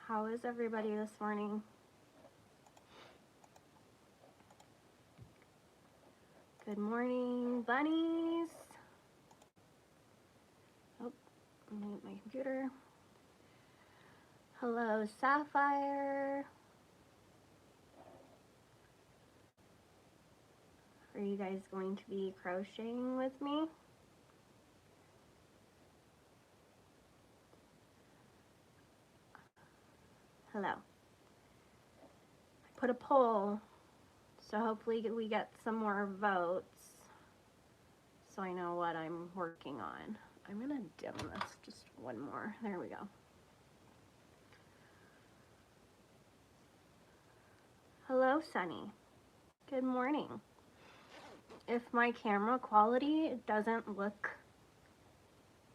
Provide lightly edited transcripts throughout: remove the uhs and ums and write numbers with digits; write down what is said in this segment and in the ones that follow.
How is everybody this morning? Good morning, bunnies. Oh, mute my computer. Hello, Sapphire. Are you guys going to be crocheting with me? Hello. I put a poll, so hopefully we get some more votes so I know what I'm working on. I'm gonna dim this just one more. There we go. Hello, Sunny. Good morning. If my camera quality doesn't look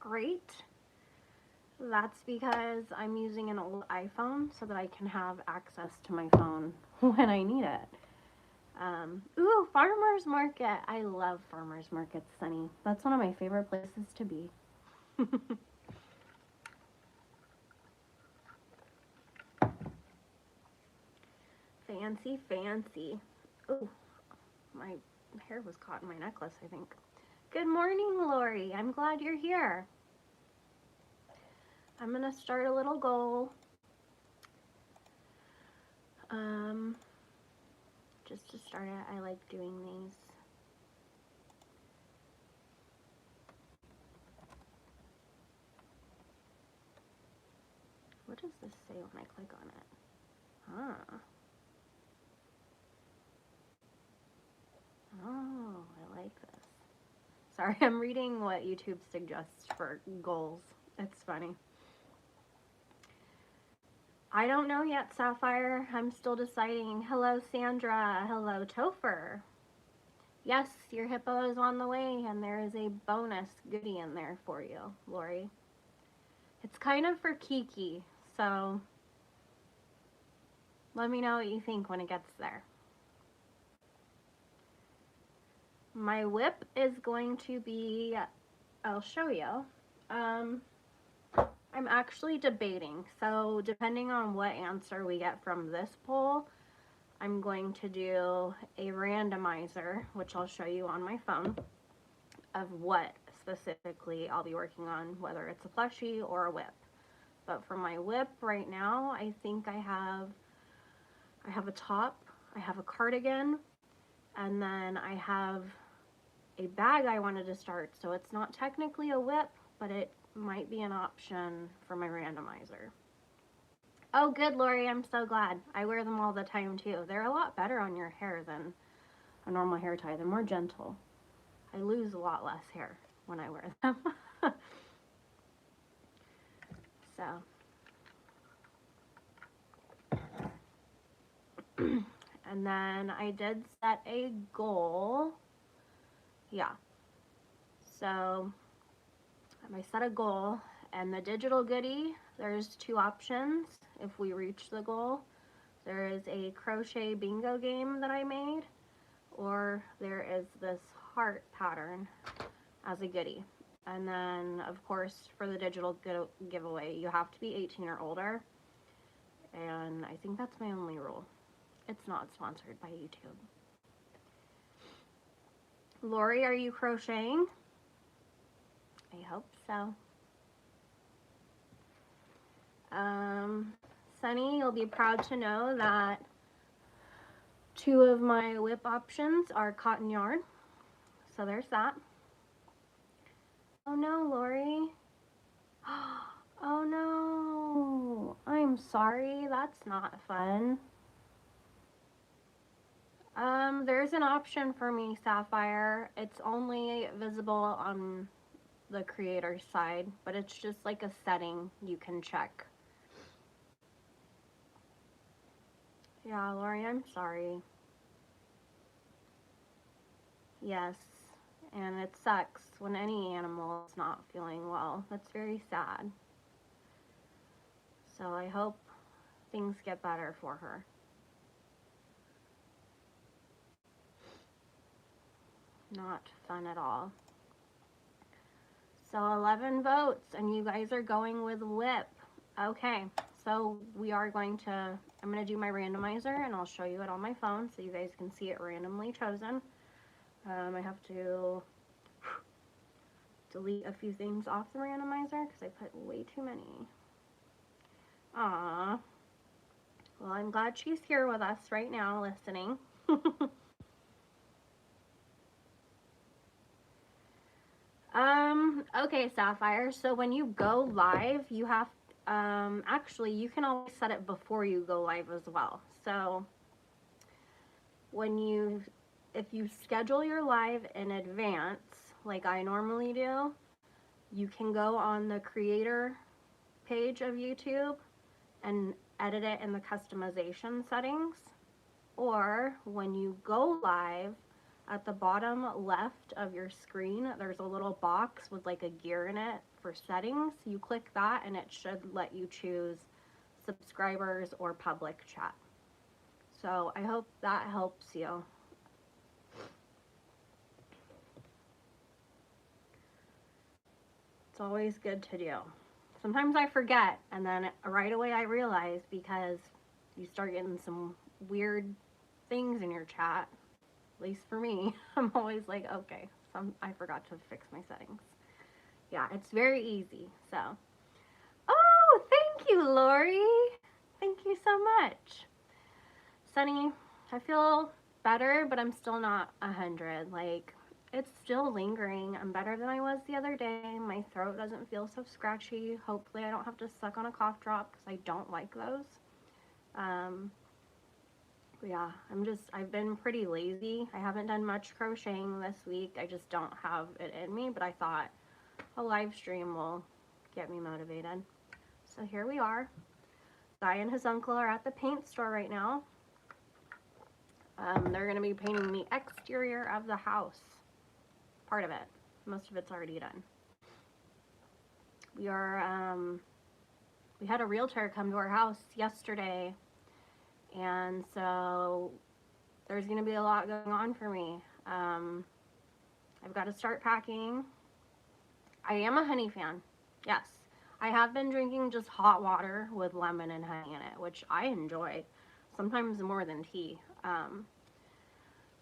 great, that's because I'm using an old iPhone so that I can have access to my phone when I need it. Ooh, farmer's market. I love farmer's markets, Sunny. That's one of my favorite places to be. Fancy, fancy. Ooh, my hair was caught in my necklace, I think. Good morning, Lori. I'm glad you're here. I'm gonna start a little goal. Just to start it, I like doing these. What does this say when I click on it? Huh. Oh, I like this. Sorry, I'm reading what YouTube suggests for goals. It's funny. I don't know yet, Sapphire. I'm still deciding. Hello, Sandra. Hello, Topher. Yes, your hippo is on the way, and there is a bonus goodie in there for you, Lori. It's kind of for Kiki, so let me know what you think when it gets there. My whip is going to be, I'll show you. I'm actually debating, so depending on what answer we get from this poll, I'm going to do a randomizer, which I'll show you on my phone, of what specifically I'll be working on, whether it's a plushie or a whip. But for my whip right now, I think I have a top, I have a cardigan, and then I have a bag I wanted to start. So it's not technically a whip, but it might be an option for my randomizer. Oh, good, Lori. I'm so glad. I wear them all the time, too. They're a lot better on your hair than a normal hair tie. They're more gentle. I lose a lot less hair when I wear them. So. And then I did set a goal. Yeah. So I set a goal, and the digital goodie, there's two options if we reach the goal. There is a crochet bingo game that I made, or there is this heart pattern as a goodie. And then, of course, for the digital giveaway, you have to be 18 or older. And I think that's my only rule. It's not sponsored by YouTube. Lori, are you crocheting? I hope so. Sunny, you'll be proud to know that 2 of my whip options are cotton yarn. So there's that. Oh no, Lori. Oh no. I'm sorry. That's not fun. There's an option for me, Sapphire. It's only visible on the creator's side, but it's just like a setting you can check. Yeah, Lori, I'm sorry. Yes, and it sucks when any animal is not feeling well. That's very sad. So I hope things get better for her. Not fun at all. So 11 votes, and you guys are going with whip. Okay, So I'm going to do my randomizer, and I'll show you it on my phone so you guys can see it randomly chosen. I have to delete a few things off the randomizer because I put way too many. Aww. Well, I'm glad she's here with us right now listening. Okay, Sapphire, so when you go live, you have, actually, you can always set it before you go live as well. So if you schedule your live in advance, like I normally do, you can go on the creator page of YouTube and edit it in the customization settings. Or when you go live, at the bottom left of your screen, there's a little box with like a gear in it for settings. You click that and it should let you choose subscribers or public chat. So I hope that helps you. It's always good to do. Sometimes I forget, and then right away I realize, because you start getting some weird things in your chat. At least for me, I'm always like, okay, I forgot to fix my settings. Yeah, it's very easy. So, oh, thank you, Lori. Thank you so much. Sunny, I feel better, but I'm still not 100. Like, it's still lingering. I'm better than I was the other day. My throat doesn't feel so scratchy. Hopefully I don't have to suck on a cough drop because I don't like those. Yeah, I've been pretty lazy. I haven't done much crocheting this week. I just don't have it in me, but I thought a live stream will get me motivated. So here we are. Guy and his uncle are at the paint store right now. They're going to be painting the exterior of the house. Part of it. Most of it's already done. We had a realtor come to our house yesterday, and so there's going to be a lot going on for me. I've got to start packing. I am a honey fan. Yes. I have been drinking just hot water with lemon and honey in it, which I enjoy. Sometimes more than tea.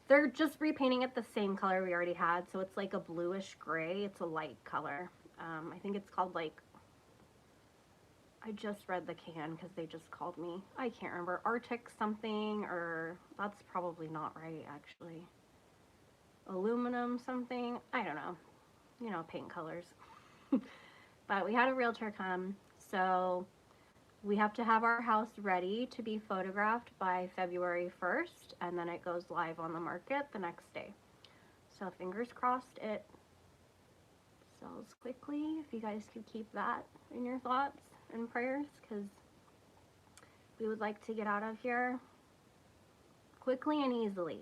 They're just repainting it the same color we already had, so it's like a bluish gray. It's a light color. I think it's called, like, I just read the can because they just called me. I can't remember. Arctic something, or that's probably not right, actually. Aluminum something. I don't know. You know, paint colors. But we had a realtor come, so we have to have our house ready to be photographed by February 1st, and then it goes live on the market the next day. So fingers crossed it sells quickly. If you guys could keep that in your thoughts and prayers, because we would like to get out of here quickly and easily.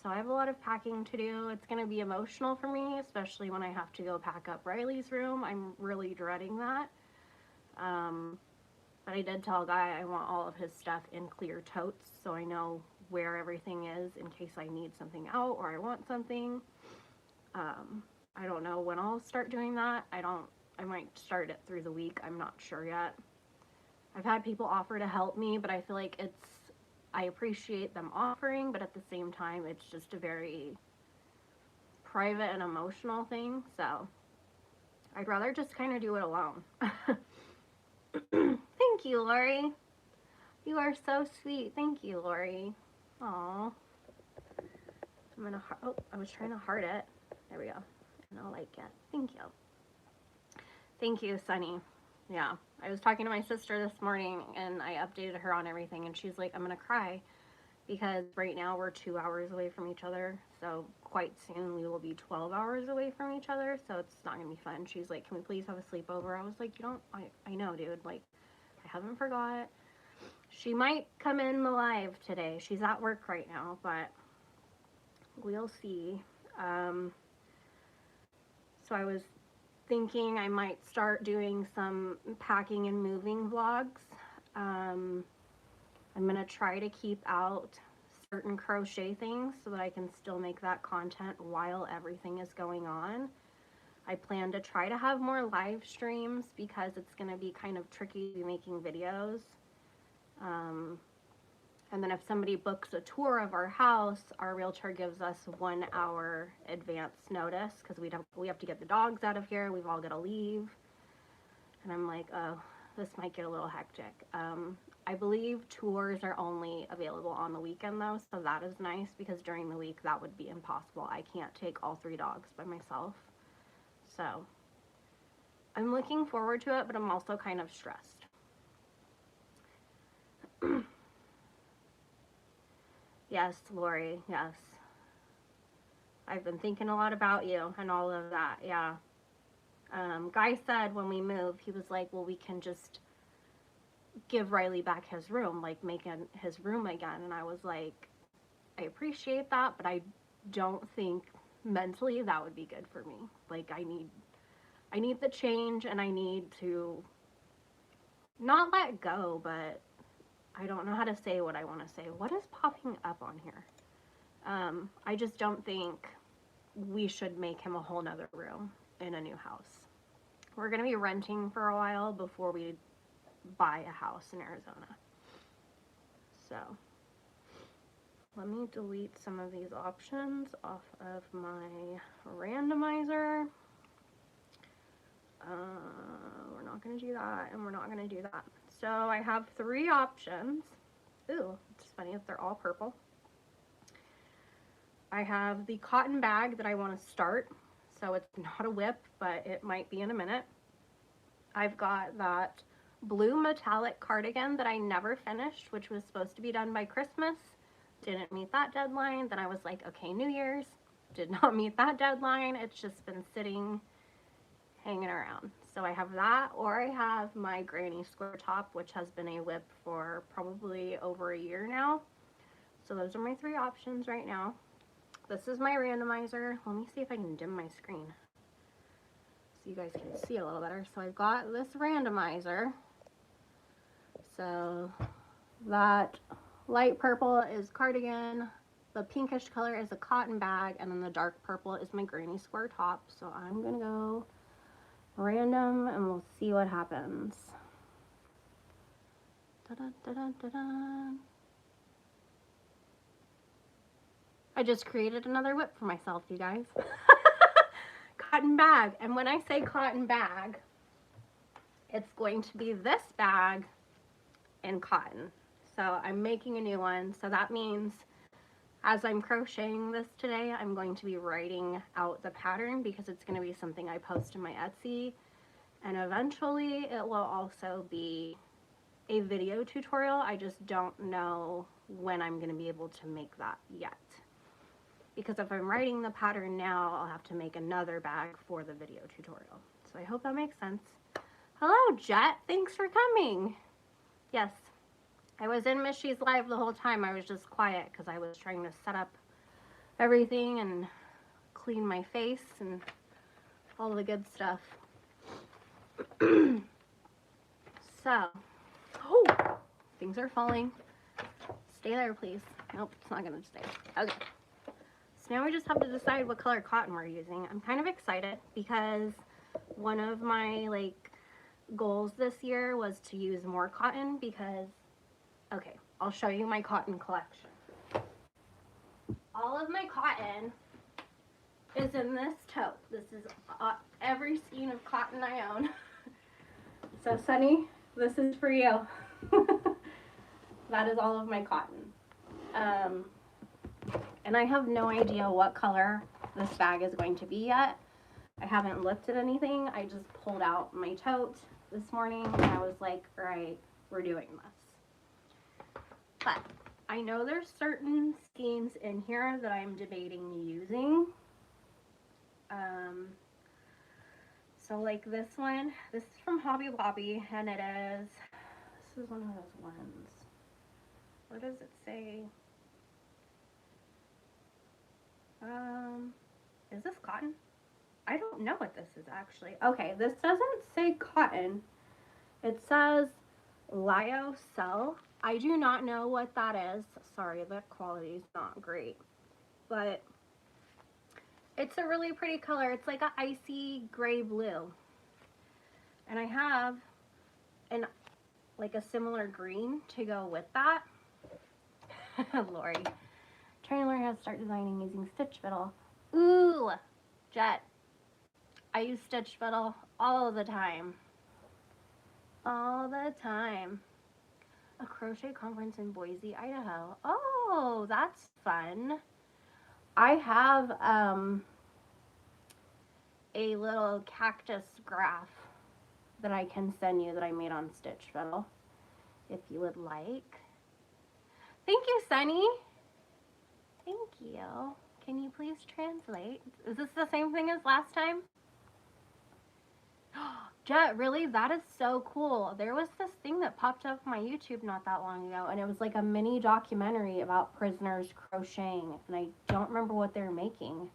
So I have a lot of packing to do. It's going to be emotional for me, especially when I have to go pack up Riley's room. I'm really dreading that. But I did tell Guy I want all of his stuff in clear totes so I know where everything is in case I need something out or I want something. I don't know when I'll start doing that. I might start it through the week. I'm not sure yet. I've had people offer to help me, but I feel like I appreciate them offering, but at the same time, it's just a very private and emotional thing. So I'd rather just kind of do it alone. Thank you, Lori. You are so sweet. Thank you, Lori. Aw. I was trying to heart it. There we go. And I'll like it. Thank you. Thank you, Sunny. Yeah. I was talking to my sister this morning and I updated her on everything and she's like, I'm gonna cry because right now we're 2 hours away from each other. So quite soon we will be 12 hours away from each other. So it's not gonna be fun. She's like, can we please have a sleepover? I was like, I know, dude. Like, I haven't forgot. She might come in the live today. She's at work right now, but we'll see. So I was thinking I might start doing some packing and moving vlogs. I'm gonna try to keep out certain crochet things so that I can still make that content while everything is going on. I plan to try to have more live streams because it's going to be kind of tricky making videos. And then if somebody books a tour of our house, our realtor gives us 1 hour advance notice because we have to get the dogs out of here. We've all got to leave. And I'm like, oh, this might get a little hectic. I believe tours are only available on the weekend though, so that is nice because during the week that would be impossible. I can't take all 3 dogs by myself. So I'm looking forward to it, but I'm also kind of stressed. Yes, Lori, yes. I've been thinking a lot about you and all of that, yeah. Guy said when we move, he was like, well, we can just give Riley back his room, like make his room again. And I was like, I appreciate that, but I don't think mentally that would be good for me. Like I need the change, and I need to not let go, but I don't know how to say what I want to say. What is popping up on here? I just don't think we should make him a whole nother room in a new house. We're going to be renting for a while before we buy a house in Arizona. So let me delete some of these options off of my randomizer. We're not going to do that, and we're not going to do that. So I have 3 options. Ooh, it's funny if they're all purple. I have the cotton bag that I want to start. So it's not a whip, but it might be in a minute. I've got that blue metallic cardigan that I never finished, which was supposed to be done by Christmas. Didn't meet that deadline. Then I was like, okay, New Year's. Did not meet that deadline. It's just been sitting, hanging around. So I have that, or I have my granny square top, which has been a whip for probably over a year now. So those are my 3 options right now. This is my randomizer. Let me see if I can dim my screen so you guys can see a little better. So I've got this randomizer. So that light purple is cardigan, the pinkish color is a cotton bag, and then the dark purple is my granny square top. So I'm gonna go random and we'll see what happens. Da-da-da-da-da-da. I just created another whip for myself, you guys. Cotton bag. And when I say cotton bag, it's going to be this bag in cotton. So I'm making a new one. So that means as I'm crocheting this today, I'm going to be writing out the pattern because it's going to be something I post in my Etsy. And eventually it will also be a video tutorial. I just don't know when I'm going to be able to make that yet. Because if I'm writing the pattern now, I'll have to make another bag for the video tutorial. So I hope that makes sense. Hello, Jet. Thanks for coming. Yes, I was in Michi's live the whole time. I was just quiet because I was trying to set up everything and clean my face and all the good stuff. So, oh, things are falling. Stay there, please. Nope, it's not going to stay. Okay. So now we just have to decide what color cotton we're using. I'm kind of excited because one of my goals this year was to use more cotton because, okay, I'll show you my cotton collection. All of my cotton is in this tote. This is every skein of cotton I own. So Sunny, this is for you. That is all of my cotton. And I have no idea what color this bag is going to be yet. I haven't looked at anything. I just pulled out my tote this morning and I was like, all right, we're doing this. But I know there's certain skeins in here that I'm debating using. So like this one, this is from Hobby Lobby, and this is one of those ones. What does it say? Is this cotton? I don't know what this is actually. Okay, this doesn't say cotton. It says lyocell. I do not know what that is. Sorry, the quality is not great. But It's a really pretty color. It's like an icy gray blue. And I have like a similar green to go with that. Lori. Trying to learn how to start designing using Stitch Fiddle. Ooh, Jet. I use Stitch Fiddle all the time. All the time. A crochet conference in Boise, Idaho. Oh, that's fun. I have a little cactus graph that I can send you that I made on Stitch Fiddle, if you would like. Thank you, Sunny. Thank you. Can you please translate? Is this the same thing as last time? Jet, really? That is so cool. There was this thing that popped up on my YouTube not that long ago, and it was like a mini documentary about prisoners crocheting, and I don't remember what they were making.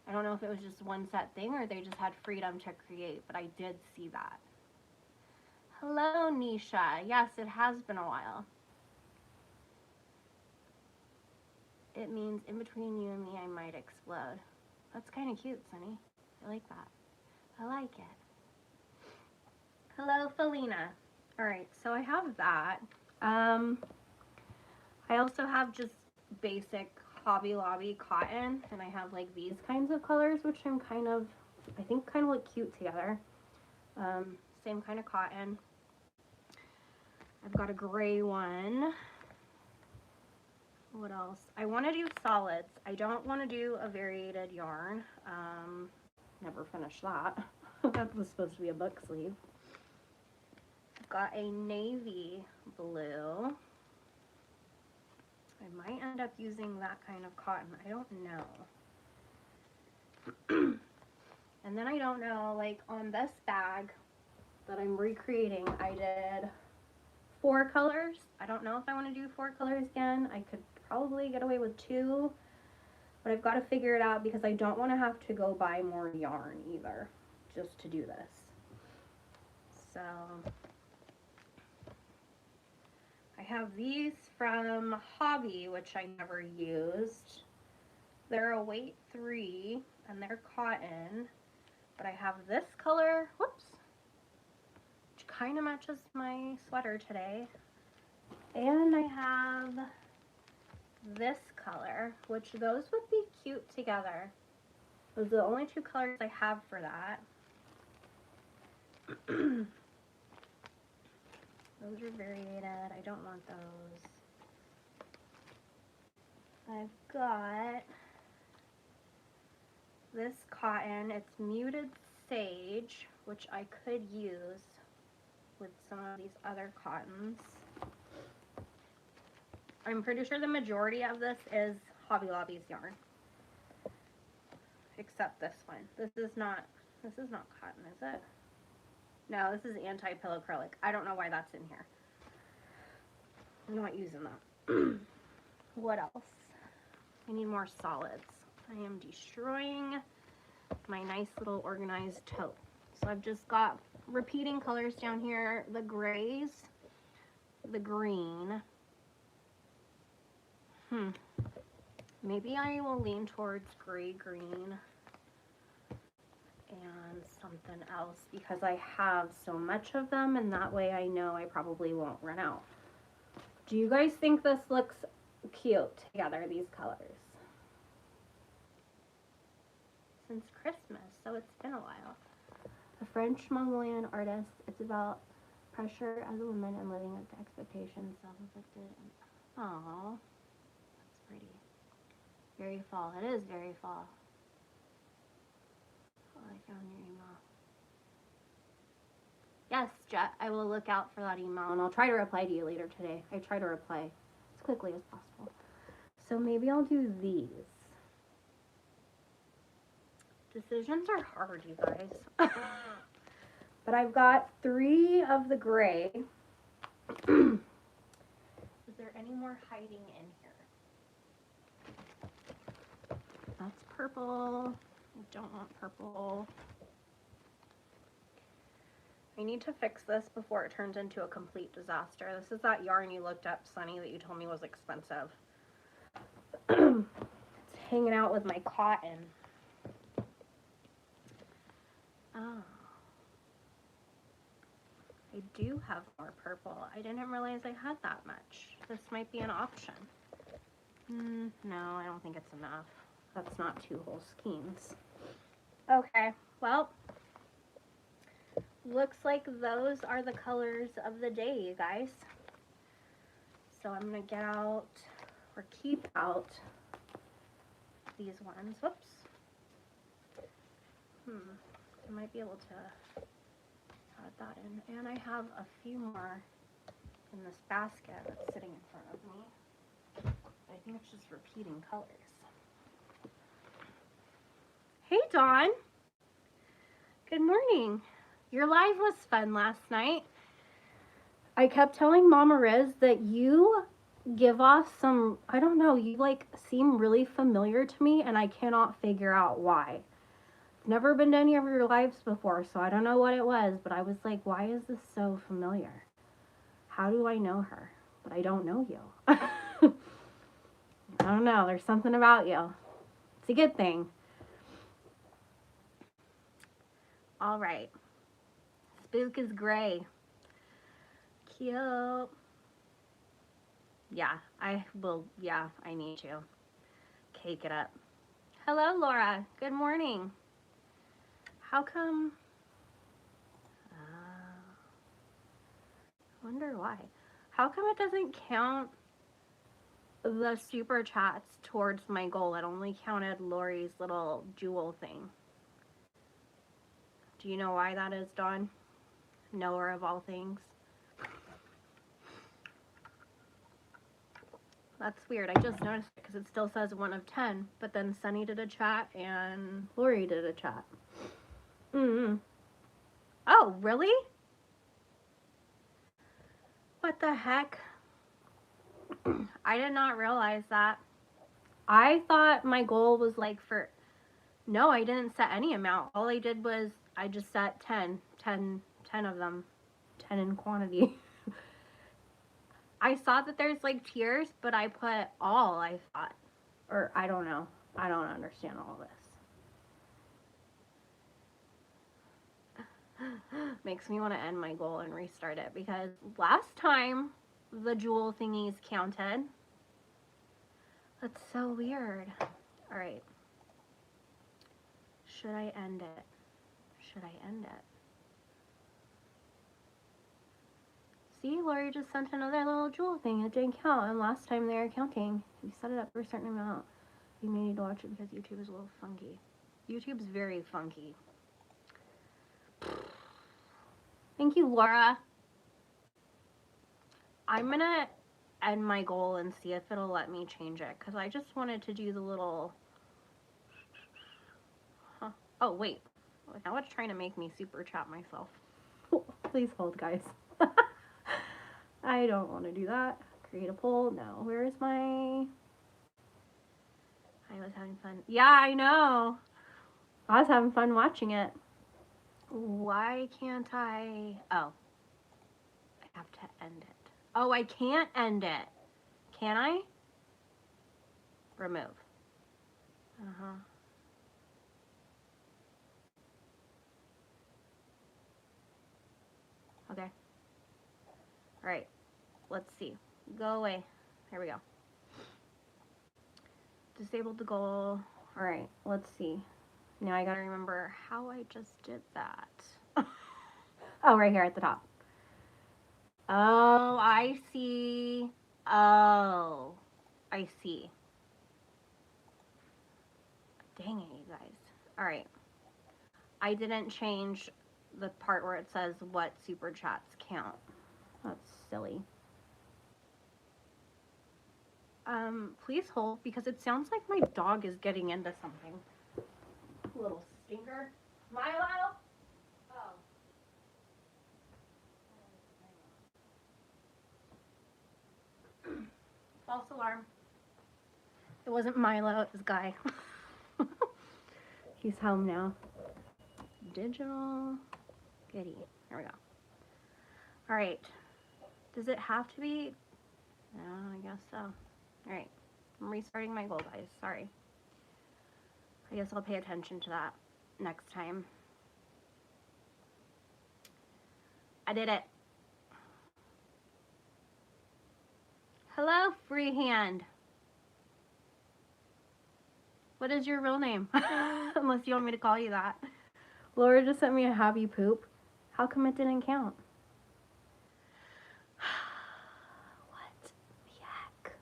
I don't know if it was just one set thing or they just had freedom to create, but I did see that. Hello, Nisha. Yes, it has been a while. It means in between you and me, I might explode. That's kind of cute, Sunny. I like that. I like it. Hello, Felina. All right, so I have that. I also have just basic Hobby Lobby cotton, and I have like these kinds of colors, which I think kind of look cute together. Same kind of cotton. I've got a gray one. What else? I want to do solids. I don't want to do a variated yarn. Never finished that. That was supposed to be a book sleeve. I've got a navy blue. I might end up using that kind of cotton. I don't know. And then I don't know, like on this bag that I'm recreating, I did 4 colors. I don't know if I want to do 4 colors again. I could probably get away with 2, but I've got to figure it out because I don't want to have to go buy more yarn either just to do this. So I have these from Hobby, which I never used. They're a weight 3 and they're cotton, but I have this color, whoops, which kind of matches my sweater today. And I have this color, which those would be cute together. Those are the only 2 colors I have for that. Those are variated. I don't want those. I've got this cotton. It's muted sage, which I could use with some of these other cottons. I'm pretty sure the majority of this is Hobby Lobby's yarn, except this one. This is not cotton, is it? No, this is anti-pillow acrylic. I don't know why that's in here. I'm not using that. What else? I need more solids. I am destroying my nice little organized tote. So I've just got repeating colors down here, the grays, the green. Maybe I will lean towards gray green and something else because I have so much of them, and that way I know I probably won't run out. Do you guys think this looks cute together, these colors? Since Christmas, so it's been a while. A French Mongolian artist. It's about pressure as a woman and living up to expectations, self-inflicted. Aww, that's pretty. Very fall. It is very fall. Oh, I found your email. Yes, Jet, I will look out for that email, and I'll try to reply to you later today. I try to reply as quickly as possible. So maybe I'll do these. Decisions are hard, you guys. But I've got 3 of the gray. Is there any more hiding in here? That's purple. I don't want purple. I need to fix this before it turns into a complete disaster. This is that yarn you looked up, Sunny, that you told me was expensive. It's hanging out with my cotton. Oh. I do have more purple. I didn't realize I had that much. This might be an option. No, I don't think it's enough. That's not 2 whole skeins. Okay, well, looks like those are the colors of the day, you guys. So I'm going to get out, or keep out, these ones. Whoops. I might be able to add that in. And I have a few more in this basket that's sitting in front of me. I think it's just repeating colors. Hey, Dawn. Good morning. Your live was fun last night. I kept telling Mama Riz that you give off some, I don't know, you like seem really familiar to me and I cannot figure out why. I've never been to any of your lives before, so I don't know what it was, but I was like, why is this so familiar? How do I know her? But I don't know you. I don't know, there's something about you. It's a good thing. All right. Spook is gray. Cute. Yeah, I need to cake it up. Hello, Laura. Good morning. How come? I wonder why. How come it doesn't count the super chats towards my goal? It only counted Lori's little jewel thing. Do you know why that is, Dawn? Knower of all things. That's weird. I just noticed it because it still says 1 of 10, but then Sunny did a chat and Lori did a chat. Oh, really? What the heck? I did not realize that. I thought my goal was like for... No, I didn't set any amount. All I did was I just set 10 of them. 10 in quantity. I saw that there's like tiers, but I put all, I thought. Or I don't know. I don't understand all this. Makes me want to end my goal and restart it because last time the jewel thingies counted. That's so weird. All right. Should I end it? Should I end it? See, Lori just sent another little jewel thing. It didn't count, and last time they were counting, you set it up for a certain amount. You may need to watch it because YouTube is a little funky. YouTube's very funky. Thank you, Laura. I'm gonna end my goal and see if it'll let me change it, because I just wanted to do the little... Huh. Oh, wait. Now it's trying to make me super chat myself. Please hold, guys. I don't want to do that. Create a poll. No. Where is my... I was having fun. Yeah, I know. I was having fun watching it. Why can't I... Oh. I have to end it. Oh, I can't end it. Can I? Remove. Okay. All right. Let's see. Go away. There we go. Disabled the goal. All right. Let's see. Now I gotta remember how I just did that. Oh, right here at the top. Oh, I see. Oh, I see. Dang it, you guys. All right. I didn't change the part where it says what super chats count. That's silly. Please hold because it sounds like my dog is getting into something. Little stinker. Milo? Oh. False alarm. It wasn't Milo, it was Guy. He's home now. Digital. Goody. There we go. All right. Does it have to be? No, I guess so. All right. I'm restarting my goal, guys. Sorry. I guess I'll pay attention to that next time. I did it. Hello, Freehand. What is your real name? Unless you want me to call you that. Laura just sent me a happy poop. How come it didn't count? What the heck?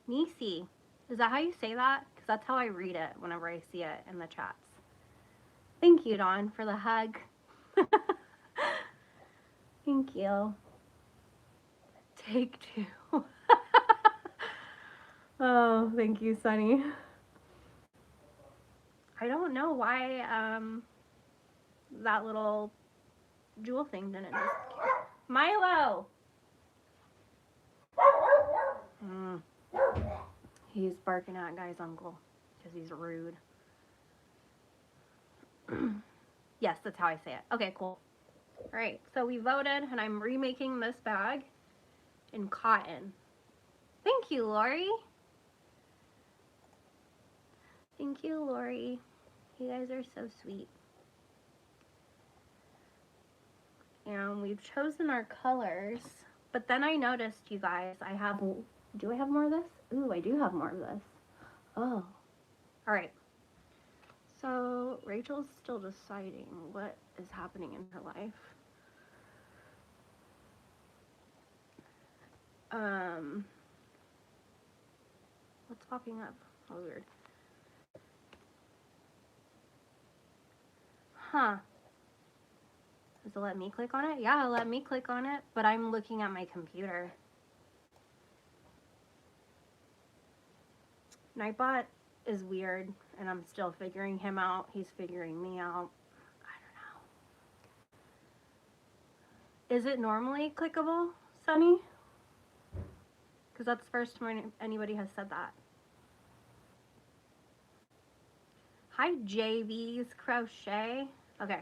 Nisi. Is that how you say that? Because that's how I read it whenever I see it in the chats. Thank you, Dawn, for the hug. Thank you. Take two. Oh, thank you, Sunny. I don't know why that little jewel thing didn't just... Milo! He's barking at Guy's uncle because he's rude. Yes, that's how I say it. Okay, cool. All right, so we voted, and I'm remaking this bag in cotton. Thank you, Lori. Thank you, Lori. You guys are so sweet. And we've chosen our colors, but then I noticed, you guys, I have... Do I have more of this? Ooh, I do have more of this. Oh. All right. So Rachel's still deciding what is happening in her life. What's popping up? Oh, weird. Huh. Does it let me click on it? Yeah, let me click on it, but I'm looking at my computer. Nightbot is weird, and I'm still figuring him out. He's figuring me out. I don't know. Is it normally clickable, Sunny? Because that's the first time anybody has said that. Hi, JV's Crochet. Okay.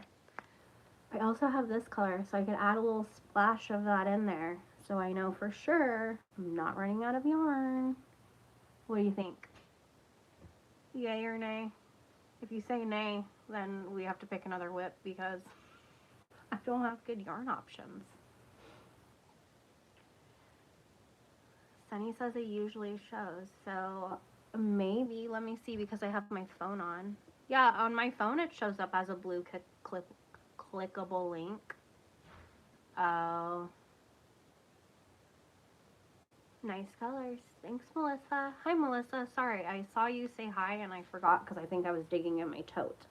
I also have this color, so I could add a little splash of that in there, so I know for sure I'm not running out of yarn. What do you think? Yay or nay? If you say nay, then we have to pick another whip because I don't have good yarn options. Sunny says it usually shows, so maybe, let me see, because I have my phone on. Yeah, on my phone it shows up as a blue clickable link. Oh. Nice colors. Thanks, Melissa. Hi, Melissa. Sorry, I saw you say hi and I forgot because I think I was digging in my tote.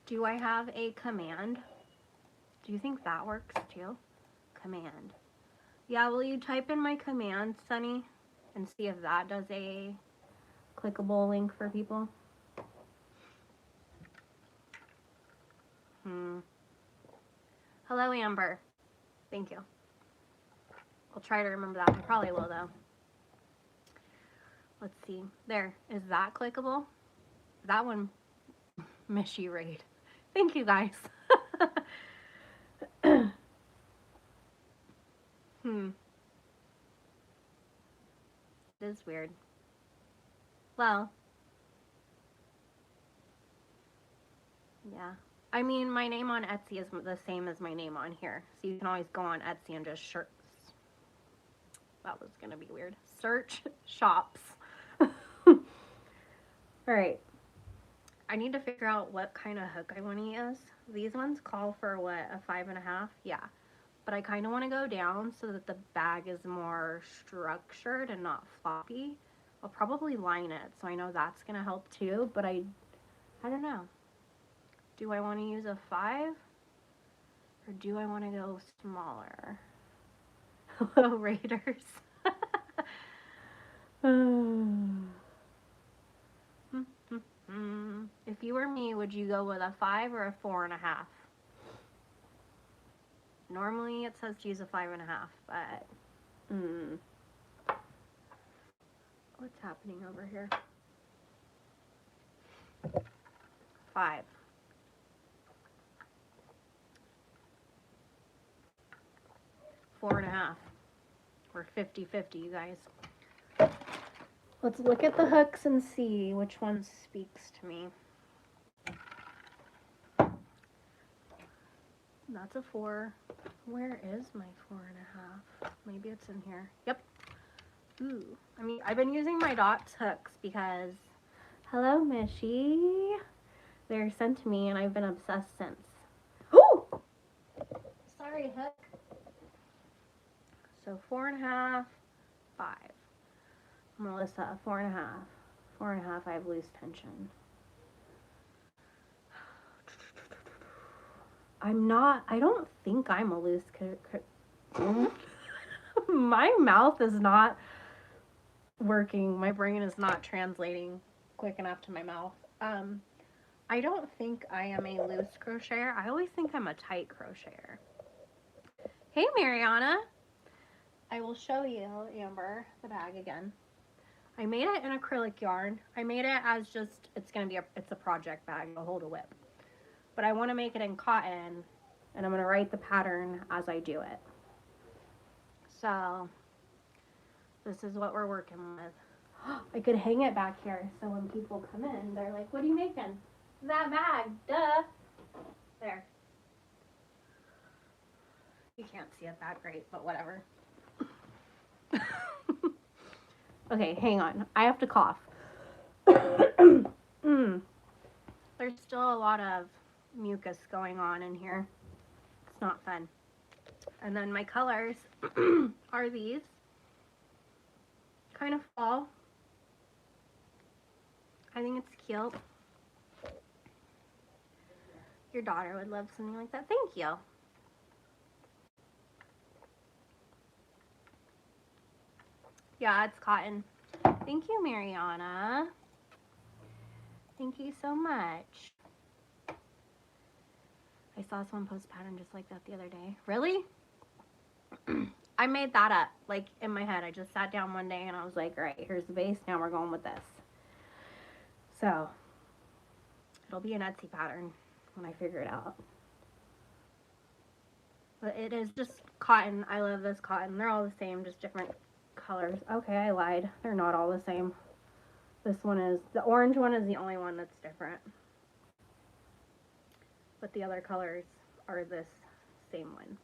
Do I have a command? Do you think that works too? Command. Yeah, will you type in my command, Sunny, and see if that does a clickable link for people? Hello, Amber. Thank you. I'll try to remember that. I probably will, though. Let's see. There. Is that clickable? That one, Michi raid. Thank you, guys. It is weird. Well. Yeah. I mean, my name on Etsy is the same as my name on here. So you can always go on Etsy and just search. That was going to be weird. Search shops. Alright. I need to figure out what kind of hook I want to use. These ones call for what, a 5.5? Yeah. But I kind of want to go down so that the bag is more structured and not floppy. I'll probably line it, so I know that's going to help too. But I don't know. Do I want to use a 5? Or do I want to go smaller? Hello, Raiders. If you were me, would you go with a 5 or a 4.5? Normally it says to use a 5.5, but what's happening over here? 5. $4.5. we're 50-50, you guys. Let's look at the hooks and see which one speaks to me. That's a 4. Where is my 4.5? Maybe it's in here. Yep. Ooh. I mean, I've been using my dots hooks because, hello, Michi. They're sent to me and I've been obsessed since. Ooh! Sorry, hook. So 4.5, 5. Melissa, 4.5. 4.5, I have loose tension. I don't think I'm a loose my mouth is not working. My brain is not translating quick enough to my mouth. I don't think I am a loose crocheter. I always think I'm a tight crocheter. Hey, Mariana. I will show you, Amber, the bag again. I made it in acrylic yarn. I made it as just, it's a project bag to hold a whip. But I want to make it in cotton, and I'm going to write the pattern as I do it. So, this is what we're working with. I could hang it back here, so when people come in, they're like, what are you making? That bag, duh. There. You can't see it that great, but whatever. Okay, hang on. I have to cough. There's still a lot of mucus going on in here. It's not fun. And then my colors are these. Kind of fall. I think it's cute. Your daughter would love something like that. Thank you. Yeah, it's cotton. Thank you, Mariana. Thank you so much. I saw someone post pattern just like that the other day. Really? I made that up, like, in my head. I just sat down one day and I was like, all right, here's the base. Now we're going with this. So, it'll be an Etsy pattern when I figure it out. But it is just cotton. I love this cotton. They're all the same, just different colors. Okay, I lied. They're not all the same. This one is, the orange one is the only one that's different. But the other colors are this same one.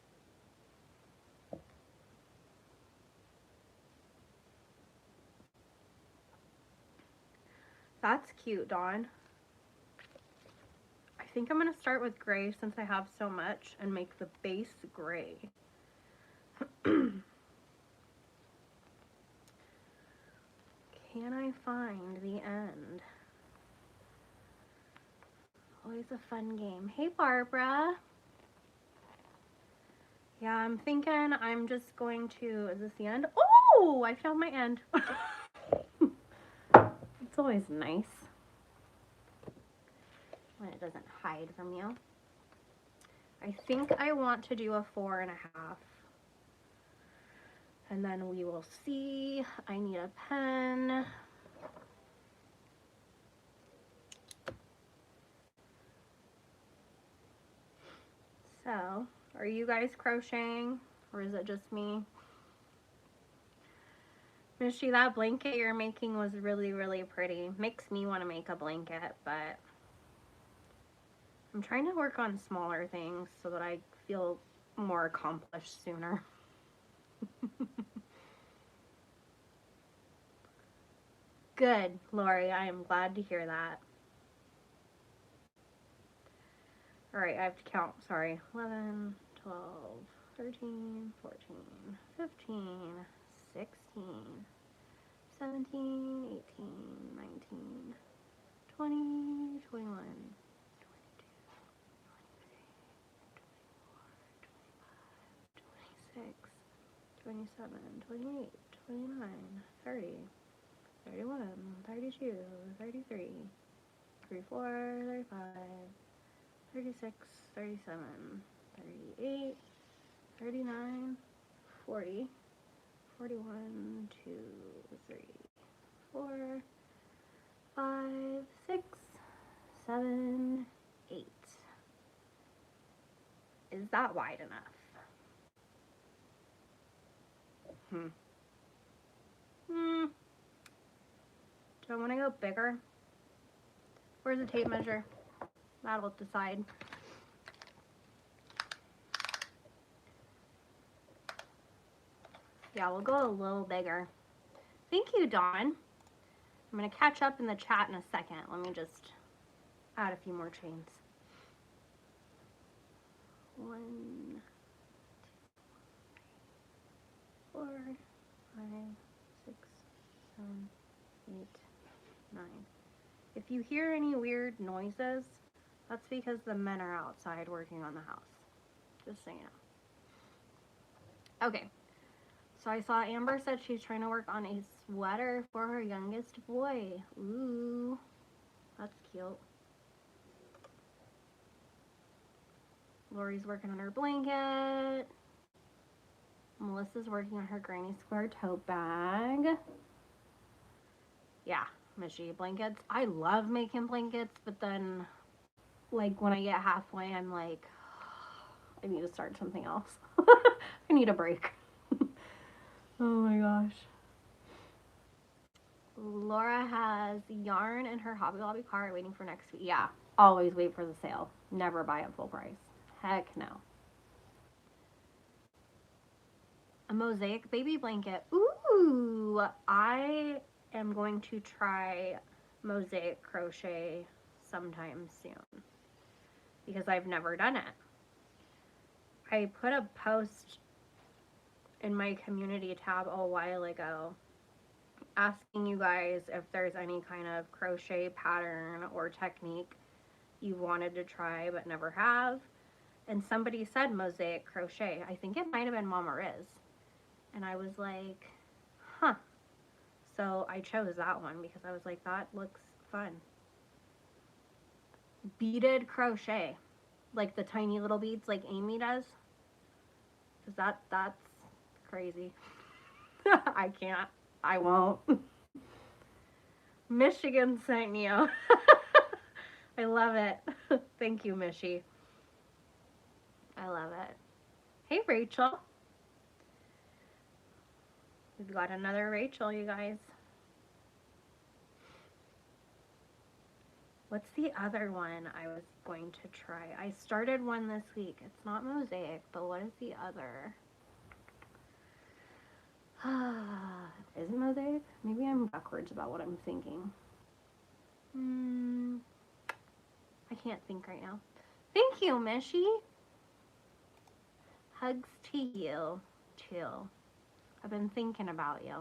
That's cute, Dawn. I think I'm going to start with gray since I have so much and make the base gray. Can I find the end? Always a fun game. Hey, Barbara. Yeah, I'm thinking I'm just going to, is this the end? Oh, I found my end. It's always nice when it doesn't hide from you. I think I want to do a 4.5. And then we will see. I need a pen. So, are you guys crocheting or is it just me? Michi, that blanket you're making was really, really pretty. Makes me want to make a blanket, but I'm trying to work on smaller things so that I feel more accomplished sooner. Good, Lori. I am glad to hear that. All right, I have to count. Sorry. 11, 12, 13, 14, 15, 16, 17, 18, 19, 20, 21, 22, 23, 24, 25, 26, 27, 28, 29, 30, 31, 32, 33, 34, 35, 36, 37, 38, 39, 40, 41, 2, 3, 4, 5, 6, 7, 8. Is that wide enough? Do I want to go bigger? Where's the tape measure? That'll decide. Yeah, we'll go a little bigger. Thank you, Dawn. I'm going to catch up in the chat in a second. Let me just add a few more chains. 1, 2, 4, 5, 6, 7, 8, 9. If you hear any weird noises, that's because the men are outside working on the house. Just so you know. Okay. So I saw Amber said she's trying to work on a sweater for her youngest boy. Ooh, that's cute. Lori's working on her blanket. Melissa's working on her granny square tote bag. Yeah, Michi, blankets. I love making blankets, but then, like, when I get halfway, I'm like, I need to start something else. I need a break. Oh my gosh. Laura has yarn in her Hobby Lobby cart waiting for next week. Yeah, always wait for the sale. Never buy at full price. Heck no. A mosaic baby blanket. Ooh, I am going to try mosaic crochet sometime soon because I've never done it. I put a post in my community tab a while ago asking you guys if there's any kind of crochet pattern or technique you wanted to try but never have, and somebody said mosaic crochet. I think it might have been Mama Riz, and I was like, huh. So I chose that one because I was like, that looks fun. Beaded crochet, like the tiny little beads like Amy does, because that's crazy. I can't. I won't. Michigan sent you. I love it. Thank you, Michi. I love it. Hey, Rachel. We've got another Rachel, you guys. What's the other one I was going to try? I started one this week. It's not mosaic, but what is the other? Is it mosaic? Maybe I'm backwards about what I'm thinking. I can't think right now. Thank you, Michi. Hugs to you, too. I've been thinking about you.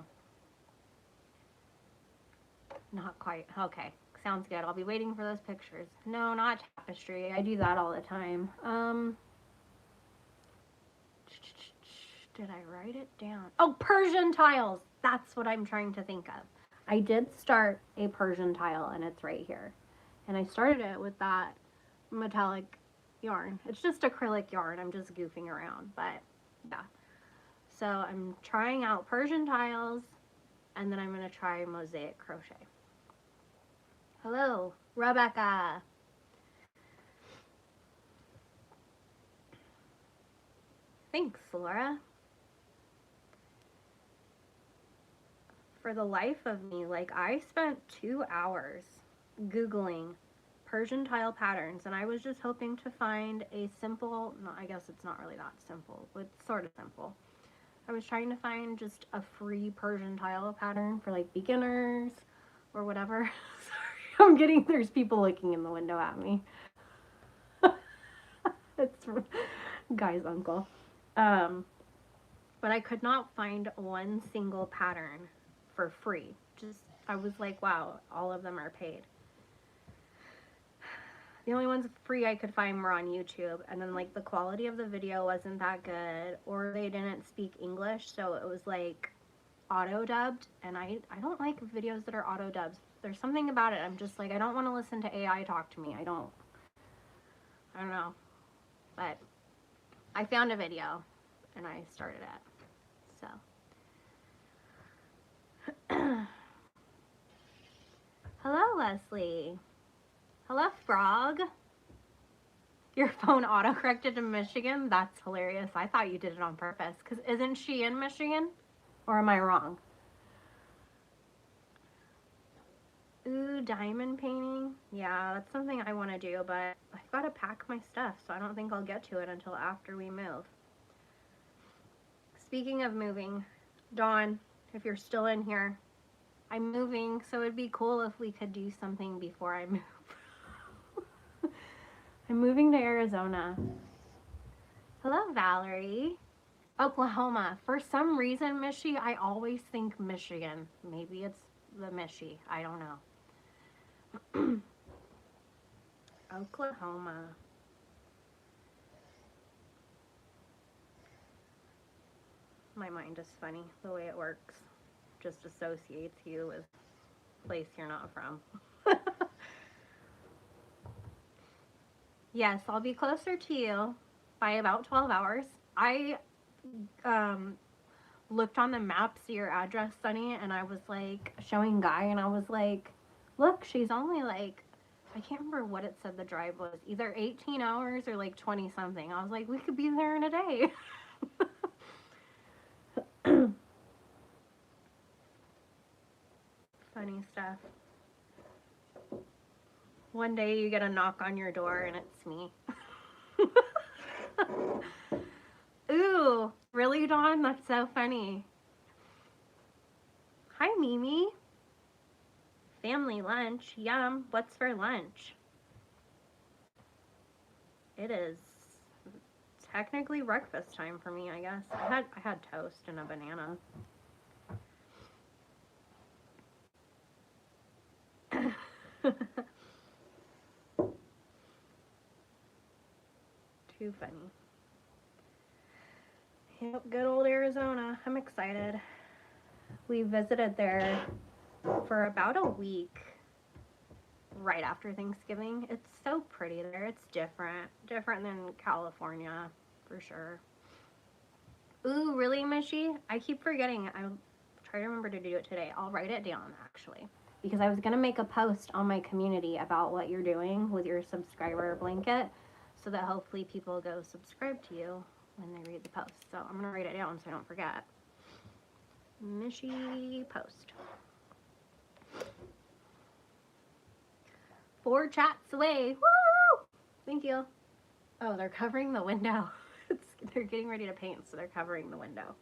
Not quite. Okay, sounds good. I'll be waiting for those pictures. No, not tapestry. I do that all the time. Did I write it down? Oh, Persian tiles. That's what I'm trying to think of. I did start a Persian tile, and it's right here. And I started it with that metallic yarn. It's just acrylic yarn. I'm just goofing around, but yeah. So I'm trying out Persian tiles, and then I'm going to try mosaic crochet. Hello, Rebecca. Thanks, Laura. For the life of me, like, I spent 2 hours Googling Persian tile patterns, and I was just hoping to find a simple, no, I guess it's not really that simple, but it's sort of simple. I was trying to find just a free Persian tile pattern for like beginners or whatever. Sorry, there's people looking in the window at me. It's guy's uncle. But I could not find one single pattern for free. I was like, wow, all of them are paid. The only ones free I could find were on YouTube, and then like the quality of the video wasn't that good, or they didn't speak English, so it was like auto-dubbed, and I don't like videos that are auto-dubbed. There's something about it, I'm just like, I don't want to listen to AI talk to me. I don't know. But I found a video, and I started it, so. Hello, Leslie. Hello, Frog. Your phone auto-corrected to Michigan? That's hilarious. I thought you did it on purpose, because isn't she in Michigan? Or am I wrong? diamond painting. Yeah, that's something I want to do, but I've got to pack my stuff, so I don't think I'll get to it until after we move. Speaking of moving, Dawn, if you're still in here, I'm moving, so it'd be cool if we could do something before I move. I'm moving to Arizona. Hello, Valerie. Oklahoma. For some reason, Michi, I always think Michigan. Maybe it's the Michi. I don't know. Oklahoma. My mind is funny the way it works. Just associates you with a place you're not from. Yes, I'll be closer to you by about 12 hours. I looked on the maps your address, Sunny, and I was like showing Guy, and I was like, look, she's only like, I can't remember what it said the drive was, either 18 hours or like 20 something. I was like, we could be there in a day. Funny stuff. One day you get a knock on your door and it's me. Ooh, really, Dawn? That's so funny. Hi, Mimi. Family lunch. Yum. What's for lunch? It is technically breakfast time for me, I guess. I had toast and a banana. Too funny. Yep, good old Arizona. I'm excited. We visited there for about a week right after Thanksgiving. It's so pretty there. It's different than California for sure. Ooh, really, Michi? I keep forgetting. I'll try to remember to do it today. I'll write it down actually, because I was gonna make a post on my community about what you're doing with your subscriber blanket, so that hopefully people go subscribe to you when they read the post. So I'm gonna write it down so I don't forget. Michi post. 4 chats away. Woo! Thank you. Oh, they're covering the window. They're getting ready to paint, so they're covering the window.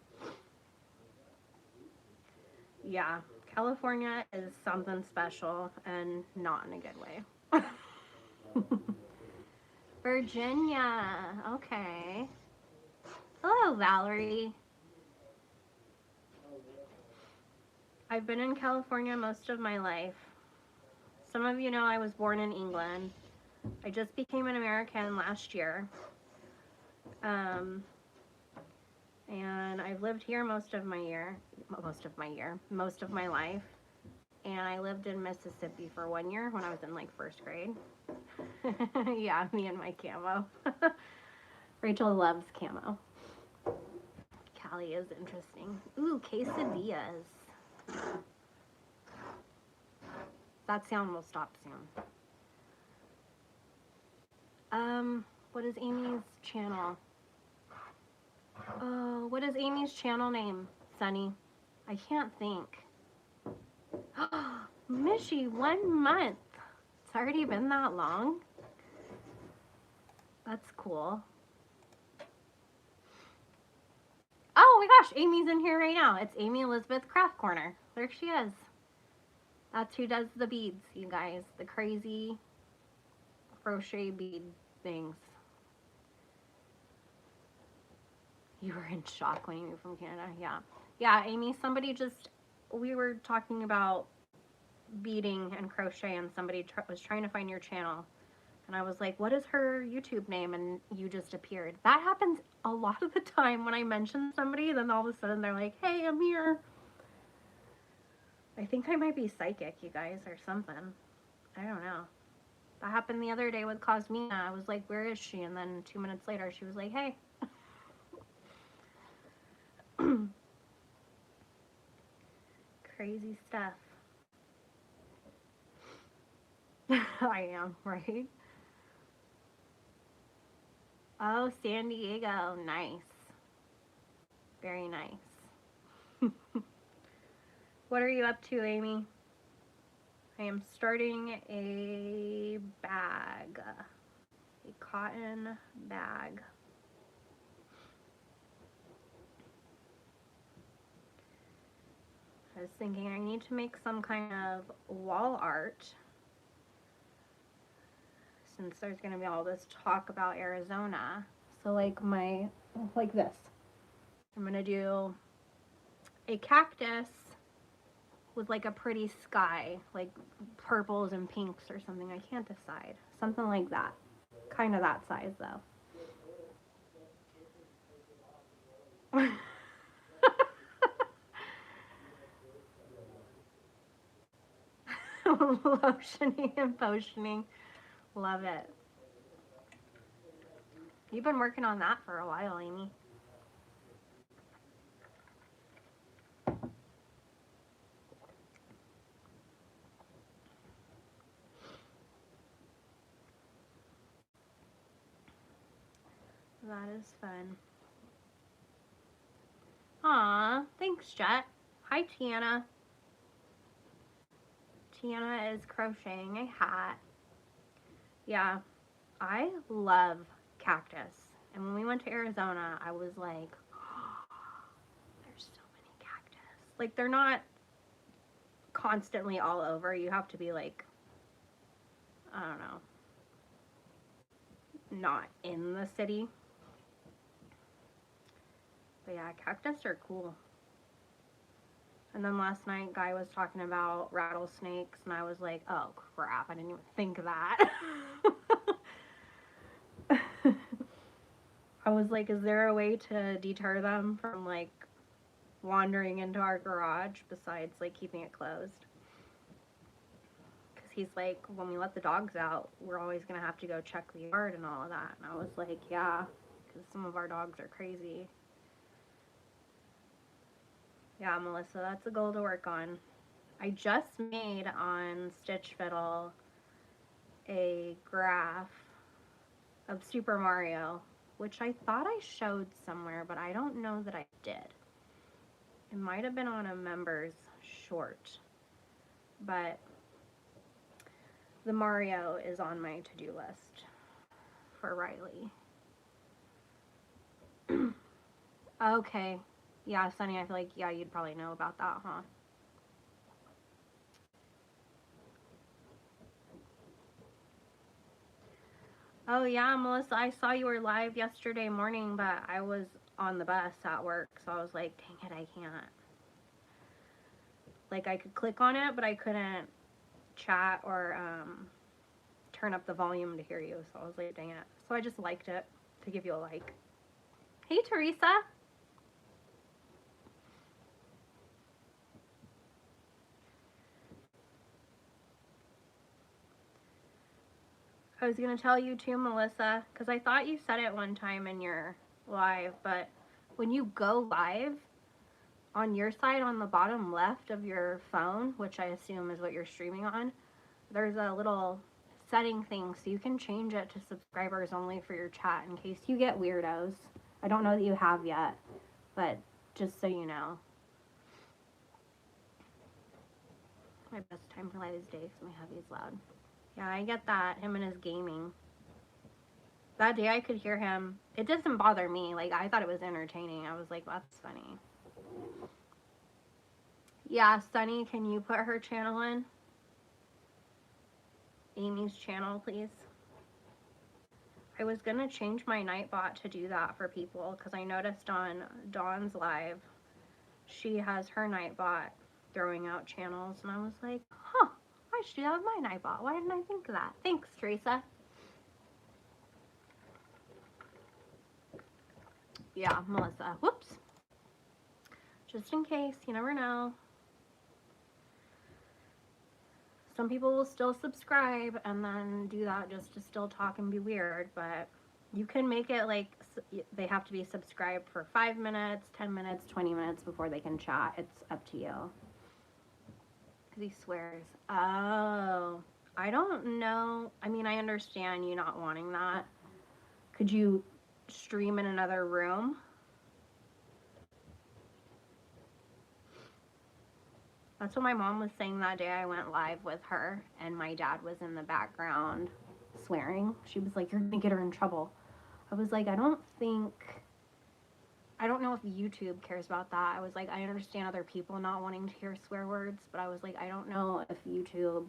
Yeah, California is something special and not in a good way. Virginia. Okay. Hello, Valerie. I've been in California most of my life. Some of you know I was born in England. I just became an American last year. And I've lived here most of my life. And I lived in Mississippi for 1 year when I was in like 1st grade. Yeah, me and my camo. Rachel loves camo. Callie is interesting. Ooh, quesadillas. That sound will stop soon. What is Amy's channel? Oh, what is Amy's channel name, Sunny? I can't think. Michi, 1 month. It's already been that long. That's cool. Oh my gosh, Amy's in here right now. It's Amy Elizabeth Craft Corner. There she is. That's who does the beads, you guys. The crazy crochet bead things. You were in shock when you moved from Canada. Yeah. Yeah, Amy, we were talking about beading and crochet, and somebody was trying to find your channel. And I was like, what is her YouTube name? And you just appeared. That happens a lot of the time when I mention somebody, then all of a sudden they're like, hey, I'm here. I think I might be psychic, you guys, or something. I don't know. That happened the other day with Cosmina. I was like, where is she? And then 2 minutes later, she was like, hey. Crazy stuff. I am, right? Oh, San Diego. Nice. Very nice. What are you up to, Amy? I am starting a bag, a cotton bag. I was thinking I need to make some kind of wall art since there's going to be all this talk about Arizona. So like this. I'm going to do a cactus with like a pretty sky, like purples and pinks or something. I can't decide. Something like that. Kind of that size though. Lotioning and potioning. Love it. You've been working on that for a while, Amy. That is fun. Aw, thanks, Jet. Hi, Tiana. Tiana is crocheting a hat. Yeah, I love cactus. And when we went to Arizona, I was like, oh, there's so many cactus. Like, they're not constantly all over. You have to be like, I don't know, not in the city. But yeah, cactus are cool. And then last night, Guy was talking about rattlesnakes, and I was like, oh crap, I didn't even think of that. I was like, is there a way to deter them from like wandering into our garage besides like keeping it closed? Because he's like, when we let the dogs out, we're always going to have to go check the yard and all of that. And I was like, yeah, because some of our dogs are crazy. Yeah, Melissa, that's a goal to work on. I just made on Stitch Fiddle a graph of Super Mario, which I thought I showed somewhere, but I don't know that I did. It might have been on a members short, but the Mario is on my to-do list for Riley. Okay. Yeah, Sunny, I feel like, yeah, you'd probably know about that, huh? Oh, yeah, Melissa, I saw you were live yesterday morning, but I was on the bus at work, so I was like, dang it, I can't. Like, I could click on it, but I couldn't chat or turn up the volume to hear you, so I was like, dang it. So I just liked it to give you a like. Hey, Teresa. I was going to tell you too, Melissa, because I thought you said it one time in your live, but when you go live, on your side on the bottom left of your phone, which I assume is what you're streaming on, there's a little setting thing so you can change it to subscribers only for your chat in case you get weirdos. I don't know that you have yet, but just so you know. My best time for live is day because my hubby's loud. Yeah, I get that. Him and his gaming. That day I could hear him. It doesn't bother me. Like, I thought it was entertaining. I was like, that's funny. Yeah, Sunny, can you put her channel in? Amy's channel, please. I was going to change my Nightbot to do that for people because I noticed on Dawn's live, she has her Nightbot throwing out channels, and I was like, huh, I should do that with my Nightbot. Why didn't I think of that? Thanks, Teresa. Yeah, Melissa. Whoops. Just in case, you never know. Some people will still subscribe and then do that just to still talk and be weird, but you can make it like they have to be subscribed for 5 minutes, 10 minutes, 20 minutes before they can chat. It's up to you. Because he swears. Oh, I don't know. I mean, I understand you not wanting that. Could you stream in another room? That's what my mom was saying that day I went live with her, and my dad was in the background swearing. She was like, "You're gonna get her in trouble." I was like, I don't know if YouTube cares about that. I was like, I understand other people not wanting to hear swear words, but I was like, I don't know if YouTube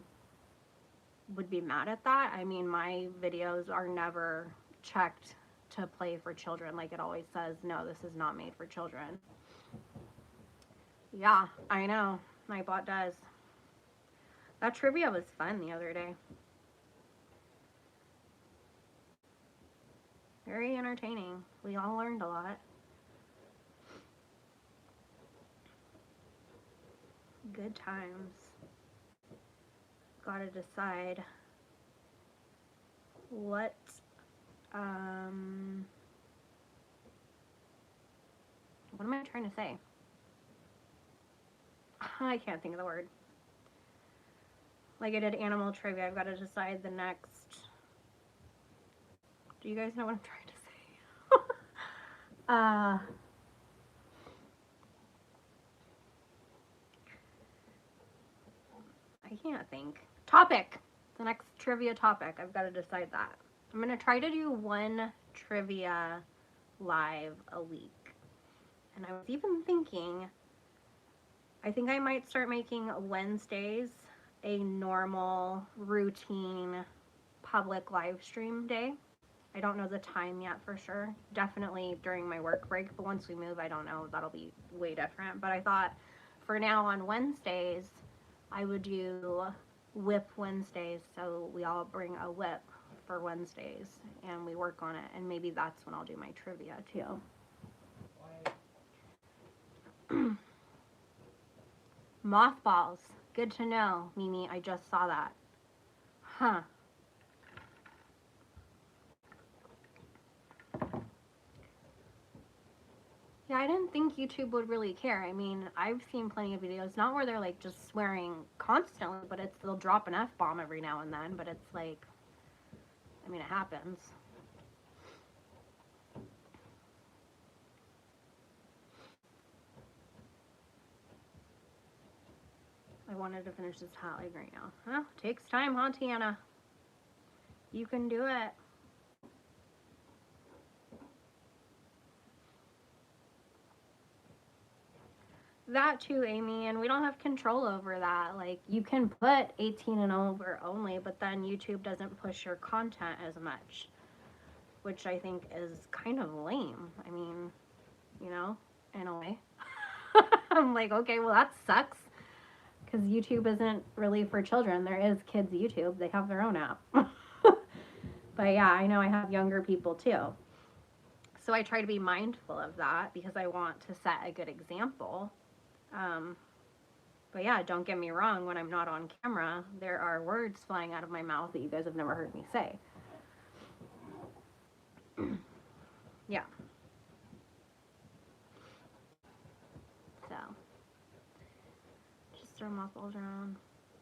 would be mad at that. I mean, my videos are never checked to play for children. Like, it always says, no, this is not made for children. Yeah, I know. My bot does. That trivia was fun the other day. Very entertaining. We all learned a lot. Good times. Gotta decide what what am I trying to say? I can't think of the word. Like I did animal trivia, I've got to decide the next. Do you guys know what I'm trying to say? I can't think. Topic. The next trivia topic. I've got to decide that. I'm going to try to do one trivia live a week. And I was even thinking, I think I might start making Wednesdays a normal, routine, public live stream day. I don't know the time yet for sure. Definitely during my work break, but once we move, I don't know. That'll be way different. But I thought for now on Wednesdays, I would do whip Wednesdays. So we all bring a whip for Wednesdays and we work on it. And maybe that's when I'll do my trivia too. Mothballs. Good to know, Mimi. I just saw that. Huh. Yeah, I didn't think YouTube would really care. I mean, I've seen plenty of videos, not where they're like just swearing constantly, but they'll drop an F-bomb every now and then, but it's like, I mean, it happens. I wanted to finish this hot leg right now. Huh? Takes time, huh, Tiana? You can do it. That too, Amy, and we don't have control over that. Like, you can put 18 and over only, but then YouTube doesn't push your content as much, which I think is kind of lame. I mean, you know, in a way. I'm like, okay, well, that sucks, because YouTube isn't really for children. There is kids YouTube. They have their own app. But yeah, I know I have younger people too. So I try to be mindful of that because I want to set a good example. But yeah, don't get me wrong, when I'm not on camera, there are words flying out of my mouth that you guys have never heard me say. Yeah. So, just throw mothballs around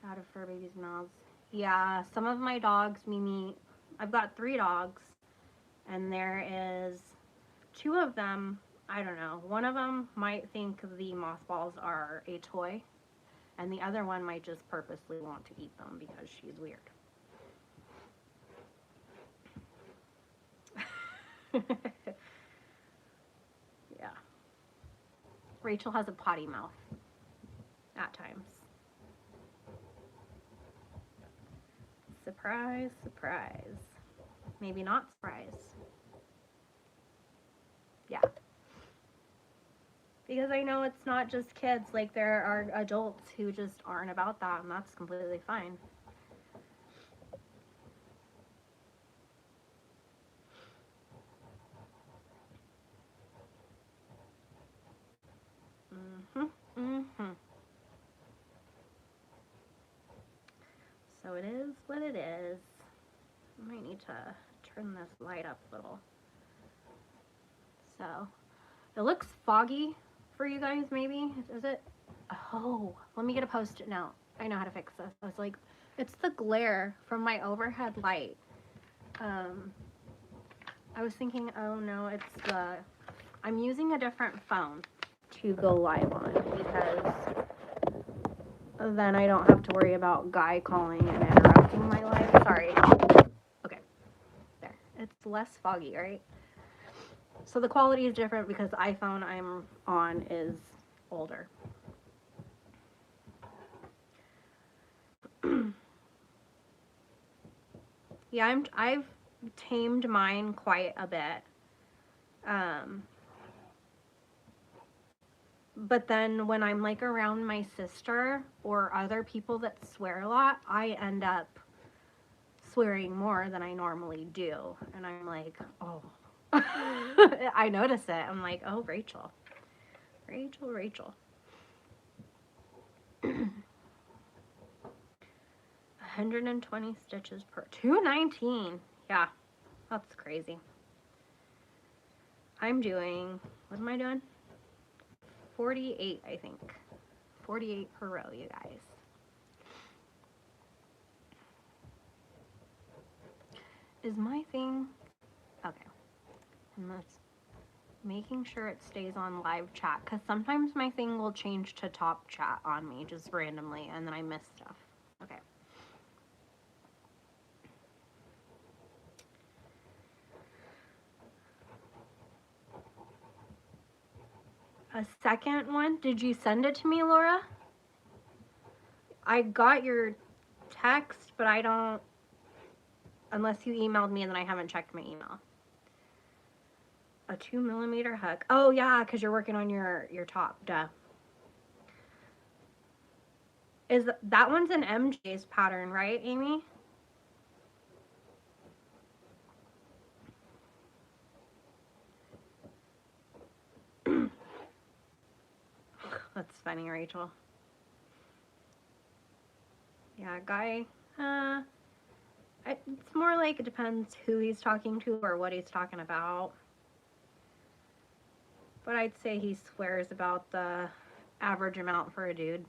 out of fur babies' mouths. Yeah, some of my dogs, Mimi, I've got 3 dogs, and there is 2 of them, I don't know, one of them might think the mothballs are a toy, and the other one might just purposely want to eat them because she's weird. Yeah. Rachel has a potty mouth at times. Surprise, surprise. Maybe not surprise. Yeah. Because I know it's not just kids, like there are adults who just aren't about that, and that's completely fine. So it is what it is. I might need to turn this light up a little. So, it looks foggy for you guys, maybe? Is it? Oh, let me get a post-it note. I know how to fix this. I was like, it's the glare from my overhead light. I was thinking, oh no, it's the... I'm using a different phone to go live on because then I don't have to worry about Guy calling and interrupting my life. Sorry. Okay, there. It's less foggy, right? So the quality is different because the iPhone I'm on is older. Yeah, I've tamed mine quite a bit. But then when I'm like around my sister or other people that swear a lot, I end up swearing more than I normally do. And I'm like, oh. I notice it. I'm like, oh, Rachel. Rachel. 120 stitches per 219. Yeah, that's crazy. I'm doing, what am I doing? 48, I think. 48 per row, you guys. Is my thing, okay. And that's making sure it stays on live chat, because sometimes my thing will change to top chat on me just randomly, and then I miss stuff. Okay. A second one? Did you send it to me, Laura? I got your text, but I don't, unless you emailed me and then I haven't checked my email. A 2mm hook. Oh yeah, because you're working on your top. Duh. Is that one's an MJ's pattern, right, Amy? That's funny, Rachel. Yeah, Guy. It's more like it depends who he's talking to or what he's talking about. But I'd say he swears about the average amount for a dude.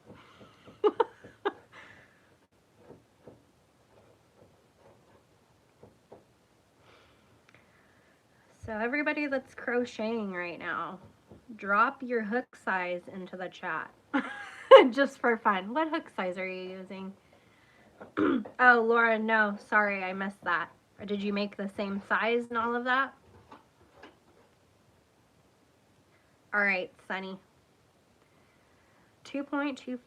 So everybody that's crocheting right now, drop your hook size into the chat. Just for fun. What hook size are you using? Oh, Laura, no. Sorry, I missed that. Or did you make the same size and all of that? All right, Sunny. 2.25.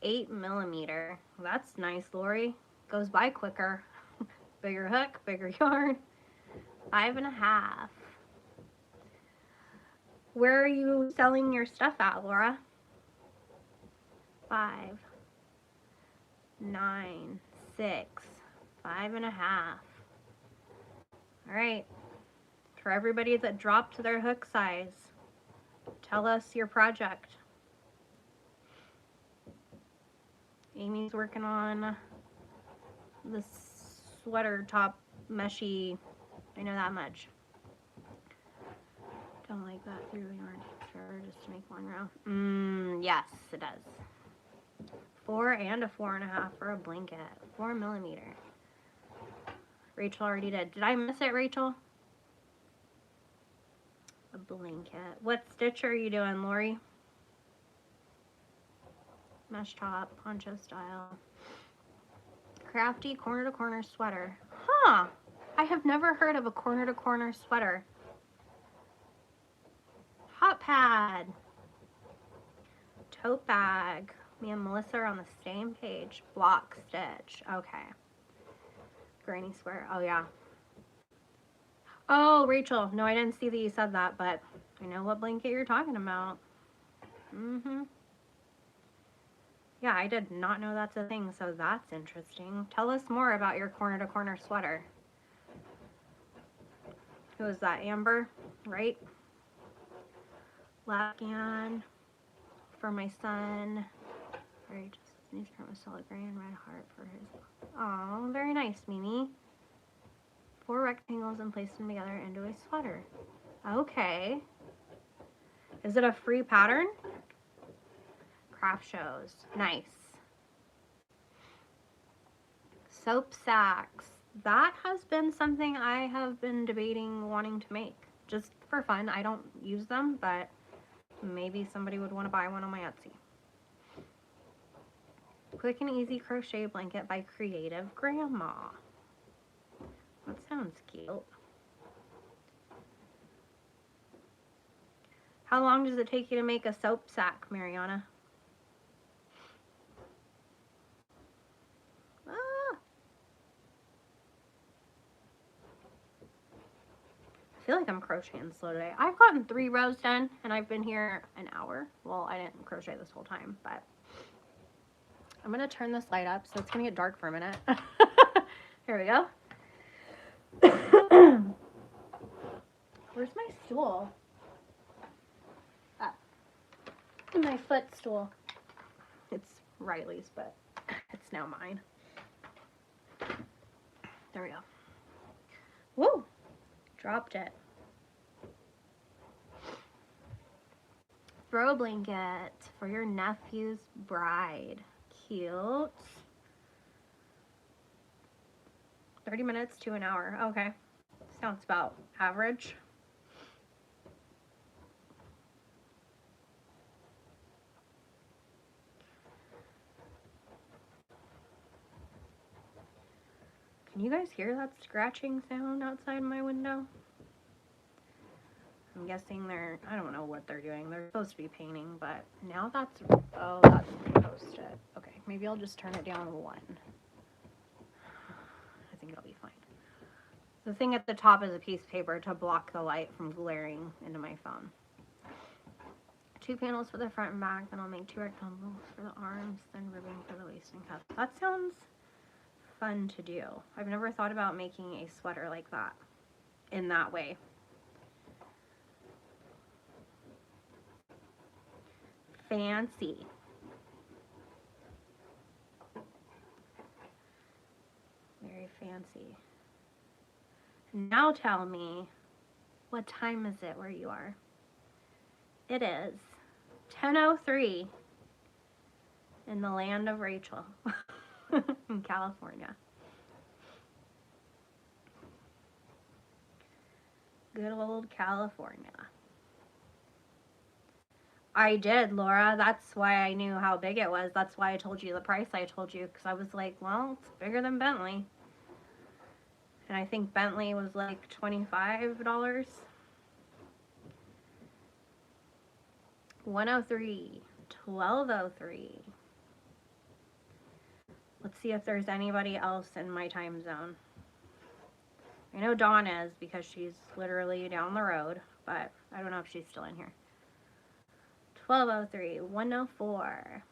8mm. That's nice, Lori. Goes by quicker. Bigger hook, bigger yarn. 5.5. Where are you selling your stuff at, Laura? 5, 9, 6, 5.5. All right. For everybody that dropped their hook size, tell us your project. Amy's working on the sweater top meshy. I know that much. Don't like that through yarn extra just to make one row. Yes, it does. 4 and a 4.5 for a blanket. 4mm. Rachel already did. Did I miss it, Rachel? A blanket. What stitch are you doing, Lori? Mesh top, poncho style. Crafty corner to corner sweater. Huh. I have never heard of a corner to corner sweater. Hot pad. Tote bag. Me and Melissa are on the same page. Block stitch. Okay. Granny square. Oh, yeah. Oh, Rachel. No, I didn't see that you said that, but I know what blanket you're talking about. Yeah, I did not know that's a thing, so that's interesting. Tell us more about your corner to corner sweater. Who is that? Amber, right? Lafghan for my son. Very just newsprint with solid gray and red heart for his. Oh, very nice, Mimi. 4 rectangles and placed them together into a sweater. Okay. Is it a free pattern? Craft shows. Nice. Soap sacks. That has been something I have been debating wanting to make. Just for fun. I don't use them, but maybe somebody would want to buy one on my Etsy. Quick and easy crochet blanket by Creative Grandma. That sounds cute. How long does it take you to make a soap sack, Mariana? Ah. I feel like I'm crocheting slow today. I've gotten 3 rows done, and I've been here an hour. Well, I didn't crochet this whole time, but I'm going to turn this light up, so it's going to get dark for a minute. Here we go. Where's my stool? My footstool. It's Riley's, but it's now mine. There we go. Woo! Dropped it. Throw blanket for your nephew's bride. Cute. 30 minutes to an hour. Okay. Sounds about average. Can you guys hear that scratching sound outside my window? I'm guessing I don't know what they're doing. They're supposed to be painting, but now that's, oh, that's posted. Okay, maybe I'll just turn it down 1. I think it'll be fine. The thing at the top is a piece of paper to block the light from glaring into my phone. 2 panels for the front and back, then I'll make 2 rectangles for the arms, then ribbing for the waist and cuff. That sounds fun to do. I've never thought about making a sweater like that in that way. Fancy. Very fancy. Now tell me, what time is it where you are? It is 10:03 in the land of Rachel in California. Good old California. I did, Laura. That's why I knew how big it was. That's why I told you the price I told you, because I was like, well, it's bigger than Bentley. And I think Bentley was like $25. 103, 1203. Let's see if there's anybody else in my time zone. I know Dawn is because she's literally down the road, but I don't know if she's still in here. 1203, 104.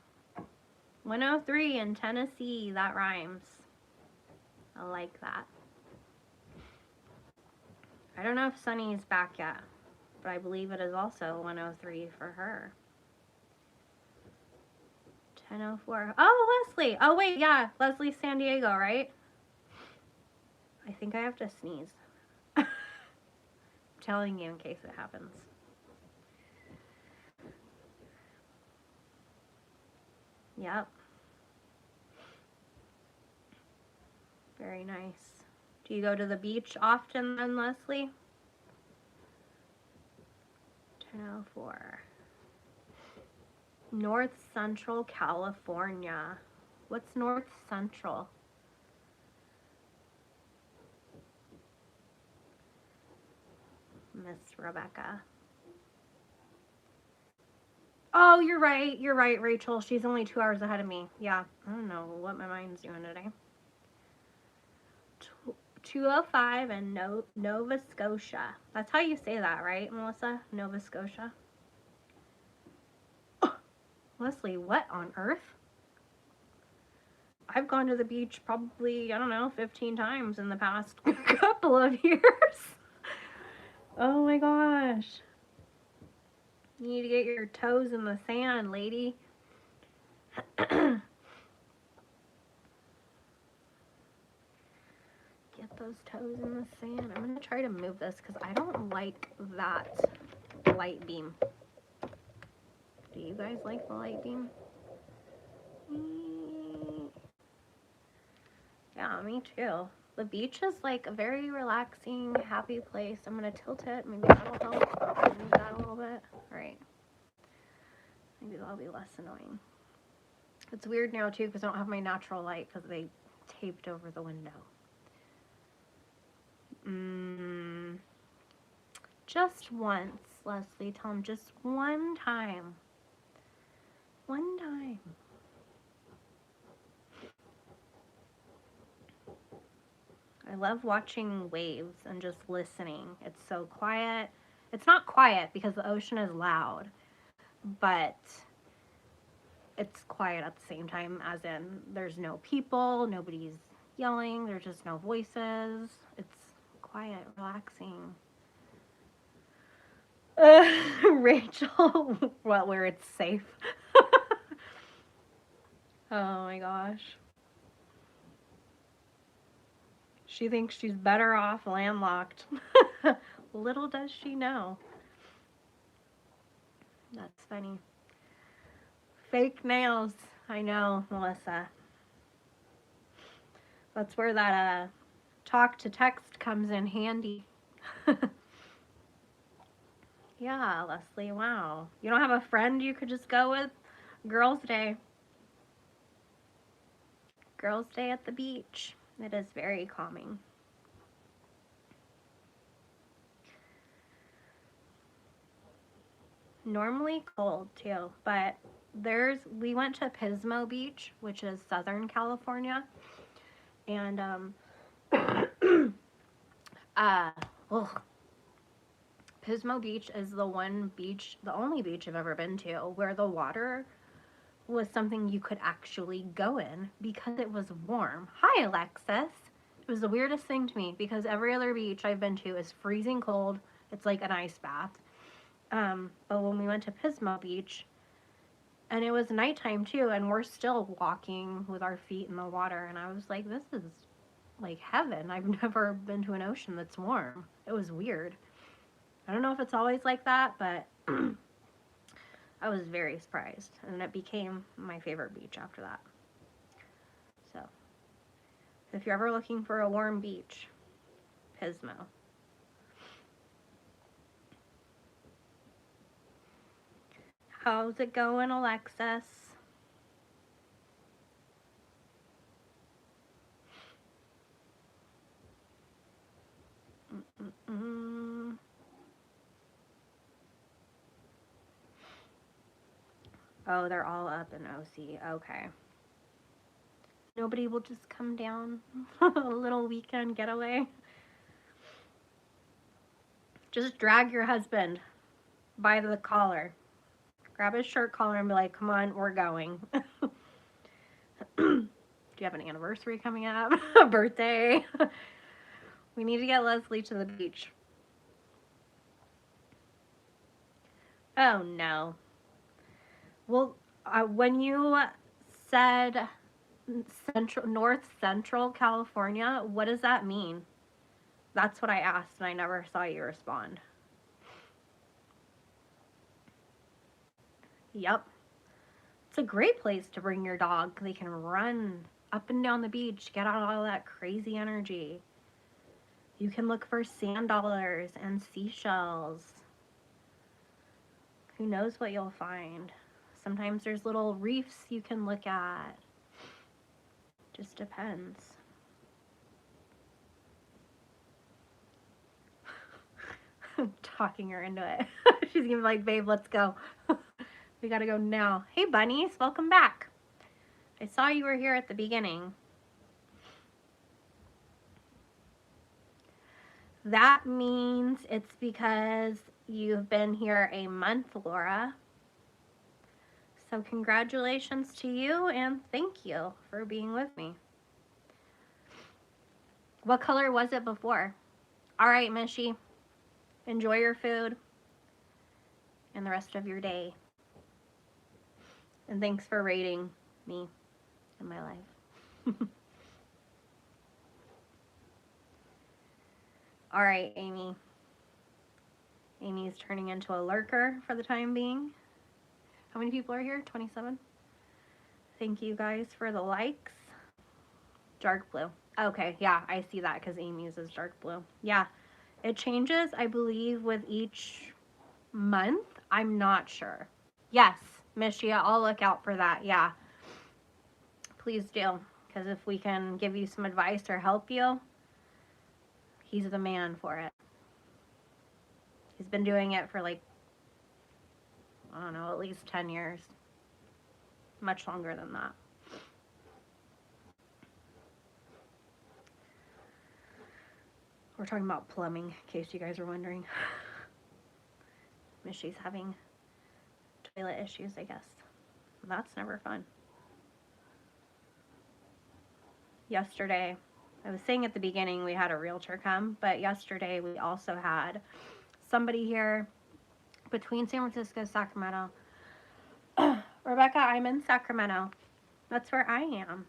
103 in Tennessee, that rhymes. I like that. I don't know if Sunny's back yet, but I believe it is also 103 for her. 10:04. Oh, Leslie. Oh, wait, yeah. Leslie's San Diego, right? I think I have to sneeze. I'm telling you in case it happens. Yep. Very nice. Do you go to the beach often then, Leslie? 10:04. North Central California. What's North Central? Miss Rebecca. Oh, you're right. You're right, Rachel. She's only 2 hours ahead of me. Yeah, I don't know what my mind's doing today. 205 in Nova Scotia. That's how you say that, right, Melissa? Nova Scotia. Oh, Leslie, what on earth? I've gone to the beach probably, I don't know, 15 times in the past couple of years. Oh my gosh. You need to get your toes in the sand, lady. Get those toes in the sand. I'm going to try to move this because I don't like that light beam. Do you guys like the light beam? Yeah, me too. The beach is like a very relaxing, happy place. I'm going to tilt it. Maybe that'll help. Move that a little bit. All right. Maybe that'll be less annoying. It's weird now too because I don't have my natural light because they taped over the window. Just once, Leslie. Tell him just one time. One time. I love watching waves and just listening. It's so quiet. It's not quiet because the ocean is loud, but it's quiet at the same time, as in there's no people, nobody's yelling, there's just no voices. It's quiet, relaxing. Rachel, well, where it's safe. Oh my gosh. She thinks she's better off landlocked. Little does she know. That's funny. Fake nails. I know, Melissa. That's where that talk to text comes in handy. Yeah, Leslie, wow. You don't have a friend you could just go with? Girls' Day. Girls' Day at the beach. It is very calming. Normally cold too, but we went to Pismo Beach, which is Southern California, and Pismo Beach is the only beach I've ever been to where the water was something you could actually go in because it was warm. Hi, Alexis. It was the weirdest thing to me because every other beach I've been to is freezing cold. It's like an ice bath. But when we went to Pismo Beach, and it was nighttime too, and we're still walking with our feet in the water, and I was like, this is like heaven. I've never been to an ocean that's warm. It was weird. I don't know if it's always like that, but I was very surprised, and it became my favorite beach after that. So, if you're ever looking for a warm beach, Pismo. How's it going, Alexis? Oh, they're all up in OC. Okay. Nobody will just come down a little weekend getaway. Just drag your husband by the collar. Grab his shirt collar and be like, come on, we're going. Do you have an anniversary coming up? A birthday? We need to get Leslie to the beach. Oh, no. Well, when you said North Central California, what does that mean? That's what I asked, and I never saw you respond. Yep. It's a great place to bring your dog. They can run up and down the beach, get out all that crazy energy. You can look for sand dollars and seashells. Who knows what you'll find? Sometimes there's little reefs you can look at. Just depends. Talking her into it. She's gonna be like, babe, let's go. We gotta go now. Hey, bunnies, welcome back. I saw you were here at the beginning. That means it's because you've been here a month, Laura. So congratulations to you and thank you for being with me. What color was it before? All right, Michi. Enjoy your food and the rest of your day. And thanks for rating me in my life. All right, Amy. Amy's turning into a lurker for the time being. How many people are here? 27? Thank you guys for the likes. Dark blue. Okay, yeah, I see that because Amy's is dark blue. Yeah, it changes, I believe, with each month. I'm not sure. Yes, Michia, I'll look out for that. Yeah. please do. Because if we can give you some advice or help you, he's the man for it. He's been doing it for like, I don't know, at least 10 years. Much longer than that. We're talking about plumbing, in case you guys are wondering. Michi's having toilet issues, I guess. That's never fun. Yesterday, I was saying at the beginning we had a realtor come, but yesterday we also had somebody here between San Francisco and Sacramento. Rebecca, I'm in Sacramento. That's where I am.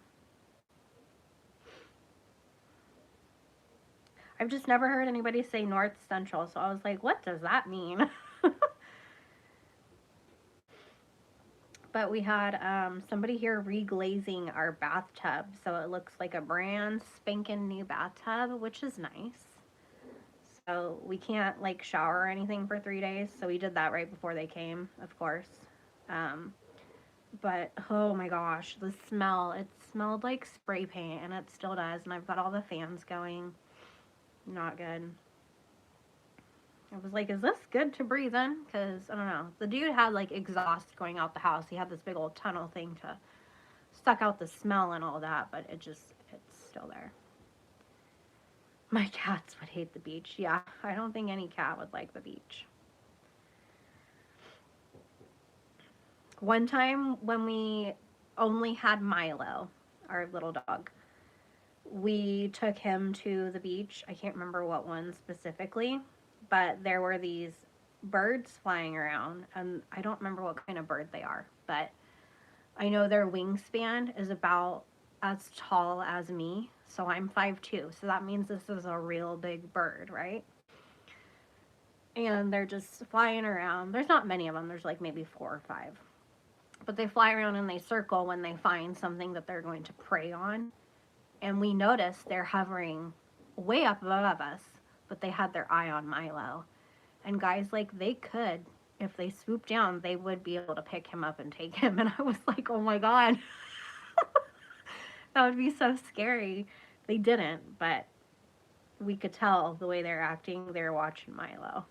I've just never heard anybody say North Central, so I was like, what does that mean? But we had somebody here reglazing our bathtub, so it looks like a brand spanking new bathtub, which is nice. So we can't like shower or anything for 3 days, so we did that right before they came, of course. But oh my gosh, the smell, it smelled like spray paint, and it still does, and I've got all the fans going. Not good. I was like, is this good to breathe in? Because, I don't know. The dude had, like, exhaust going out the house. He had this big old tunnel thing to suck out the smell and all that, but it's still there. My cats would hate the beach. Yeah, I don't think any cat would like the beach. One time when we only had Milo, our little dog, we took him to the beach. I can't remember what one specifically, but there were these birds flying around, and I don't remember what kind of bird they are, but I know their wingspan is about as tall as me, so I'm 5'2", so that means this is a real big bird, right? And they're just flying around. There's not many of them. There's like maybe 4 or 5. But they fly around and they circle when they find something that they're going to prey on. And we noticed they're hovering way up above us, but they had their eye on Milo. And guys, like, they could, if they swooped down, they would be able to pick him up and take him. And I was like, oh my God. That would be so scary. They didn't, but we could tell the way they're acting. They're watching Milo.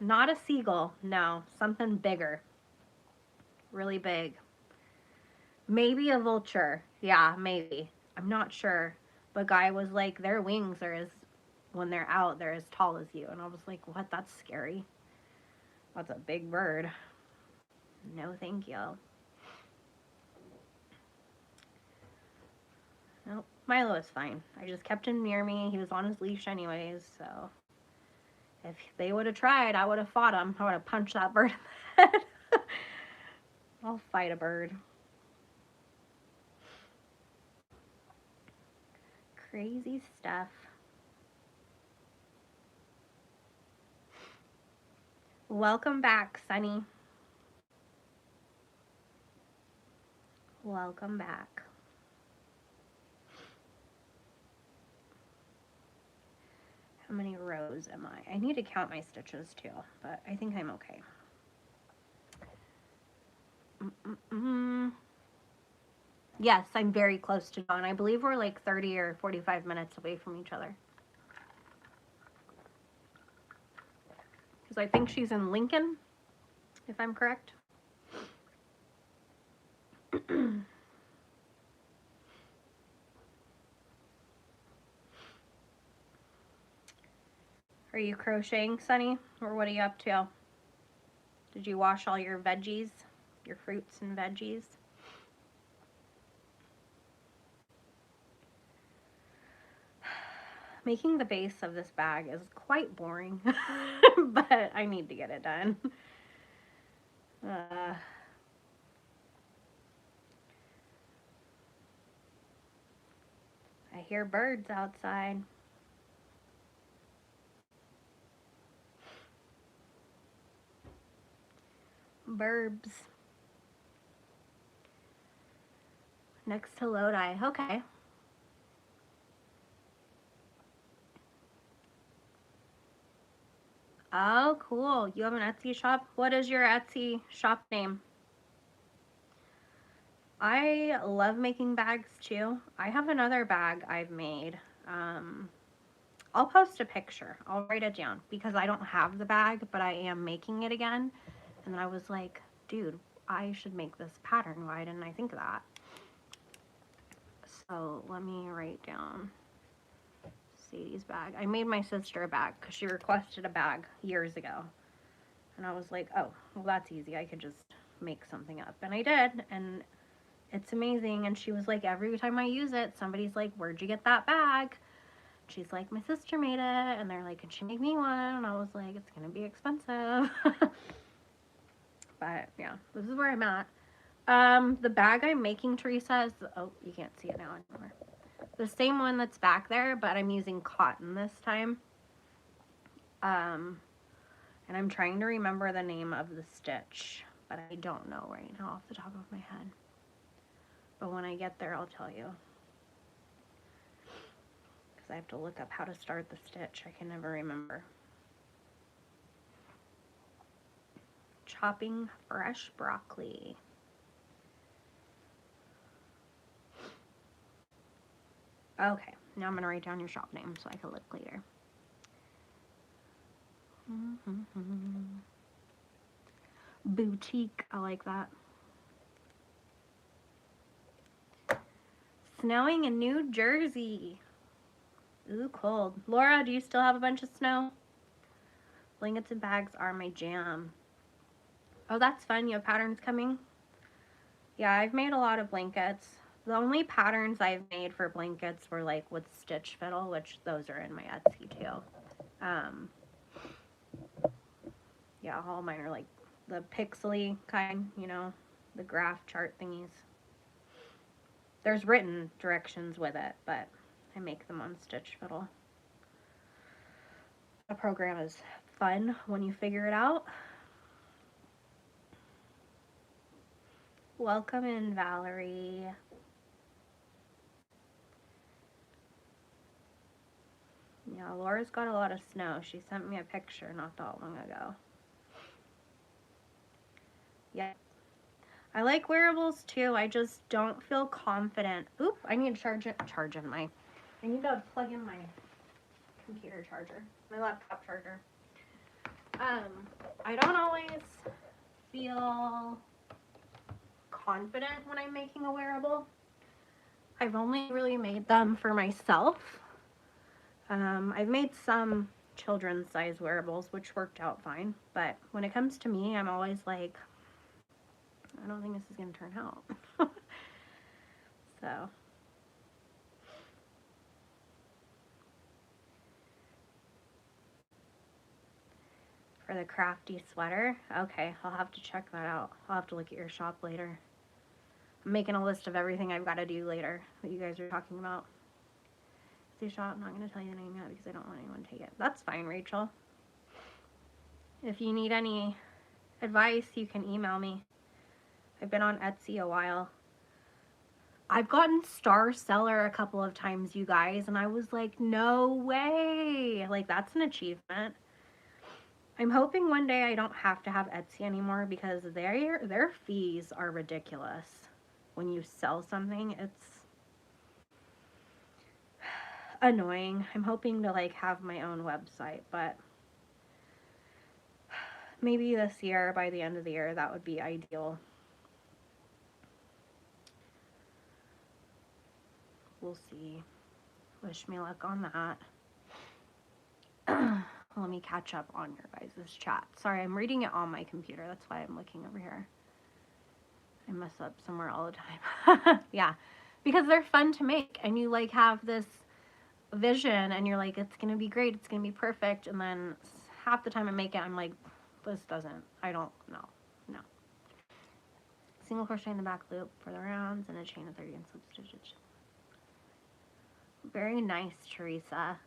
Not a seagull, no. Something bigger. Really big. Maybe a vulture. Yeah, maybe. I'm not sure. But guy was like, their wings are when they're out, they're as tall as you. And I was like, what? That's scary. That's a big bird. No, thank you. Nope. Milo is fine. I just kept him near me. He was on his leash anyways, so if they would have tried, I would have fought him. I would have punched that bird in the head. I'll fight a bird. Crazy stuff. Welcome back, Sunny. Welcome back. How many rows am I? I need to count my stitches too, but I think I'm okay. Yes, I'm very close to Dawn. I believe we're like 30 or 45 minutes away from each other. Because I think she's in Lincoln, if I'm correct. Are you crocheting, Sunny? Or what are you up to? Did you wash all your veggies? Your fruits and veggies? Making the base of this bag is quite boring, but I need to get it done. I hear birds outside. Burbs. Next to Lodi. Okay. Oh, cool. You have an Etsy shop? What is your Etsy shop name? I love making bags too. I have another bag I've made. I'll post a picture. I'll write it down because I don't have the bag, but I am making it again. And then I was like, dude, I should make this pattern. Why didn't I think of that? So let me write down Sadie's bag. I made my sister a bag because she requested a bag years ago. And I was like, oh, well, that's easy. I could just make something up. And I did. And it's amazing. And she was like, every time I use it, somebody's like, where'd you get that bag? She's like, my sister made it. And they're like, could she make me one? And I was like, it's going to be expensive. But yeah, this is where I'm at. The bag I'm making, Teresa, is, oh, you can't see it now anymore. The same one that's back there, but I'm using cotton this time. And I'm trying to remember the name of the stitch, but I don't know right now off the top of my head. But when I get there, I'll tell you. Because I have to look up how to start the stitch. I can never remember. Chopping fresh broccoli. Okay, now I'm going to write down your shop name so I can look later. Boutique, I like that. Snowing in New Jersey. Ooh, cold. Laura, do you still have a bunch of snow? Blankets and bags are my jam. Oh, that's fun. You have patterns coming? Yeah, I've made a lot of blankets. The only patterns I've made for blankets were like with stitch fiddle, which those are in my Etsy too. Yeah, all mine are like the pixely kind, you know, the graph chart thingies. There's written directions with it, but I make them on stitch fiddle. The program is fun when you figure it out. Welcome in, Valerie. Yeah, Laura's got a lot of snow. She sent me a picture not that long ago. Yeah. I like wearables too. I just don't feel confident. Oop, I need to I need to plug in my computer charger, my laptop charger. I don't always feel confident when I'm making a wearable. I've only really made them for myself. I've made some children's size wearables, which worked out fine. But when it comes to me, I'm always like, I don't think this is going to turn out. So. For the crafty sweater. Okay, I'll have to check that out. I'll have to look at your shop later. I'm making a list of everything I've got to do later that you guys are talking about. Shop, I'm not going to tell you the name yet because I don't want anyone to take it. That's fine, Rachel. If you need any advice, you can email me. I've been on Etsy a while. I've gotten star seller a couple of times, you guys, and I was like, no way. Like, that's an achievement. I'm hoping one day I don't have to have Etsy anymore because their fees are ridiculous. When you sell something, it's annoying. I'm hoping to like have my own website, but maybe this year, by the end of the year, that would be ideal. We'll see. Wish me luck on that. Let me catch up on your guys' chat. Sorry, I'm reading it on my computer. That's why I'm looking over here. I mess up somewhere all the time. Yeah, because they're fun to make, and you like have this vision, and you're like, it's gonna be great, it's gonna be perfect, and then half the time I make it, I'm like, this doesn't, I don't know, no. Single crochet in the back loop for the rounds and a chain of 30 and slip stitches. Very nice, Teresa.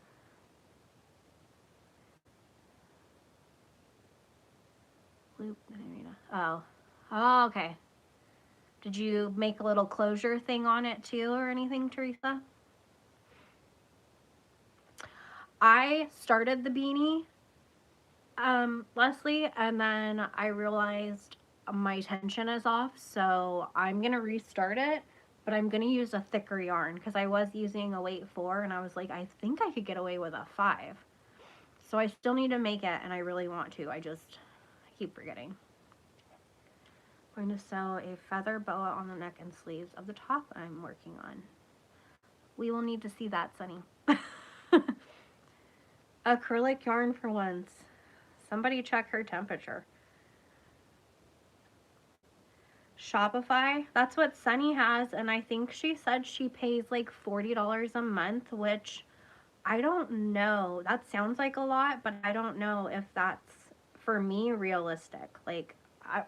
Loop, oh, okay. Did you make a little closure thing on it too or anything, Teresa? I started the beanie, Leslie, and then I realized my tension is off, so I'm going to restart it, but I'm going to use a thicker yarn because I was using a weight 4 and I was like, I think I could get away with a 5. So I still need to make it and I really want to. I keep forgetting. I'm going to sew a feather boa on the neck and sleeves of the top I'm working on. We will need to see that, Sunny. Acrylic yarn for once. Somebody check her temperature. Shopify, that's what Sunny has, and I think she said she pays like $40 a month, which I don't know. That sounds like a lot, but I don't know if that's, for me, realistic. Like,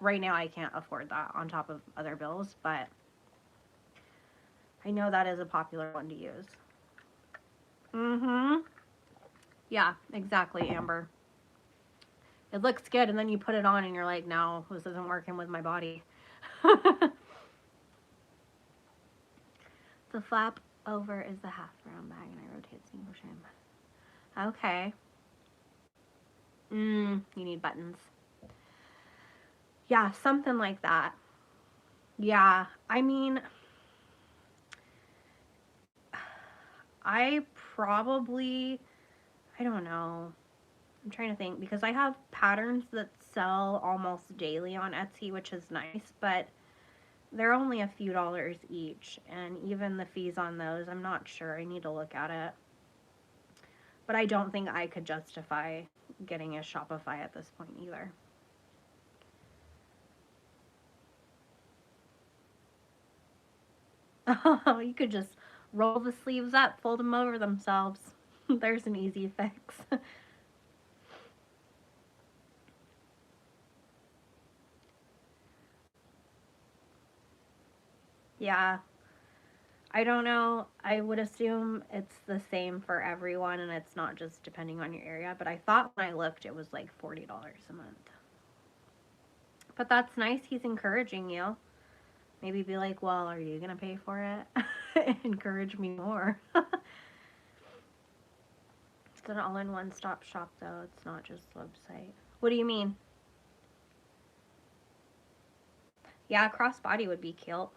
right now I can't afford that on top of other bills, but I know that is a popular one to use. Mm-hmm. Yeah, exactly, Amber. It looks good, and then you put it on and you're like, no, this isn't working with my body. The flap over is the half round bag, and I rotate single shame. Okay. You need buttons. Yeah, something like that. Yeah, I mean, I don't know. I'm trying to think because I have patterns that sell almost daily on Etsy, which is nice, but they're only a few dollars each, and even the fees on those, I'm not sure. I need to look at it. But I don't think I could justify getting a Shopify at this point either. Oh, you could just roll the sleeves up, fold them over themselves. There's an easy fix. Yeah. I don't know. I would assume it's the same for everyone and it's not just depending on your area, but I thought when I looked it was like $40 a month. But that's nice. He's encouraging you. Maybe be like, well, are you going to pay for it? Encourage me more. It's an all-in-one stop shop, though. It's not just a website. What do you mean? Yeah, crossbody would be cute.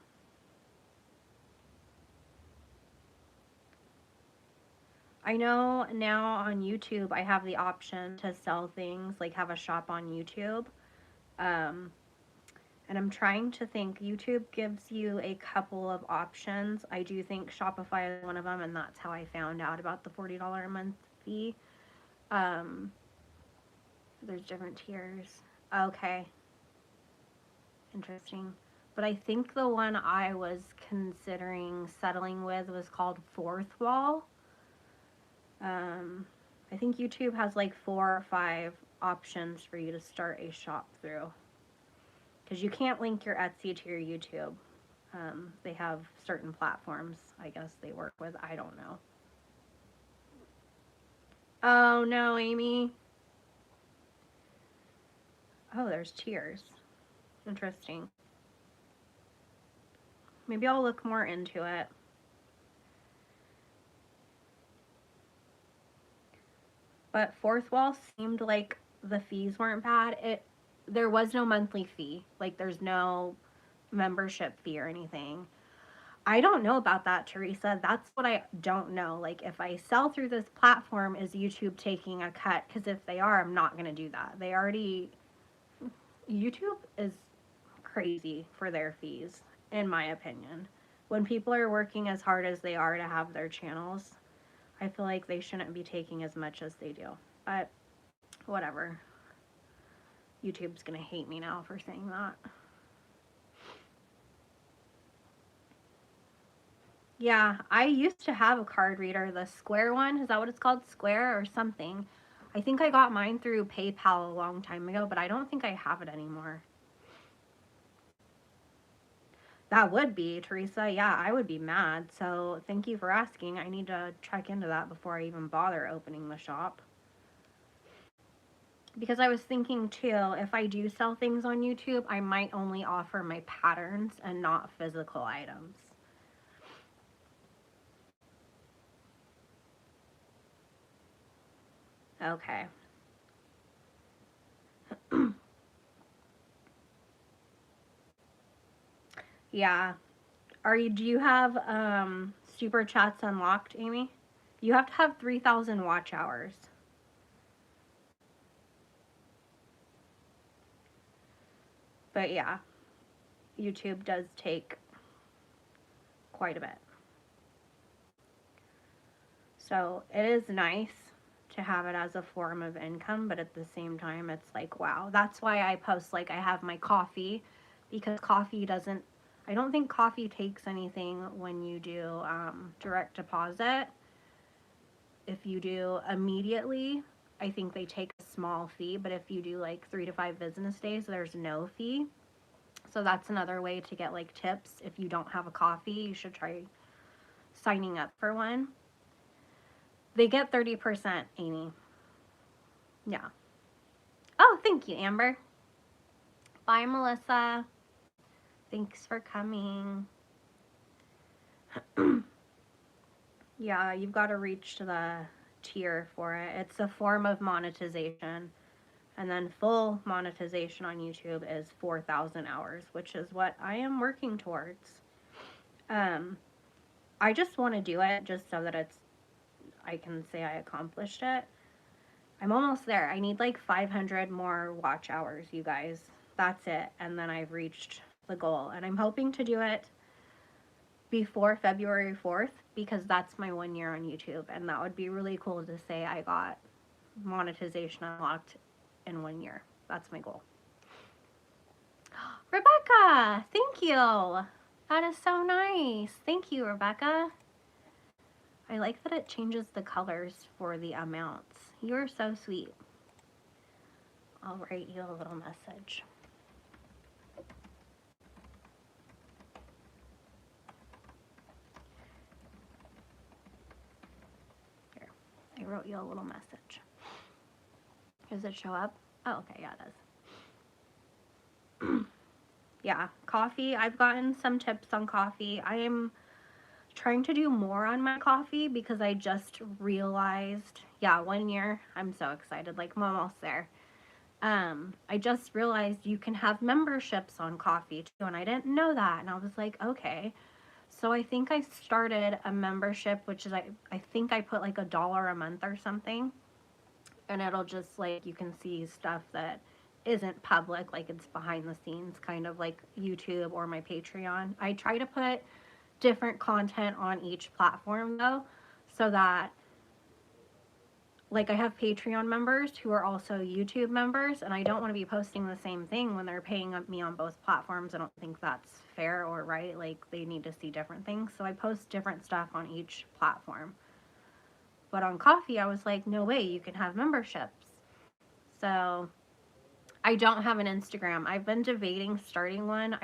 I know now on YouTube I have the option to sell things, like have a shop on YouTube. And I'm trying to think. YouTube gives you a couple of options. I do think Shopify is one of them, and that's how I found out about the $40 a month fee. There's different tiers. Okay. Interesting. But I think the one I was considering settling with was called Fourth Wall. I think YouTube has like 4 or 5 options for you to start a shop through. Because you can't link your Etsy to your YouTube. They have certain platforms, I guess, they work with. I don't know. Oh, no, Amy. Oh, there's tiers. Interesting. Maybe I'll look more into it. But Fourth Wall seemed like the fees weren't bad. There was no monthly fee. Like, there's no membership fee or anything. I don't know about that, Teresa. That's what I don't know. Like, if I sell through this platform, is YouTube taking a cut? Because if they are, I'm not going to do that. YouTube is crazy for their fees, in my opinion. When people are working as hard as they are to have their channels, I feel like they shouldn't be taking as much as they do. But whatever. YouTube's going to hate me now for saying that. Yeah, I used to have a card reader, the square one. Is that what it's called? Square or something. I think I got mine through PayPal a long time ago, but I don't think I have it anymore. That would be, Teresa. Yeah, I would be mad. So thank you for asking. I need to check into that before I even bother opening the shop. Because I was thinking too, if I do sell things on YouTube, I might only offer my patterns and not physical items. Okay. Yeah. Do you have super chats unlocked, Amy? You have to have 3,000 watch hours. But yeah, YouTube does take quite a bit. So it is nice to have it as a form of income, but at the same time, it's like, wow. That's why I post, like, I have my coffee, because coffee doesn't, I don't think coffee takes anything when you do direct deposit. If you do immediately, I think they take a small fee, but if you do like 3 to 5 business days, there's no fee. So that's another way to get like tips. If you don't have a coffee, you should try signing up for one. They get 30%, Amy. Yeah. Oh, thank you, Amber. Bye, Melissa. Thanks for coming. Yeah, you've got to reach to the tier for it. It's a form of monetization. And then full monetization on YouTube is 4,000 hours, which is what I am working towards. I just want to do it just so that I can say I accomplished it. I'm almost there. I need like 500 more watch hours, you guys. That's it. And then I've reached the goal. And I'm hoping to do it before February 4th because that's my 1 year on YouTube. And that would be really cool to say I got monetization unlocked in 1 year. That's my goal. Rebecca, thank you. That is so nice. Thank you, Rebecca. I like that it changes the colors for the amounts. You're so sweet. I'll write you a little message. Here, I wrote you a little message. Does it show up? Oh, okay, yeah, it does. Yeah, coffee. I've gotten some tips on coffee. I am trying to do more on my coffee because I just realized, yeah, 1 year. I'm so excited. Like, I'm almost there. I just realized you can have memberships on coffee too, and I didn't know that. And I was like, okay. So I think I started a membership, which is, I think I put like $1 a month or something. And it'll just like, you can see stuff that isn't public, like it's behind the scenes, kind of like YouTube or my Patreon. I try to put different content on each platform though, so that like I have Patreon members who are also YouTube members, and I don't want to be posting the same thing when they're paying me on both platforms. I don't think that's fair or right. Like they need to see different things. So I post different stuff on each platform. But on Coffee, I was like, no way, you can have memberships. So I don't have an Instagram. I've been debating starting one.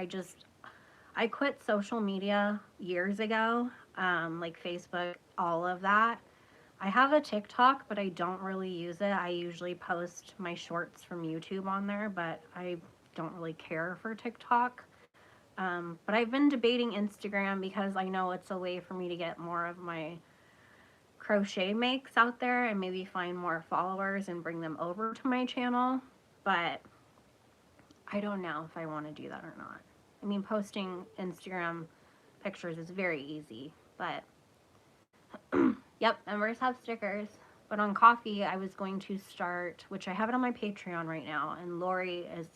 I quit social media years ago, like Facebook, all of that. I have a TikTok, but I don't really use it. I usually post my shorts from YouTube on there, but I don't really care for TikTok. But I've been debating Instagram because I know it's a way for me to get more of my crochet makes out there and maybe find more followers and bring them over to my channel. But I don't know if I want to do that or not. I mean, posting Instagram pictures is very easy, but yep, members have stickers. But on Coffee, I was going to start, which I have it on my Patreon right now, and Lori is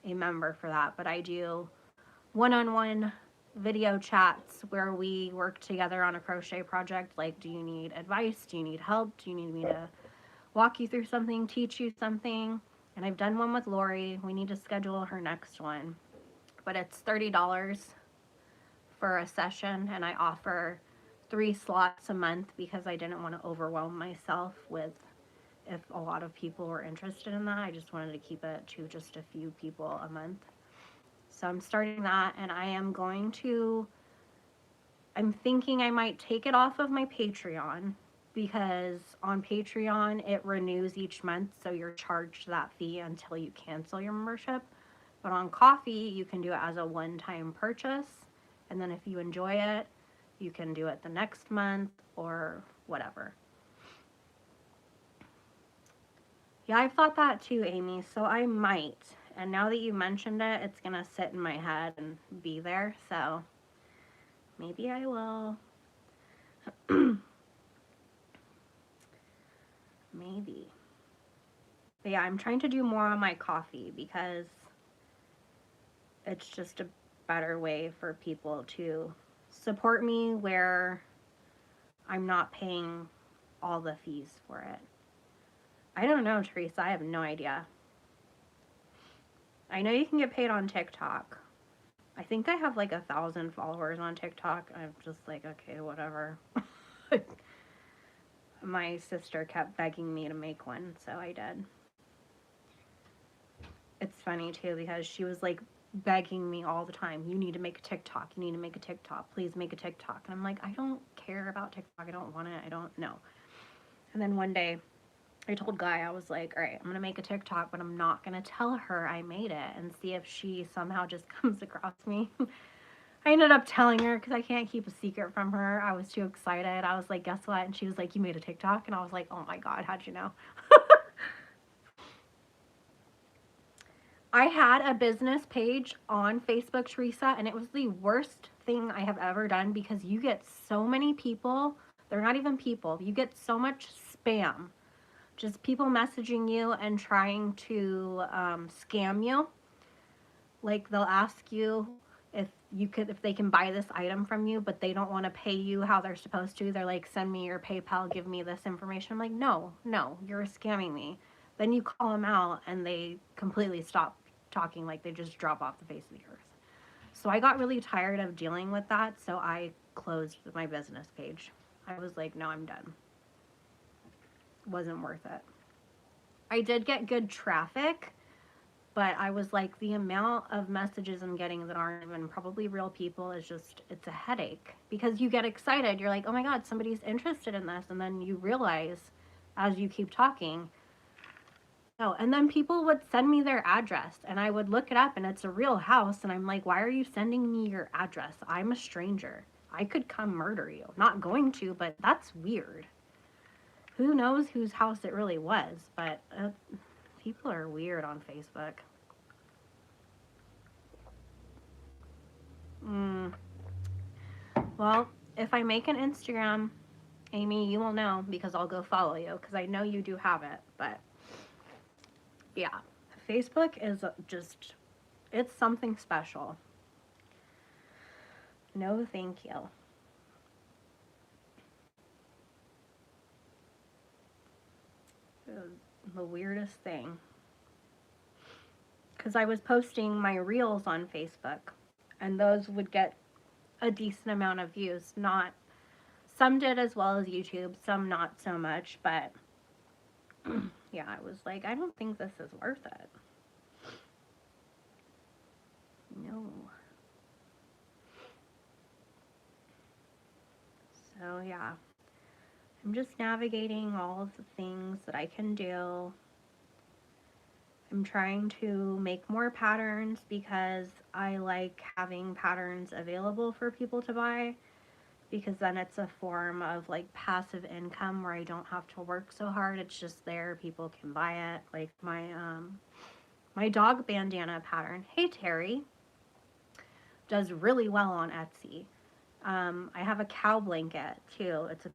a member for that. But I do one-on-one video chats where we work together on a crochet project. Like, do you need advice? Do you need help? Do you need me to walk you through something, teach you something? And I've done one with Lori. We need to schedule her next one. But it's $30 for a session, and I offer 3 slots a month because I didn't want to overwhelm myself with if a lot of people were interested in that. I just wanted to keep it to just a few people a month. So I'm starting that, and I'm thinking I might take it off of my Patreon because on Patreon it renews each month, so you're charged that fee until you cancel your membership. But on Coffee, you can do it as a one-time purchase, and then if you enjoy it, you can do it the next month or whatever. Yeah, I've thought that too, Amy, so I might. And now that you mentioned it, it's gonna sit in my head and be there, so maybe I will. Maybe. But yeah, I'm trying to do more on my coffee because it's just a better way for people to support me where I'm not paying all the fees for it. I don't know, Teresa. I have no idea. I know you can get paid on TikTok. I think I have like 1,000 followers on TikTok. I'm just like, okay, whatever. My sister kept begging me to make one, so I did. It's funny too because she was like begging me all the time, you need to make a TikTok, you need to make a TikTok, please make a TikTok. And I'm like, I don't care about TikTok, I don't want it, I don't know. And then one day I told Guy, I was like, all right, I'm gonna make a TikTok, but I'm not gonna tell her I made it and see if she somehow just comes across me. I ended up telling her because I can't keep a secret from her. I was too excited. I was like, guess what? And she was like, you made a TikTok? And I was like, oh my God, how'd you know? I had a business page on Facebook, Teresa, and it was the worst thing I have ever done because you get so many people. They're not even people. You get so much spam. Just people messaging you and trying to scam you. Like they'll ask you if they can buy this item from you, but they don't want to pay you how they're supposed to. They're like, send me your PayPal, give me this information. I'm like, no, you're scamming me. Then you call them out and they completely stop talking, like they just drop off the face of the earth. So I got really tired of dealing with that, so I closed my business page. I was like, no, I'm done. Wasn't worth it. I did get good traffic, but I was like, the amount of messages I'm getting that aren't even probably real people is just, it's a headache. Because you get excited, you're like, oh my God, somebody's interested in this, and then you realize as you keep talking, no. And then people would send me their address, and I would look it up, and it's a real house, and I'm like, why are you sending me your address? I'm a stranger. I could come murder you. Not going to, but that's weird. Who knows whose house it really was, but people are weird on Facebook. Well, if I make an Instagram, Amy, you will know because I'll go follow you because I know you do have it. But yeah, Facebook is just, it's something special. No, thank you. The weirdest thing. Because I was posting my reels on Facebook and those would get a decent amount of views. Not, some did as well as YouTube, some not so much, but yeah, I was like, I don't think this is worth it. No. So yeah, I'm just navigating all of the things that I can do. I'm trying to make more patterns because I like having patterns available for people to buy, because then it's a form of like passive income where I don't have to work so hard. It's just there, people can buy it. Like my dog bandana pattern, hey Terry, does really well on Etsy. I have a cow blanket too. It's a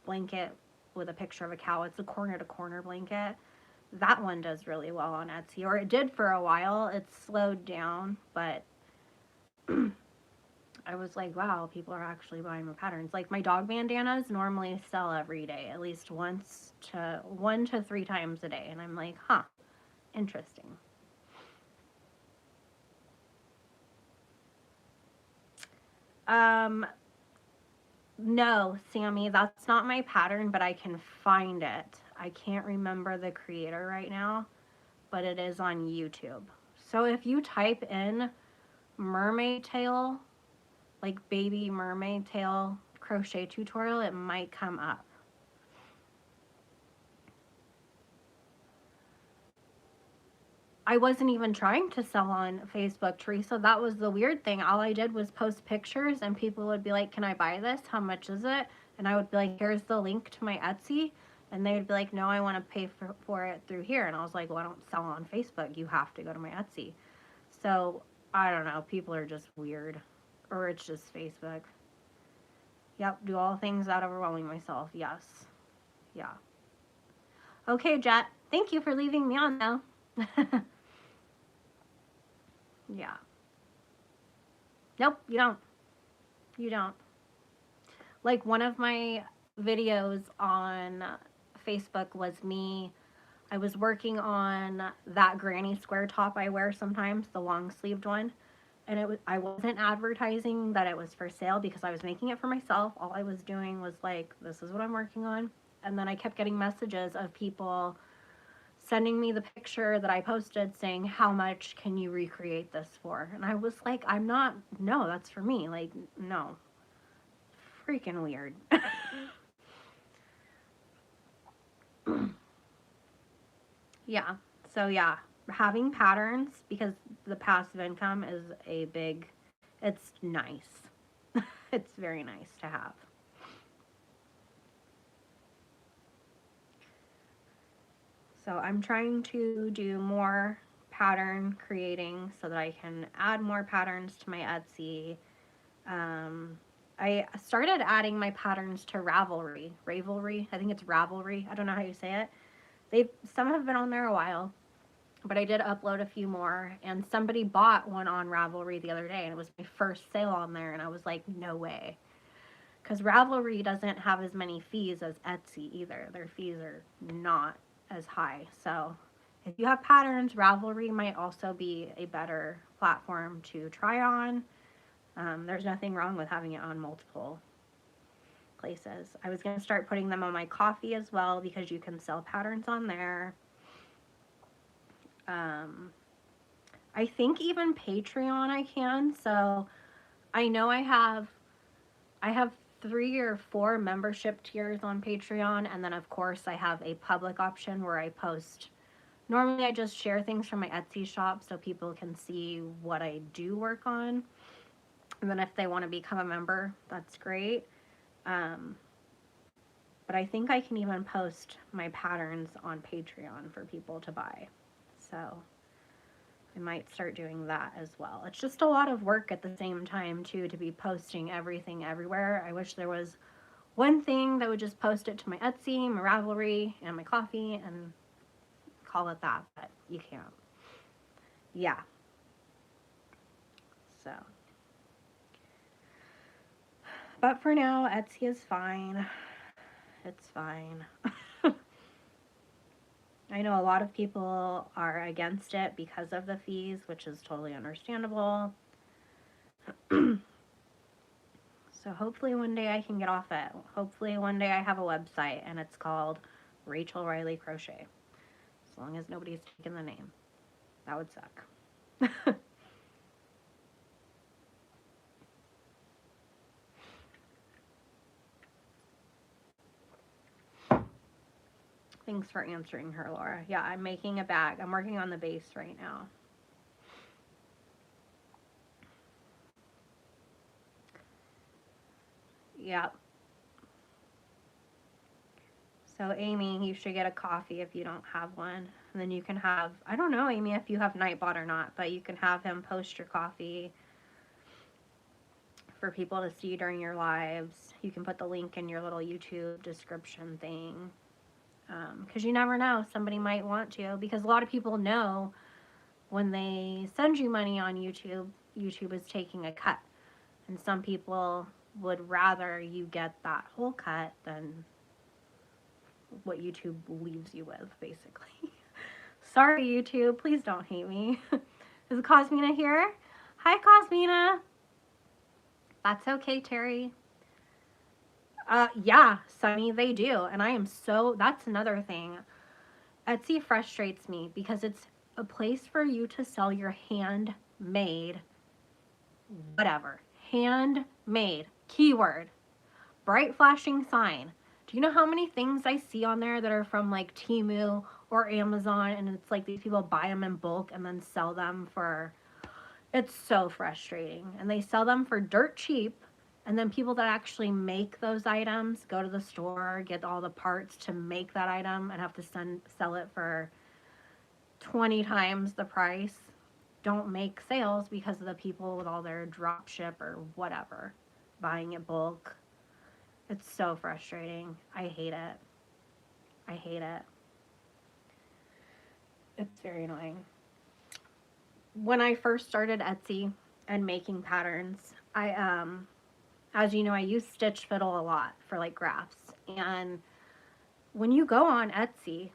blanket with a picture of a cow. It's a corner to corner blanket. That one does really well on Etsy, or it did for a while. It's slowed down, but I was like, wow, people are actually buying my patterns. Like my dog bandanas normally sell every day, at least 1 to 3 times a day. And I'm like, huh, interesting. No, Sammy, that's not my pattern, but I can find it. I can't remember the creator right now, but it is on YouTube. So if you type in mermaid tail, like baby mermaid tail crochet tutorial, it might come up. I wasn't even trying to sell on Facebook, Teresa. That was the weird thing. All I did was post pictures and people would be like, can I buy this? How much is it? And I would be like, here's the link to my Etsy. And they would be like, no, I want to pay for it through here. And I was like, well, I don't sell on Facebook. You have to go to my Etsy. So I don't know. People are just weird. Or it's just Facebook. Yep, do all things without overwhelming myself. Yes. Yeah. Okay, Jet. Thank you for leaving me on, though. Yeah. Nope, you don't. You don't. Like, one of my videos on Facebook was me. I was working on that granny square top I wear sometimes, the long sleeved one. And I wasn't advertising that it was for sale because I was making it for myself. All I was doing was like, this is what I'm working on. And then I kept getting messages of people sending me the picture that I posted saying, how much can you recreate this for? And I was like, no, that's for me. Like, no. Freaking weird. Yeah. So yeah, having patterns, because the passive income is it's nice. It's very nice to have. So I'm trying to do more pattern creating so that I can add more patterns to my Etsy. I started adding my patterns to Ravelry. I think it's Ravelry. I don't know how you say it. Some have been on there a while, but I did upload a few more, and somebody bought one on Ravelry the other day, and it was my first sale on there, and I was like, no way. Because Ravelry doesn't have as many fees as Etsy either. Their fees are not as high. So if you have patterns, Ravelry might also be a better platform to try on. There's nothing wrong with having it on multiple places. I was going to start putting them on my coffee as well because you can sell patterns on there. I think even Patreon I can. So I know I have 3 or 4 membership tiers on Patreon, and then of course I have a public option where I post. Normally I just share things from my Etsy shop so people can see what I do work on. And then if they want to become a member, that's great. But I think I can even post my patterns on Patreon for people to buy. So I might start doing that as well. It's just a lot of work at the same time, too, to be posting everything everywhere. I wish there was one thing that would just post it to my Etsy, my Ravelry, and my coffee, and call it that, but you can't. Yeah. So. But for now, Etsy is fine. It's fine. I know a lot of people are against it because of the fees, which is totally understandable. So hopefully one day I can get off it. Hopefully one day I have a website and it's called Rachel Riley Crochet. As long as nobody's taken the name. That would suck. Thanks for answering her, Laura. Yeah, I'm making a bag. I'm working on the base right now. Yep. So, Amy, you should get a coffee if you don't have one. And then you can have, I don't know, Amy, if you have Nightbot or not, but you can have him post your coffee for people to see during your lives. You can put the link in your little YouTube description thing. Because you never know, somebody might want to. Because a lot of people know when they send you money on YouTube, YouTube is taking a cut. And some people would rather you get that whole cut than what YouTube leaves you with, basically. Sorry, YouTube. Please don't hate me. Is Cosmina here? Hi, Cosmina. That's okay, Terry. Yeah, Sunny, they do. And I am that's another thing. Etsy frustrates me because it's a place for you to sell your handmade, whatever. Handmade. Keyword. Bright flashing sign. Do you know how many things I see on there that are from like Temu or Amazon, and it's like these people buy them in bulk and then sell them for, it's so frustrating. And they sell them for dirt cheap, And then people that actually make those items go to the store, get all the parts to make that item, and have to sell it for 20 times the price, don't make sales because of the people with all their drop ship or whatever, buying it bulk. It's so frustrating. I hate it. I hate it. It's very annoying. When I first started Etsy and making patterns, as you know, I use Stitch Fiddle a lot for like crafts. And when you go on Etsy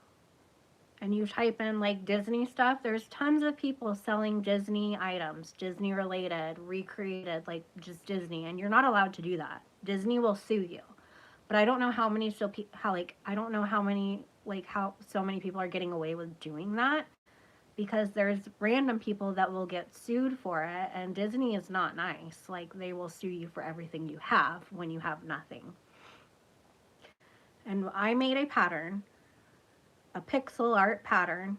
and you type in like Disney stuff, there's tons of people selling Disney items, Disney related, recreated, like just Disney, and you're not allowed to do that. Disney will sue you. But I don't know how many I don't know how many how so many people are getting away with doing that, because there's random people that will get sued for it, and Disney is not nice. Like, they will sue you for everything you have when you have nothing. And I made a pattern, a pixel art pattern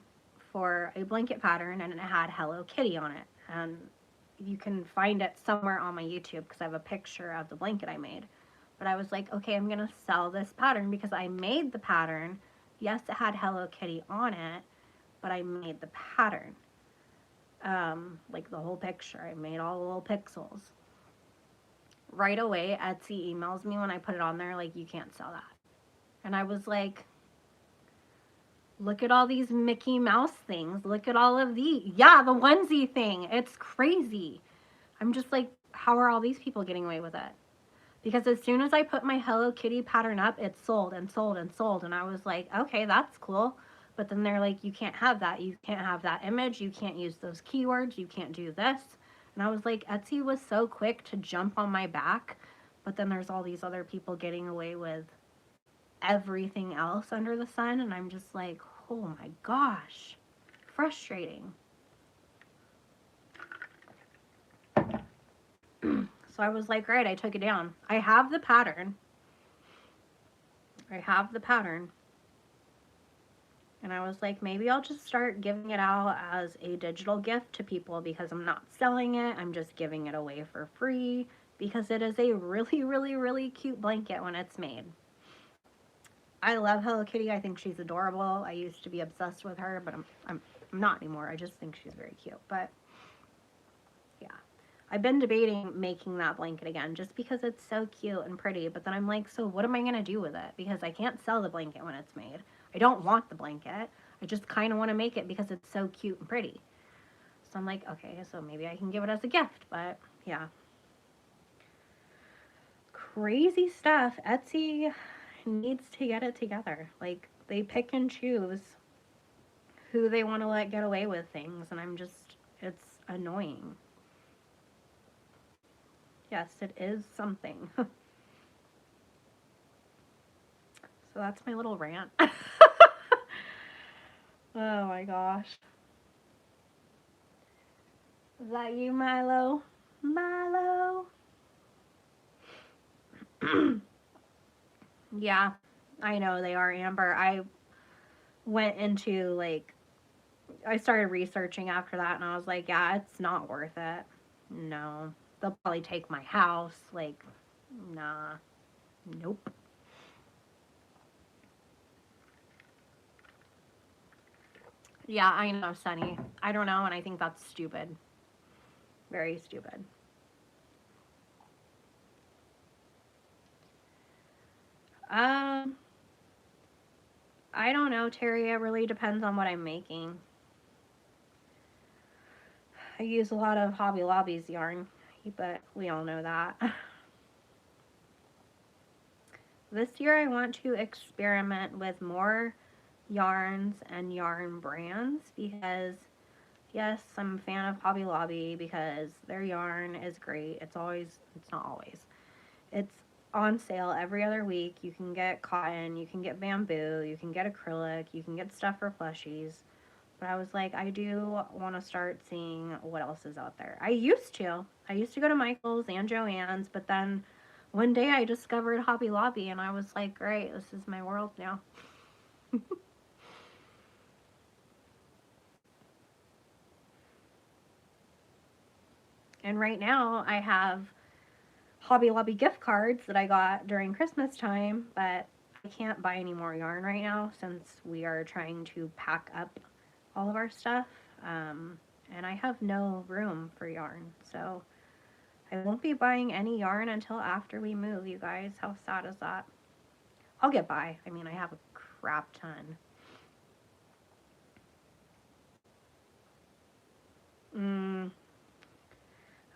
for a blanket pattern, and it had Hello Kitty on it. And you can find it somewhere on my YouTube because I have a picture of the blanket I made. But I was like, okay, I'm going to sell this pattern because I made the pattern. Yes, it had Hello Kitty on it, but I made the pattern. Like the whole picture. I made all the little pixels. Right away, Etsy emails me when I put it on there, like, you can't sell that. And I was like, look at all these Mickey Mouse things. Look at all of these. Yeah, the onesie thing. It's crazy. I'm just like, how are all these people getting away with it? Because as soon as I put my Hello Kitty pattern up, it sold and sold and sold. And I was like, okay, that's cool. But then they're like, you can't have that. You can't have that image. You can't use those keywords. You can't do this. And I was like, Etsy was so quick to jump on my back. But then there's all these other people getting away with everything else under the sun. And I'm just like, oh my gosh. Frustrating. So I was like, right, I took it down. I have the pattern. And I was like, maybe I'll just start giving it out as a digital gift to people because I'm not selling it. I'm just giving it away for free because it is a really, really, really cute blanket when it's made. I love Hello Kitty. I think she's adorable. I used to be obsessed with her, but I'm not anymore. I just think she's very cute. But yeah, I've been debating making that blanket again just because it's so cute and pretty. But then I'm like, so what am I going to do with it? Because I can't sell the blanket when it's made. I don't want the blanket. I just kind of want to make it because it's so cute and pretty. So I'm like, okay, so maybe I can give it as a gift. But yeah. Crazy stuff. Etsy needs to get it together. Like, they pick and choose who they want to let get away with things. And I'm just, it's annoying. Yes, it is something. So that's my little rant. Oh my gosh. Is that you, Milo? Milo? Yeah, I know they are, Amber. I went into, like, I started researching after that, and I was like, yeah, it's not worth it. No. They'll probably take my house. Like, nah. Nope. Yeah, I know, Sunny. I don't know, and I think that's stupid. Very stupid. I don't know, Terry. It really depends on what I'm making. I use a lot of Hobby Lobby's yarn, but we all know that. This year I want to experiment with more yarns and yarn brands because, yes, I'm a fan of Hobby Lobby because their yarn is great. It's not always. It's on sale every other week. You can get cotton, you can get bamboo, you can get acrylic, you can get stuff for plushies. But I was like, I do want to start seeing what else is out there. I used to go to Michael's and Joann's, but then one day I discovered Hobby Lobby and I was like, great, this is my world now. And right now I have Hobby Lobby gift cards that I got during Christmas time, but I can't buy any more yarn right now since we are trying to pack up all of our stuff. And I have no room for yarn, so I won't be buying any yarn until after we move, you guys. How sad is that? I'll get by. I mean, I have a crap ton.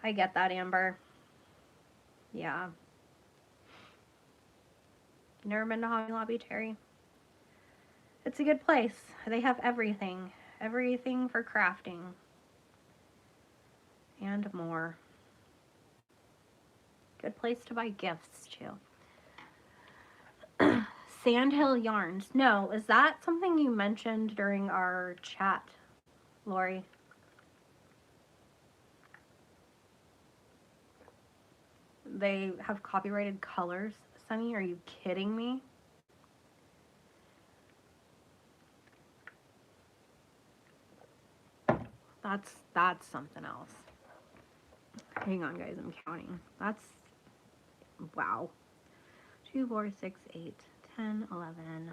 I get that, Amber. Yeah. Never been to Hobby Lobby, Terry? It's a good place. They have everything. Everything for crafting. And more. Good place to buy gifts, too. Sandhill Yarns. No, is that something you mentioned during our chat, Lori? They have copyrighted colors. Sunny, are you kidding me? That's something else. Hang on, guys, I'm counting. That's, wow. 2, 4, 6, 8, 10, 11.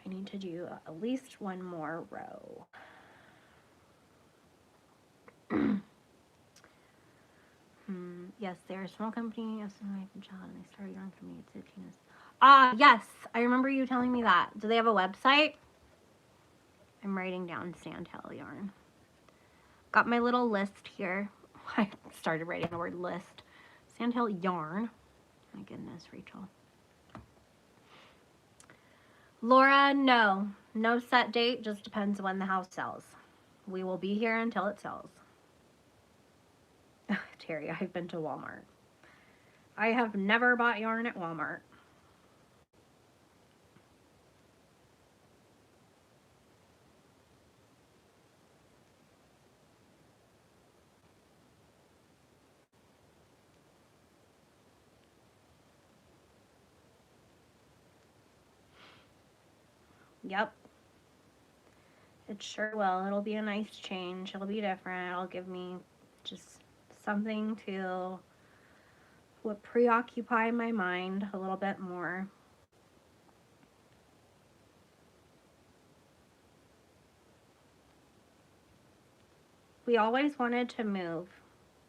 I need to do at least one more row. Yes, they're a small company. Yes, my child, and they started yarn for me at 15. Yes, I remember you telling me that. Do they have a website? I'm writing down Sandhill Yarn. Got my little list here. I started writing the word list. Sandhill Yarn. My goodness, Rachel. Laura, no. No set date, just depends when the house sells. We will be here until it sells. Terry, I've been to Walmart. I have never bought yarn at Walmart. Yep. It sure will. It'll be a nice change. It'll be different. It'll give me just something to preoccupy my mind a little bit more. We always wanted to move.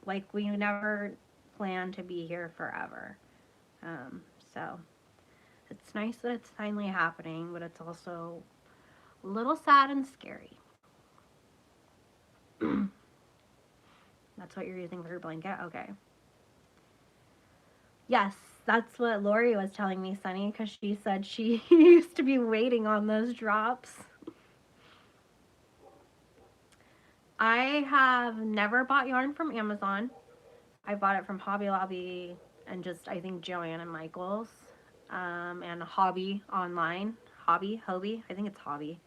Like, we never planned to be here forever. So it's nice that it's finally happening, but it's also a little sad and scary. That's what you're using for your blanket? Okay. Yes, that's what Lori was telling me, Sunny, because she said she used to be waiting on those drops. I have never bought yarn from Amazon. I bought it from Hobby Lobby and just, I think, Joann and Michaels. And Hobby online. Hobby? I think it's Hobby.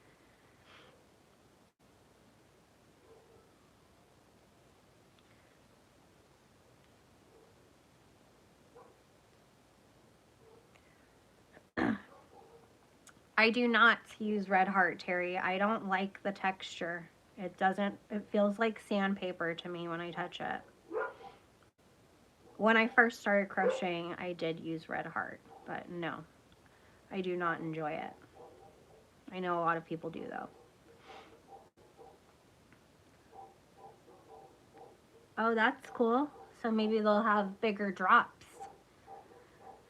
I do not use Red Heart, Terry. I don't like the texture. It feels like sandpaper to me when I touch it. When I first started crocheting, I did use Red Heart, but no, I do not enjoy it. I know a lot of people do, though. Oh, that's cool. So maybe they'll have bigger drops.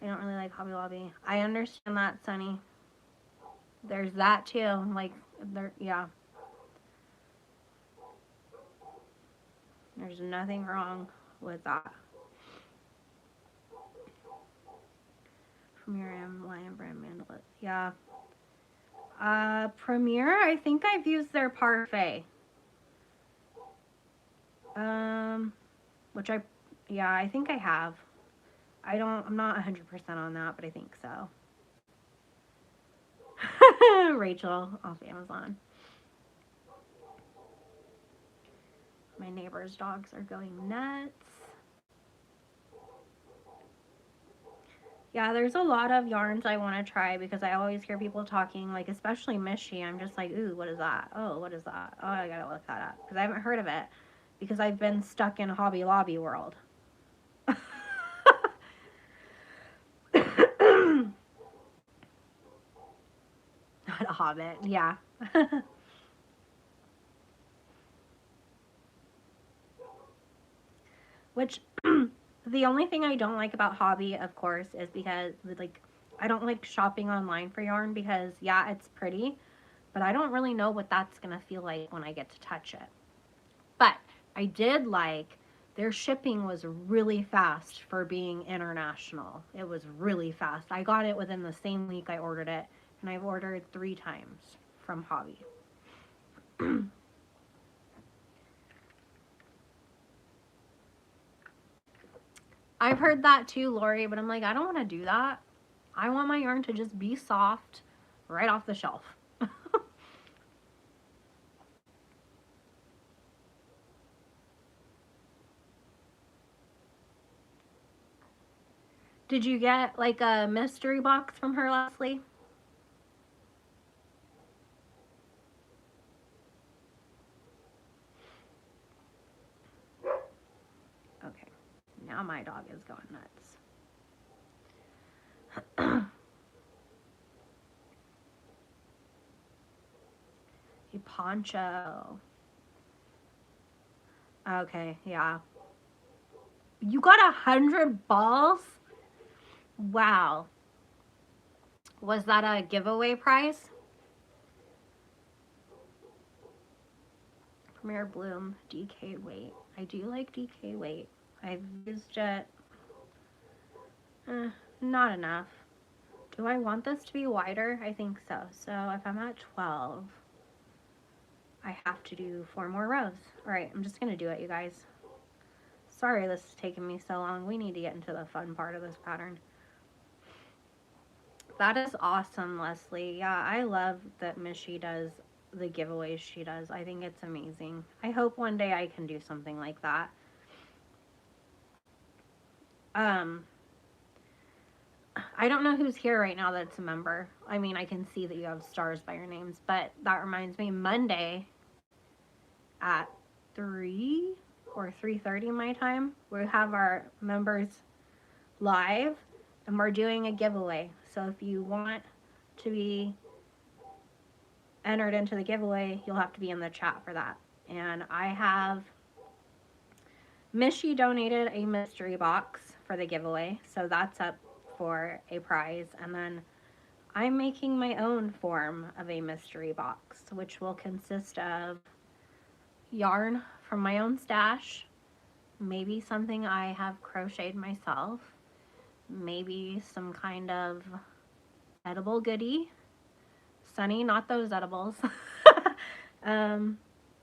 I don't really like Hobby Lobby. I understand that, Sunny. There's that too. Like, yeah. There's nothing wrong with that. Premier M, Lion Brand Mandala. Yeah. Premier, I think I've used their Parfait. Which I think I have. I'm not 100% on that, but I think so. Rachel off Amazon. My neighbor's dogs are going nuts. Yeah, there's a lot of yarns I want to try because I always hear people talking, like especially Michi. I'm just like, ooh, what is that? Oh, what is that? Oh, I gotta look that up because I haven't heard of it because I've been stuck in Hobby Lobby world. a Hobbit, yeah. Which, the only thing I don't like about Hobby, of course, is because, like, I don't like shopping online for yarn because, yeah, it's pretty, but I don't really know what that's going to feel like when I get to touch it. But I did like their shipping was really fast for being international. It was really fast. I got it within the same week I ordered it, and I've ordered 3 times from Hobby. I've heard that too, Lori, but I'm like, I don't want to do that. I want my yarn to just be soft right off the shelf. Did you get like a mystery box from her, Leslie? Okay, now my dog is going nuts. A poncho. Okay, yeah. You got 100 balls? Wow. Was that a giveaway prize? Premier Bloom, DK weight. I do like DK weight. I've used it. Not enough. Do I want this to be wider? I think so. So if I'm at 12, I have to do 4 more rows. All right, I'm just going to do it, you guys. Sorry this is taking me so long. We need to get into the fun part of this pattern. That is awesome, Leslie. Yeah, I love that Michi does the giveaways she does. I think it's amazing. I hope one day I can do something like that. I don't know who's here right now that's a member. I mean, I can see that you have stars by your names, but that reminds me, Monday at 3 or 3:30 my time, we have our members live and we're doing a giveaway. So if you want to be entered into the giveaway, you'll have to be in the chat for that. And I have Michi donated a mystery box for the giveaway, so that's up for a prize. And then I'm making my own form of a mystery box, which will consist of yarn from my own stash, maybe something I have crocheted myself, maybe some kind of edible goodie. Sunny, not those edibles.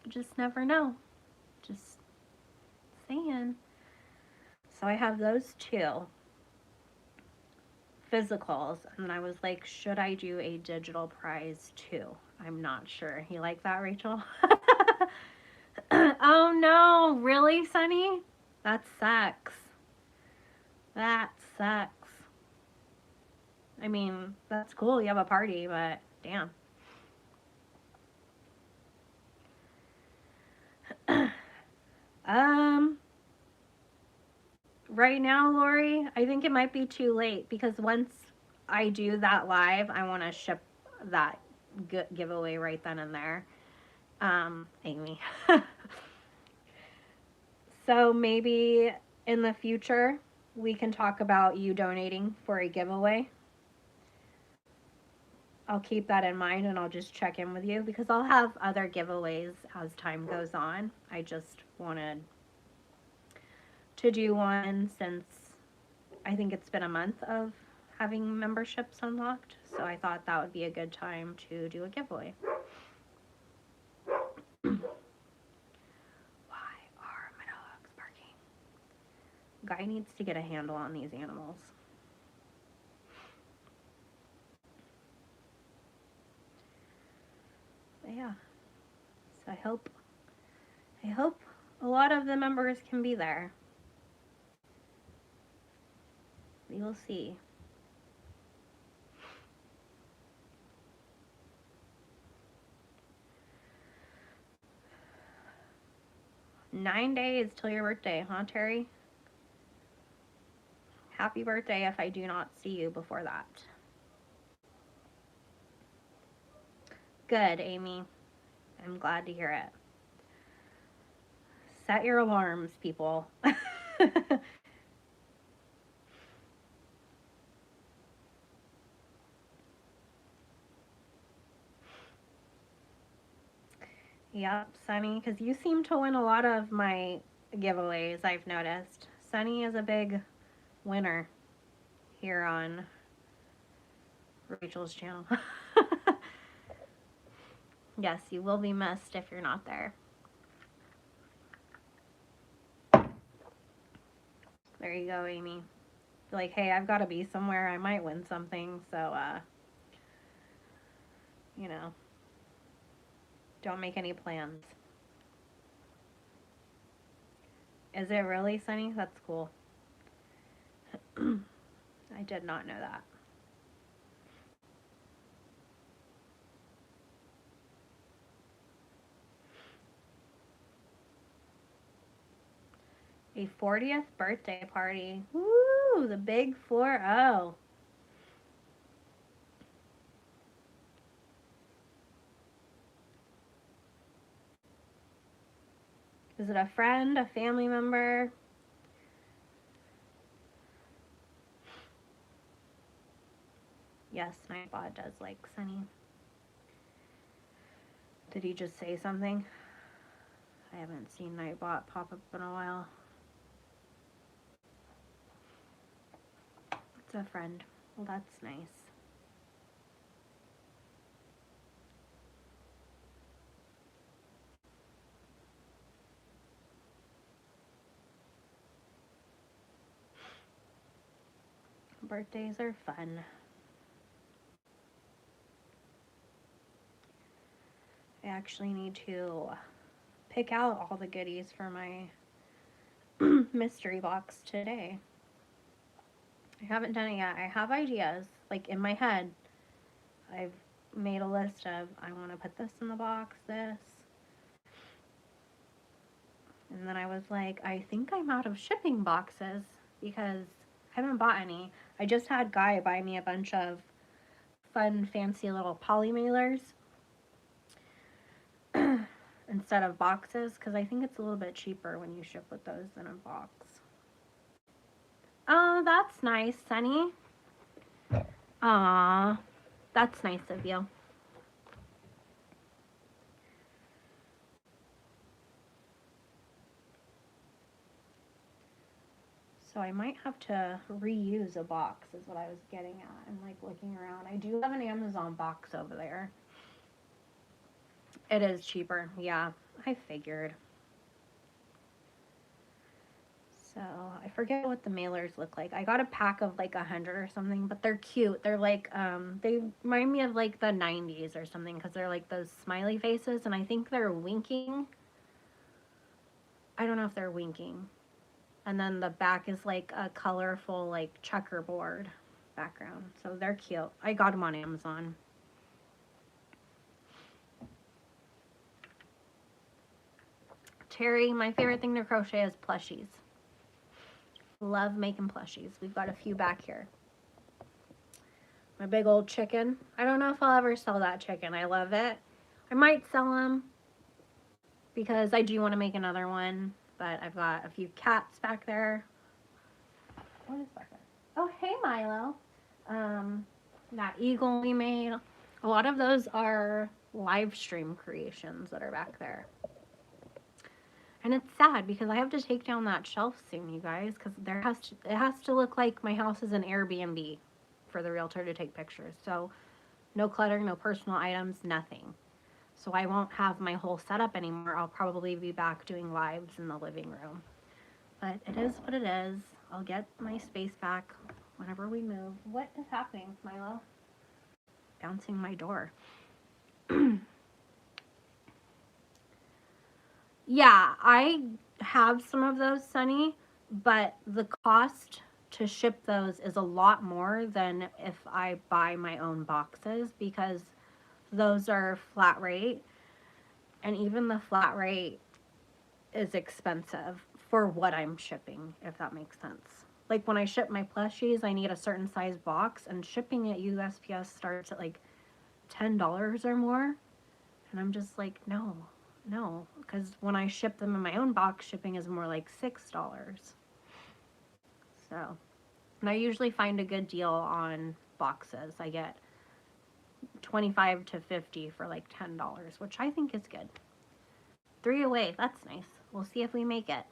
Just never know. Just saying. So I have those 2 physicals, and then I was like, should I do a digital prize too? I'm not sure. You like that, Rachel? Oh no, really, Sunny? That sucks. That sucks. I mean, that's cool. You have a party, but damn. Right now, Lori, I think it might be too late because once I do that live, I want to ship that giveaway right then and there. Amy. So maybe in the future, we can talk about you donating for a giveaway. I'll keep that in mind and I'll just check in with you because I'll have other giveaways as time goes on. I just wanted to do one since I think it's been a month of having memberships unlocked. So I thought that would be a good time to do a giveaway. Why are my dogs barking? Guy needs to get a handle on these animals. But yeah. So I hope a lot of the members can be there. We will see. Nine days till your birthday, huh, Terry? Happy birthday if I do not see you before that. Good, Amy. I'm glad to hear it. Set your alarms, people. Yep, Sunny, because you seem to win a lot of my giveaways, I've noticed. Sunny is a big winner here on Rachel's channel. Yes, you will be missed if you're not there. There you go, Amy. Like, hey, I've got to be somewhere. I might win something, so, you know, don't make any plans. Is it really, Sunny? That's cool. I did not know that. A 40th birthday party. Woo! The big 4-0. Is it a friend, a family member? Yes, Nightbot does like Sunny. Did he just say something? I haven't seen Nightbot pop up in a while. It's a friend. Well, that's nice. Birthdays are fun. I actually need to pick out all the goodies for my mystery box today. I haven't done it yet. I have ideas, like in my head. I've made a list of, I want to put this in the box, this. And then I was like, I think I'm out of shipping boxes because I haven't bought any. I just had Guy buy me a bunch of fun, fancy little poly mailers instead of boxes because I think it's a little bit cheaper when you ship with those than a box. Oh, that's nice, Sunny. Aw, that's nice of you. So I might have to reuse a box is what I was getting at. I'm like looking around. I do have an Amazon box over there. It is cheaper. Yeah, I figured. So I forget what the mailers look like. I got a pack of like 100 or something, but they're cute. They're like, they remind me of like the 90s or something because they're like those smiley faces and I think they're winking. I don't know if they're winking. And then the back is like a colorful like checkerboard background. So they're cute. I got them on Amazon. Terry, my favorite thing to crochet is plushies. Love making plushies. We've got a few back here. My big old chicken. I don't know if I'll ever sell that chicken. I love it. I might sell him because I do want to make another one. But I've got a few cats back there. What is back there? Oh, hey, Milo. That eagle we made. A lot of those are live stream creations that are back there. And it's sad because I have to take down that shelf soon, you guys, because it has to look like my house is an Airbnb for the realtor to take pictures. So no clutter, no personal items, nothing. So I won't have my whole setup anymore. I'll probably be back doing lives in the living room. But it is what it is. I'll get my space back whenever we move. What is happening, Milo? Bouncing my door. Yeah, I have some of those, Sunny, but the cost to ship those is a lot more than if I buy my own boxes because those are flat rate, and even the flat rate is expensive for what I'm shipping, if that makes sense. Like when I ship my plushies, I need a certain size box, and shipping at USPS starts at like $10 or more. And I'm just like, no, no. Because when I ship them in my own box, shipping is more like $6. So, and I usually find a good deal on boxes. I get 25 to 50 for like $10, which I think is good. 3 away, that's nice. We'll see if we make it.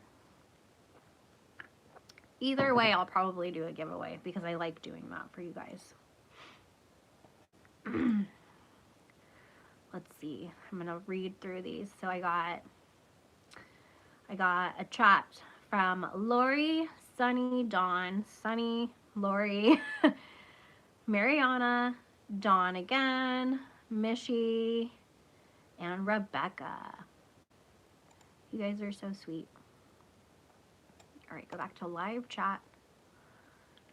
Either way, I'll probably do a giveaway because I like doing that for you guys. Let's see. I'm gonna read through these. So I got a chat from Lori, Sunny, Dawn, Sunny, Lori, Mariana, Dawn again, Michi, and Rebecca. You guys are so sweet. All right, go back to live chat.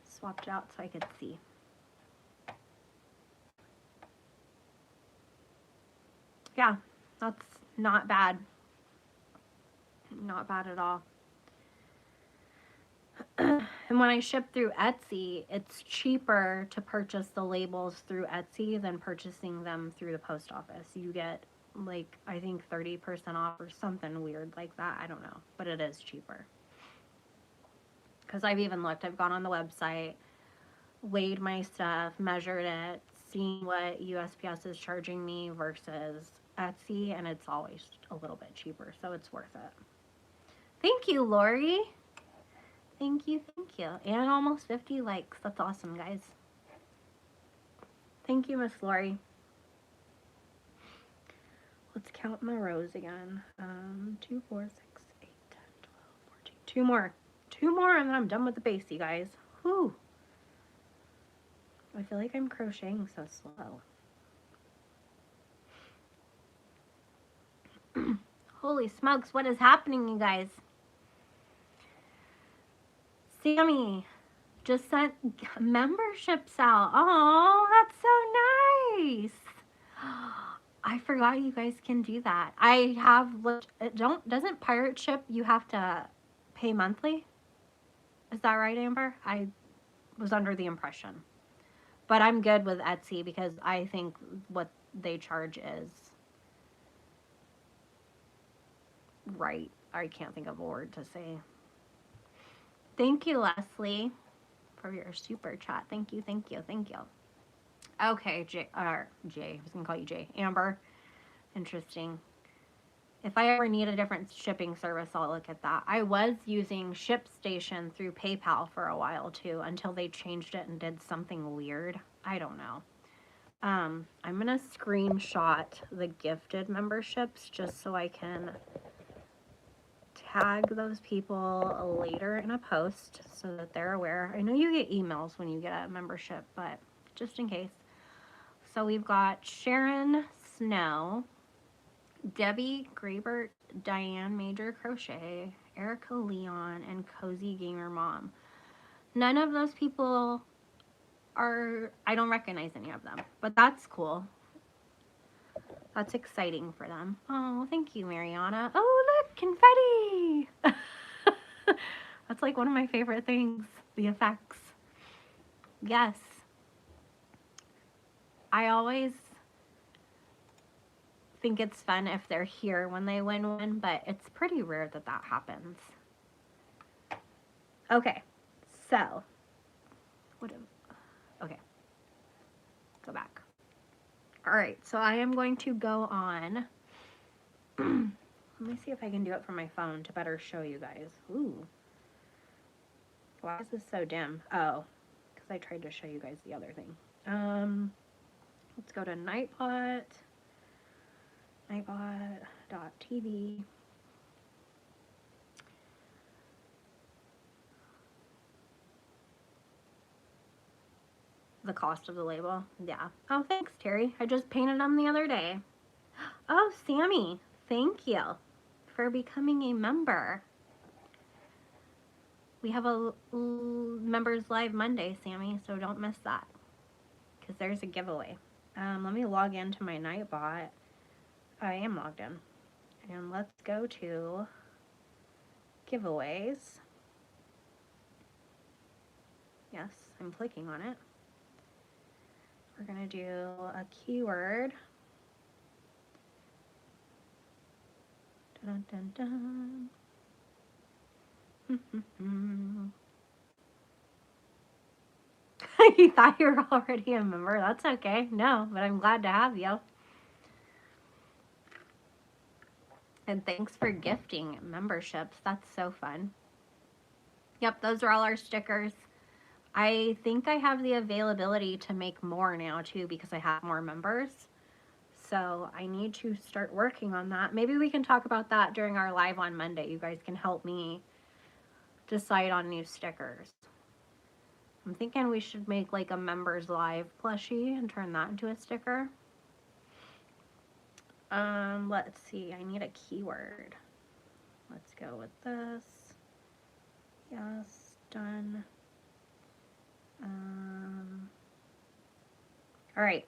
Swapped it out so I could see. Yeah, that's not bad. Not bad at all. And when I ship through Etsy, it's cheaper to purchase the labels through Etsy than purchasing them through the post office. You get like, I think 30% off or something weird like that. I don't know, but it is cheaper. Because I've even looked, I've gone on the website, weighed my stuff, measured it, seen what USPS is charging me versus Etsy, and it's always a little bit cheaper, so it's worth it. Thank you, Lori. Thank you, thank you. And almost 50 likes. That's awesome, guys. Thank you, Miss Lori. Let's count my rows again. 2, 4, 6, 8, 10, 12, 14. 2 more. 2 more, and then I'm done with the base, you guys. Whew. I feel like I'm crocheting so slow. Holy smokes, what is happening, you guys? Sammy just sent memberships out. Oh, that's so nice. I forgot you guys can do that. I have doesn't Pirate Ship you have to pay monthly? Is that right, Amber? I was under the impression. But I'm good with Etsy because I think what they charge is right. I can't think of a word to say. Thank you, Leslie, for your super chat. Thank you, thank you, thank you. Okay, Jay, I was going to call you Jay. Amber, interesting. If I ever need a different shipping service, I'll look at that. I was using ShipStation through PayPal for a while, too, until they changed it and did something weird. I don't know. I'm going to screenshot the gifted memberships just so I can tag those people later in a post so that they're aware. I know you get emails when you get a membership, but just in case. So we've got Sharon Snow, Debbie Graybert, Diane Major Crochet, Erica Leon, and Cozy Gamer Mom. None of those people are, I don't recognize any of them, but that's cool. That's exciting for them. Oh, thank you, Mariana. Oh, look, confetti. That's like one of my favorite things, the effects. Yes. I always think it's fun if they're here when they win one, but it's pretty rare that that happens. Okay, so, okay, go back. All right, so I am going to go on. Let me see if I can do it from my phone to better show you guys. Ooh. Why is this so dim? Oh, because I tried to show you guys the other thing. Let's go to Nightbot. Nightbot.tv. The cost of the label. Yeah. Oh, thanks, Terry. I just painted them the other day. Oh, Sammy, thank you for becoming a member. We have a Members Live Monday, Sammy, so don't miss that because there's a giveaway. Let me log into my Nightbot. I am logged in. And let's go to giveaways. Yes, I'm clicking on it. We're going to do a keyword. Dun, dun, dun. You thought you were already a member. That's okay. No, but I'm glad to have you. And thanks for gifting memberships. That's so fun. Yep, those are all our stickers. I think I have the availability to make more now too because I have more members. So I need to start working on that. Maybe we can talk about that during our live on Monday. You guys can help me decide on new stickers. I'm thinking we should make like a members live plushie and turn that into a sticker. Let's see, I need a keyword. Let's go with this. Yes, done. All right,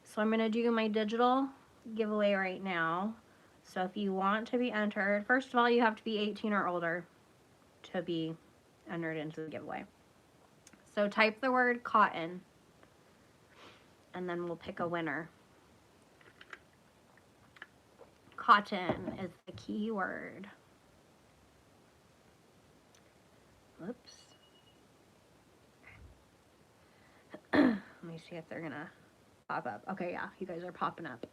so I'm gonna do my digital giveaway right now. So if you want to be entered, first of all, you have to be 18 or older to be entered into the giveaway. So type the word cotton, and then we'll pick a winner. Cotton is the key word. Whoops. Let me see if they're gonna pop up. Okay, yeah, you guys are popping up.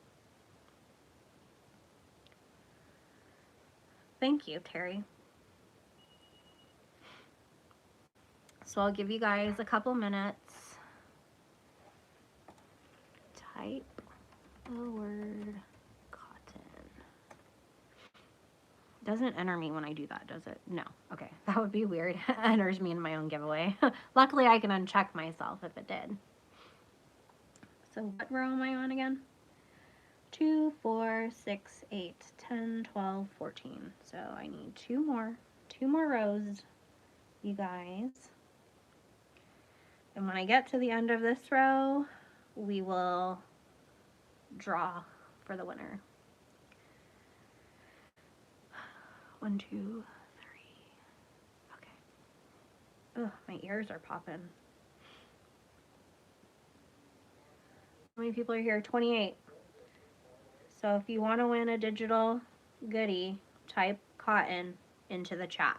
Thank you, Terry. So I'll give you guys a couple minutes. Type the word cotton. Doesn't enter me when I do that, does it? No. Okay, that would be weird. It enters me in my own giveaway. Luckily, I can uncheck myself if it did. So what row am I on again? 2, 4, 6, 8, 10, 12, 14. So I need two more rows, you guys. And when I get to the end of this row, we will draw for the winner. 1, 2, 3. Okay. Ugh, my ears are popping. How many people are here? 28. So if you want to win a digital goodie, type cotton into the chat.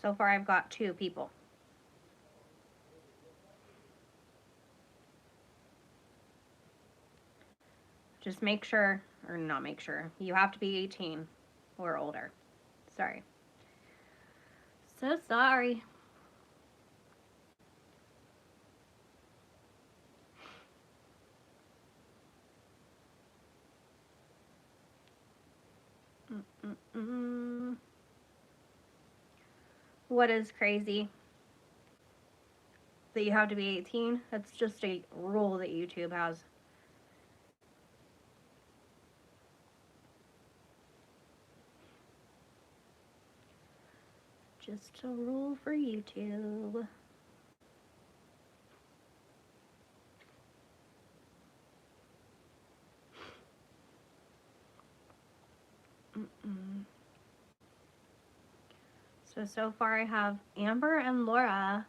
So far I've got 2 people. Just make sure, or not make sure, you have to be 18 or older. Sorry. So sorry. What is crazy? That you have to be 18? That's just a rule that YouTube has. Just a rule for YouTube. So far I have Amber and Laura.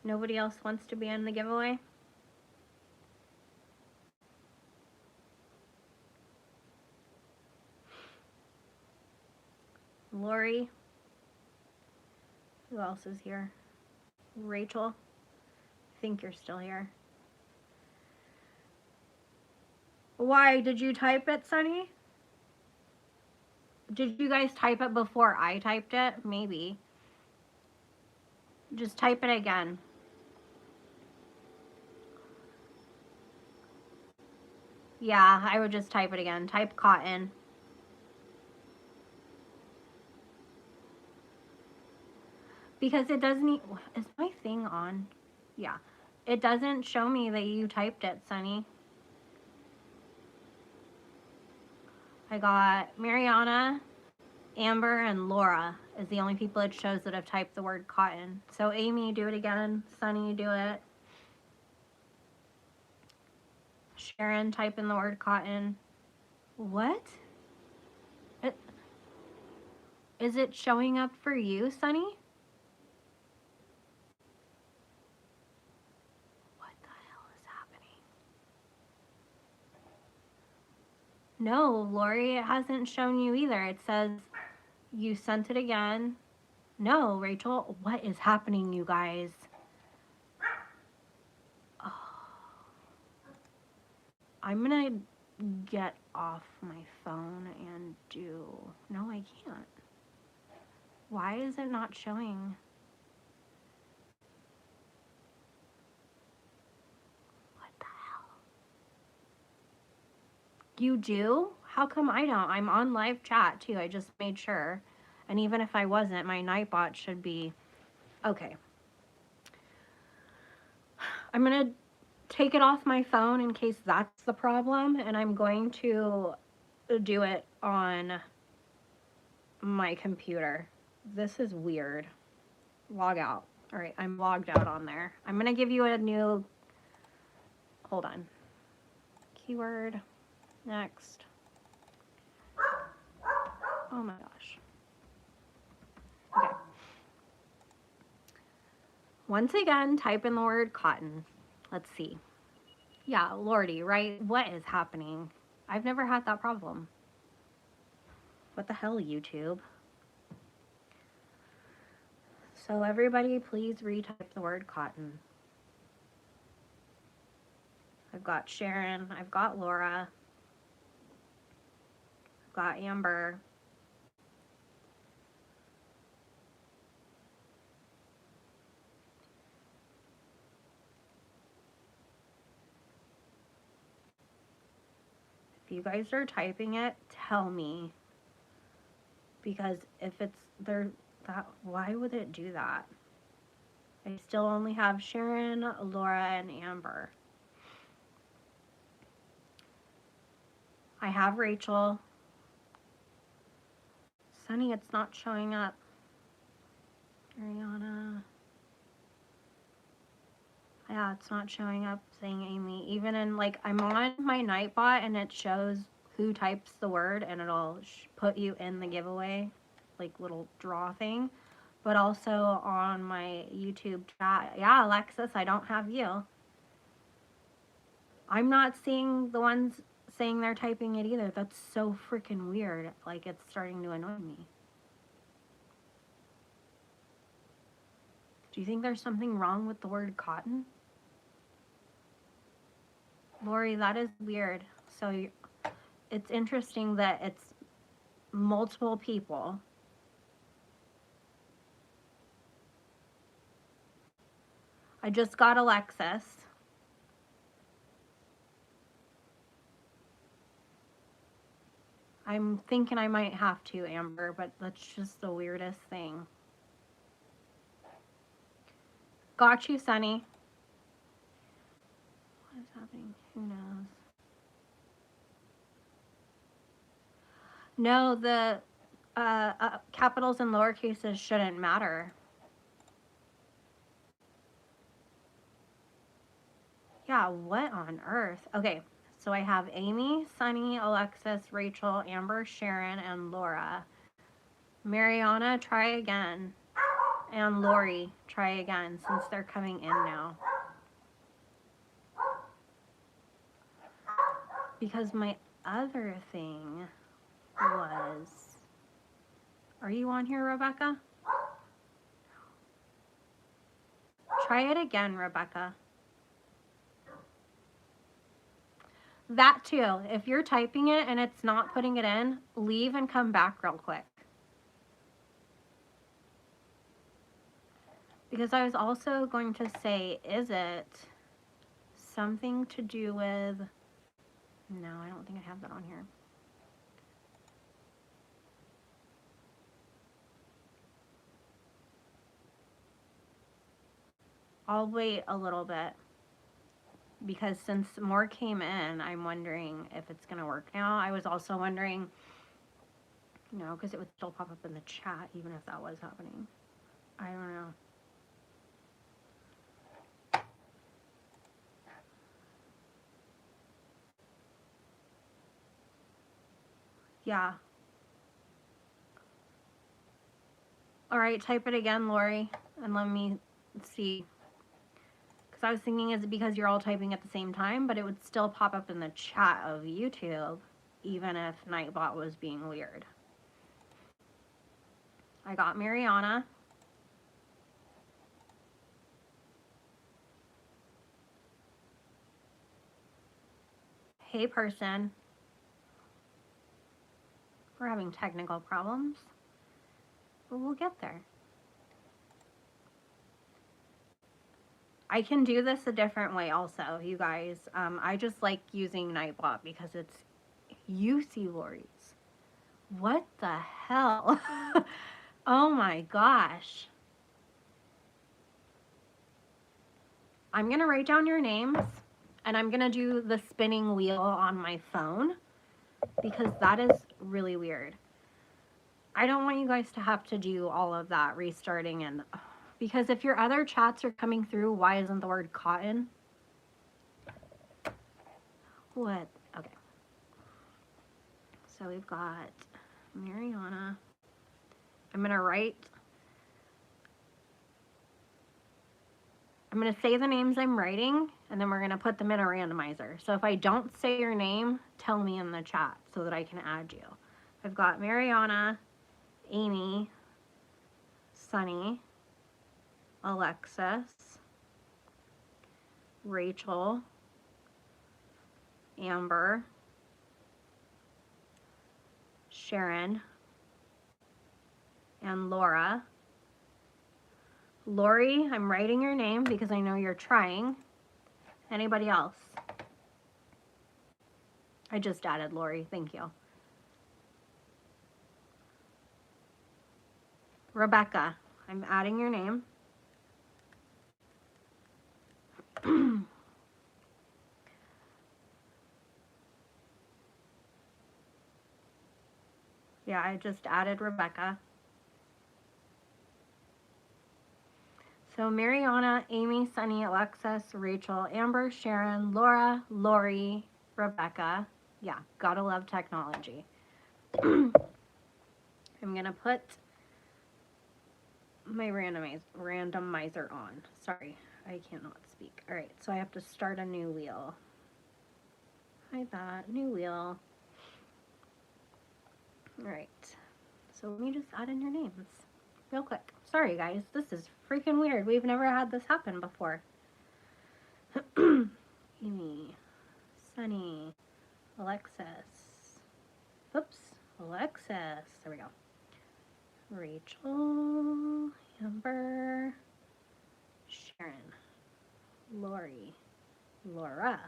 Nobody else wants to be in the giveaway? Lori. Who else is here? Rachel. I think you're still here. Why? Did you type it, Sunny? Did you guys type it before I typed it? Maybe. Just type it again. Yeah, I would just type it again. Type cotton. Because it doesn't... Is my thing on? Yeah. It doesn't show me that you typed it, Sunny. I got Mariana, Amber, and Laura is the only people it shows that have typed the word cotton. So Amy, do it again. Sunny, do it. Sharon, type in the word cotton. What? Is it showing up for you, Sunny? What the hell is happening? No, Lori, it hasn't shown you either. It says you sent it again. No, Rachel, what is happening, you guys? Oh, I'm gonna get off my phone and do... No, I can't. Why is it not showing? What the hell? You do? How come I don't? I'm on live chat too. I just made sure. And even if I wasn't, my Nightbot should be... Okay. I'm gonna take it off my phone in case that's the problem, and I'm going to do it on my computer. This is weird. Log out. All right, I'm logged out on there. I'm gonna give you a new... Hold on. Keyword. Next. Oh my gosh. Okay. Once again, type in the word cotton. Let's see. Yeah, Lordy, right? What is happening? I've never had that problem. What the hell, YouTube? So everybody, please retype the word cotton. I've got Sharon. I've got Laura. I've got Amber. If you guys are typing it, tell me. Because if it's there, why would it do that? I still only have Sharon, Laura, and Amber. I have Rachel. Sunny, it's not showing up. Ariana. Yeah, it's not showing up saying Amy. Even in, like, I'm on my Nightbot and it shows who types the word and it'll put you in the giveaway, like, little draw thing. But also on my YouTube chat. Yeah, Alexis, I don't have you. I'm not seeing the ones saying they're typing it either. That's so freaking weird. Like, it's starting to annoy me. Do you think there's something wrong with the word cotton? Lori, that is weird. So it's interesting that it's multiple people. I just got Alexis. I'm thinking I might have to, Amber, but that's just the weirdest thing. Got you, Sunny. What is happening? Who knows? No, the capitals and lowercases shouldn't matter. Yeah, what on earth? Okay, so I have Amy, Sunny, Alexis, Rachel, Amber, Sharon, and Laura. Mariana, try again. And Lori, try again, since they're coming in now. Because my other thing was... Are you on here, Rebecca? Try it again, Rebecca. That too. If you're typing it and it's not putting it in, leave and come back real quick. Because I was also going to say, is it something to do with... No, I don't think I have that on here. I'll wait a little bit. Because since more came in, I'm wondering if it's going to work now. I was also wondering, no, because it would still pop up in the chat even if that was happening. I don't know. Yeah. All right, type it again, Lori, and let me see. Because I was thinking, is it because you're all typing at the same time? But it would still pop up in the chat of YouTube. even if Nightbot was being weird. I got Mariana. Hey person. We're having technical problems, but we'll get there. I can do this a different way also, you guys. I just like using Nightbot because it's UC Lori's. What the hell? Oh my gosh. I'm going to write down your names and I'm going to do the spinning wheel on my phone because that is really weird. I don't want you guys to have to do all of that restarting, and because if your other chats are coming through, why isn't the word cotton? What? Okay. So we've got Mariana. I'm going to say the names I'm writing, and then we're going to put them in a randomizer. So if I don't say your name, tell me in the chat so that I can add you. I've got Mariana, Amy, Sunny, Alexis, Rachel, Amber, Sharon, and Laura. Lori, I'm writing your name because I know you're trying. Anybody else? I just added Lori, thank you. Rebecca, I'm adding your name. Yeah, I just added Rebecca. So Mariana, Amy, Sunny, Alexis, Rachel, Amber, Sharon, Laura, Lori, Rebecca. Yeah, gotta love technology. I'm gonna put my randomizer on. Sorry, I cannot speak. All right, so I have to start a new wheel. Hi, that new wheel. All right, so let me just add in your names real quick. Sorry, guys, this is freaking weird. We've never had this happen before. Amy, Sunny, Alexis. Oops, Alexis. There we go. Rachel, Amber, Sharon, Lori, Laura,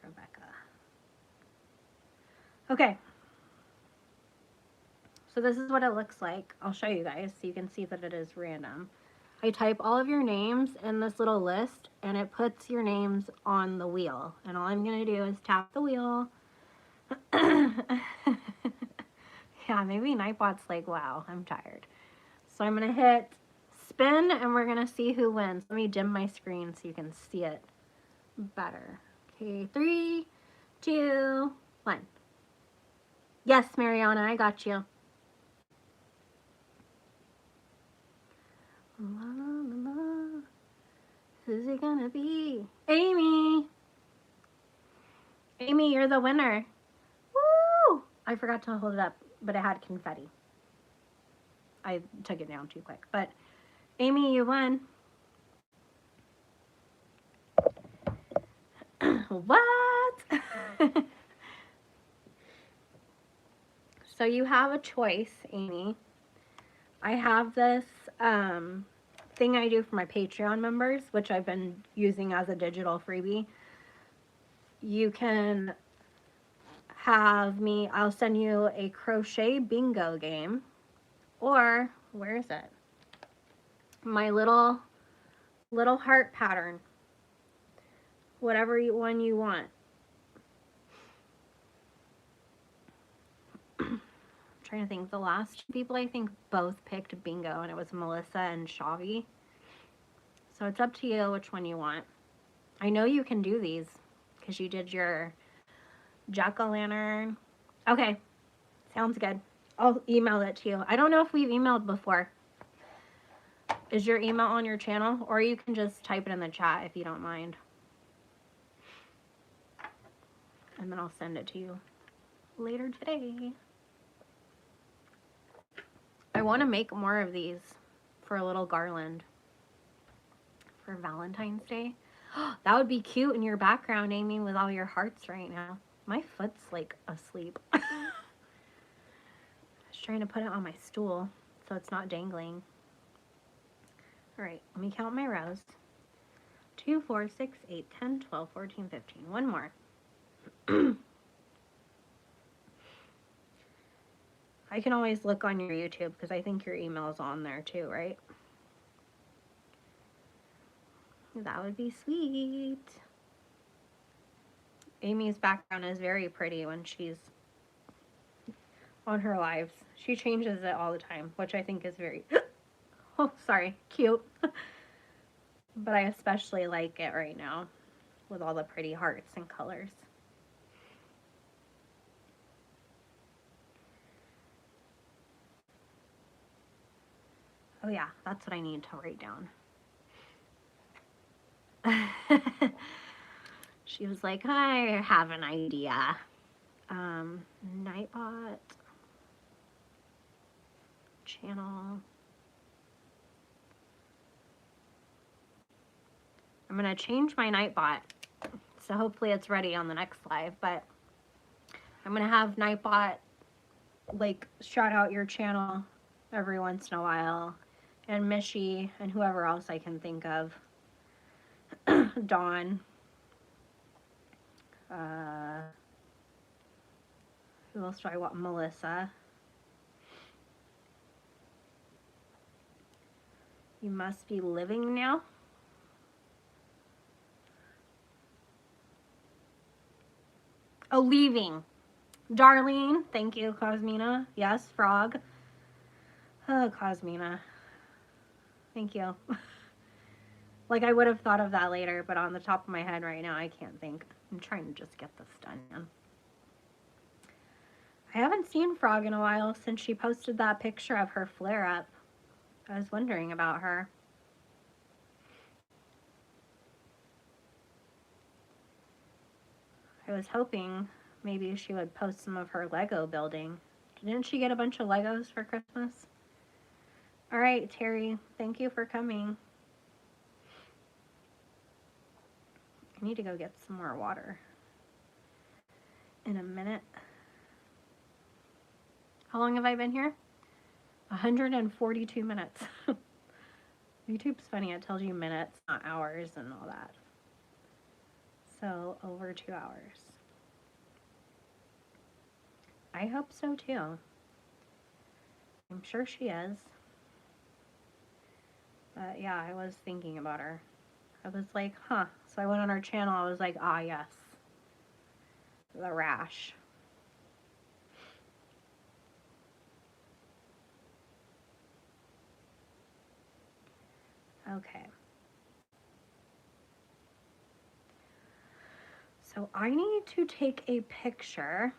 Rebecca. Okay. So this is what it looks like. I'll show you guys so you can see that it is random. I type all of your names in this little list and it puts your names on the wheel. And all I'm going to do is tap the wheel. Yeah, maybe Nightbot's like, wow, I'm tired. So I'm going to hit spin and we're going to see who wins. Let me dim my screen so you can see it better. Okay, 3, 2, 1. Yes, Mariana, I got you. La, la, la. Who's it gonna be? Amy! Amy, you're the winner. Woo! I forgot to hold it up, but it had confetti. I took it down too quick. But Amy, you won. What? So you have a choice, Amy. I have this thing I do for my Patreon members, which I've been using as a digital freebie. You can have me, I'll send you a crochet bingo game, or where is it? My little heart pattern, whatever one you want. I'm trying to think. The last people I think both picked bingo, and it was Melissa and Shavi. So it's up to you which one you want. I know you can do these because you did your jack-o'-lantern. Okay, sounds good. I'll email it to you. I don't know if we've emailed before. Is your email on your channel? Or you can just type it in the chat if you don't mind. And then I'll send it to you. later today. I want to make more of these for a little garland for Valentine's Day. That would be cute in your background, Amy, with all your hearts right now. My foot's like asleep. I was trying to put it on my stool so it's not dangling. All right, let me count my rows. 2, 4, 6, 8, 10, 12, 14, 15. One more. I can always look on your YouTube because I think your email's on there too, right? That would be sweet. Amy's background is very pretty when she's on her lives. She changes it all the time, which I think is very, oh, sorry, cute. But I especially like it right now with all the pretty hearts and colors. Oh yeah, that's what I need to write down. She was like, I have an idea. Nightbot channel. I'm gonna change my Nightbot, so hopefully it's ready on the next live, but I'm gonna have Nightbot like shout out your channel every once in a while, and Michi and whoever else I can think of. Dawn. Who else do I want? Melissa. You must be living now. Oh, leaving. Darlene. Thank you, Cosmina. Yes, Frog. Oh, Cosmina. Thank you. Like, I would have thought of that later, but on the top of my head right now, I can't think. I'm trying to just get this done, man. I haven't seen Frog in a while since she posted that picture of her flare-up. I was wondering about her. I was hoping maybe she would post some of her Lego building. Didn't she get a bunch of Legos for Christmas? All right, Terry, thank you for coming. I need to go get some more water in a minute. How long have I been here? 142 minutes. YouTube's funny, it tells you minutes, not hours and all that. So over 2 hours. I hope so too. I'm sure she is. But yeah, I was thinking about her. I was like, huh. So I went on her channel, I was like, ah yes. The rash. Okay. So I need to take a picture.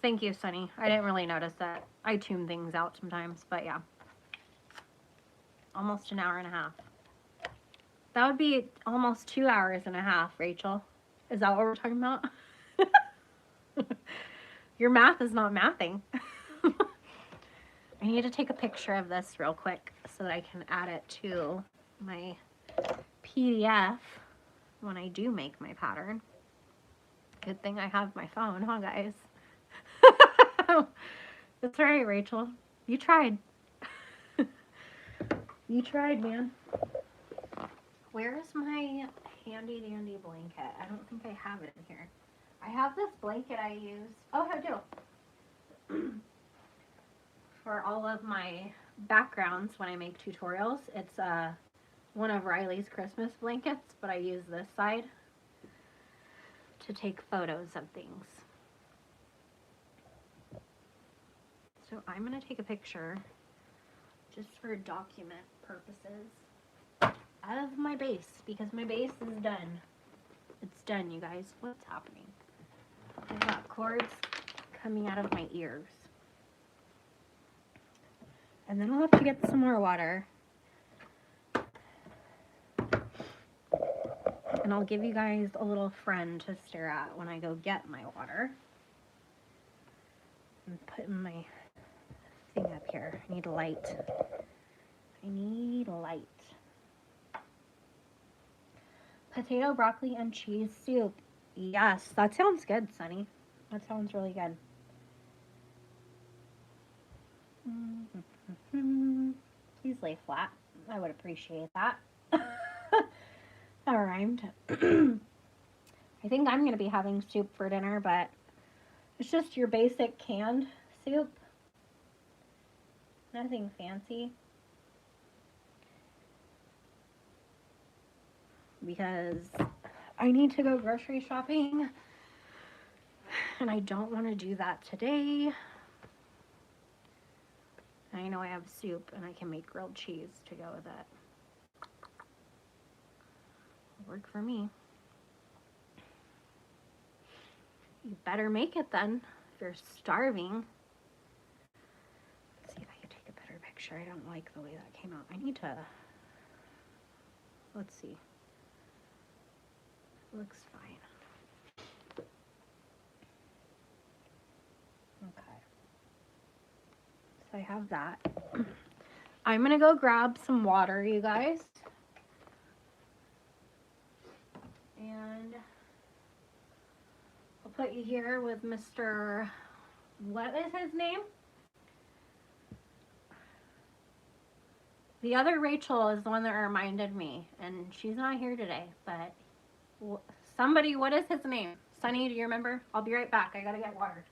Thank you, Sunny. I didn't really notice that. I tune things out sometimes, but yeah. Almost an hour and a half. That would be almost 2 hours and a half, Rachel. Is that what we're talking about? Your math is not mathing. I need to take a picture of this real quick so that I can add it to my PDF when I do make my pattern. Good thing I have my phone, huh, guys? That's right, Rachel. You tried. You tried, man. Where's my handy dandy blanket? I don't think I have it in here. I have this blanket I use. Oh, I do. For all of my backgrounds when I make tutorials. It's one of Riley's Christmas blankets, but I use this side to take photos of things. So I'm going to take a picture just for document purposes of my base, because my base is done. It's done, you guys. What's happening? I've got cords coming out of my ears. And then I'll have to get some more water. And I'll give you guys a little friend to stare at when I go get my water. I'm putting my thing up here. I need light. I need light. Potato, broccoli, and cheese soup. Yes, that sounds good, Sunny. That sounds really good. Please lay flat. I would appreciate that. That rhymed. I think I'm going to be having soup for dinner, but it's just your basic canned soup. Nothing fancy. Because I need to go grocery shopping, and I don't want to do that today. I know I have soup, and I can make grilled cheese to go with it. It'll work for me. You better make it then, if you're starving. Let's see if I can take a better picture. I don't like the way that came out. I need to, let's see. Looks fine. Okay. So I have that. I'm gonna go grab some water, you guys. And I'll put you here with Mr. What is his name? The other Rachel is the one that reminded me, and she's not here today, but somebody, what is his name? Sunny, do you remember? I'll be right back. I gotta get water.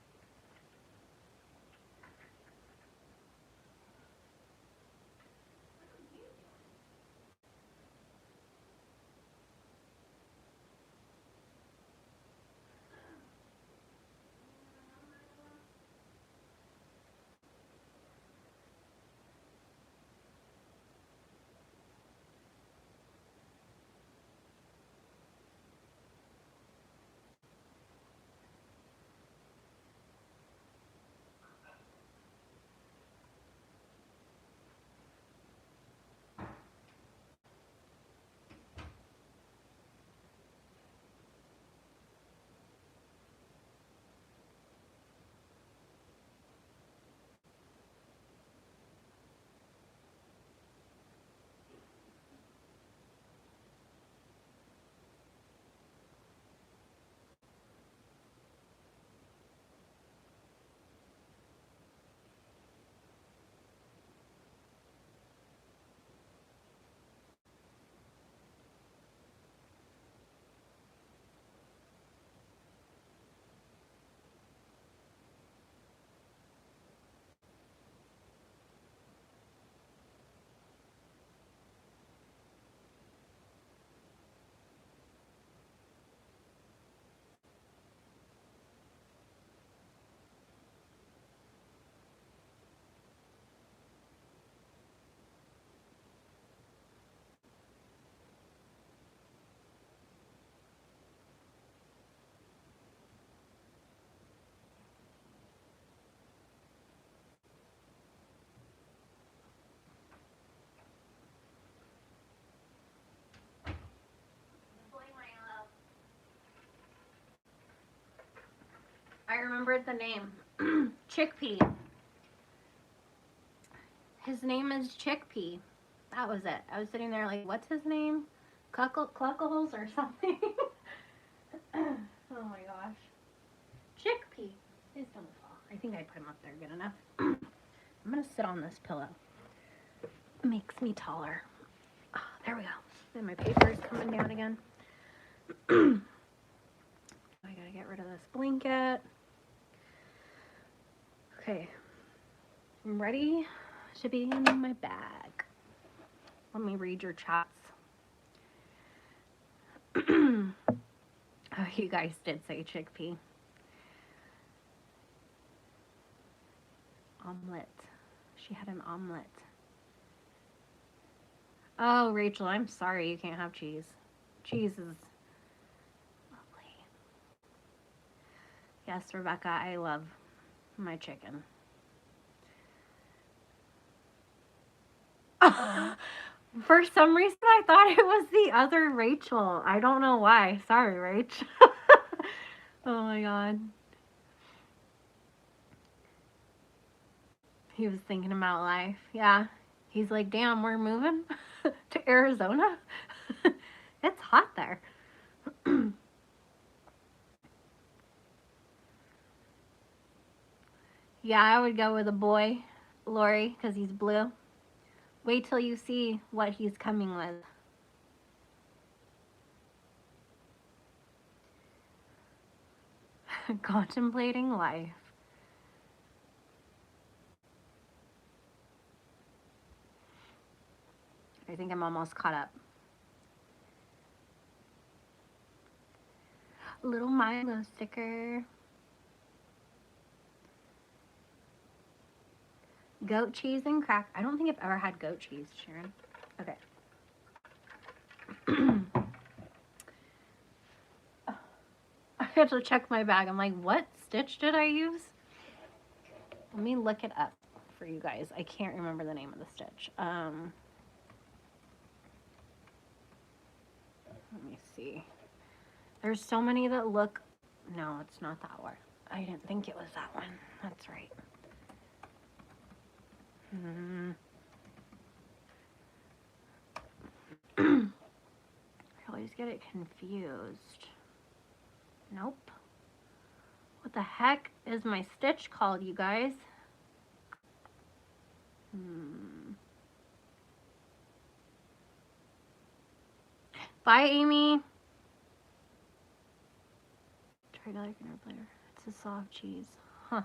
I remembered the name. Chickpea. His name is Chickpea. That was it. I was sitting there like, what's his name? Cluckles or something? Oh my gosh. Chickpea. Please don't fall. I think I put him up there good enough. I'm going to sit on this pillow. It makes me taller. Oh, there we go. And my paper is coming down again. I gotta get rid of this blanket. Okay. I'm ready to be in my bag. Let me read your chats. Oh, you guys did say chickpea. Omelet. She had an omelet. Oh, Rachel, I'm sorry you can't have cheese. Cheese is lovely. Yes, Rebecca, I love my chicken. For some reason, I thought it was the other Rachel. I don't know why. Sorry, Rach. Oh my god. He was thinking about life. Yeah. He's like, damn, we're moving to Arizona. It's hot there. Yeah, I would go with a boy, Lori, because he's blue. Wait till you see what he's coming with. Contemplating life. I think I'm almost caught up. Little Milo sticker. Goat cheese and crack. I don't think I've ever had goat cheese, Sharon. Okay. I had to check my bag. I'm like, what stitch did I use? Let me look it up for you guys. I can't remember the name of the stitch. Let me see. There's so many that look... No, it's not that one. I didn't think it was that one. That's right. I always get it confused. Nope. What the heck is my stitch called, you guys? Bye, Amy. Try to like an later. It's a soft cheese. Huh.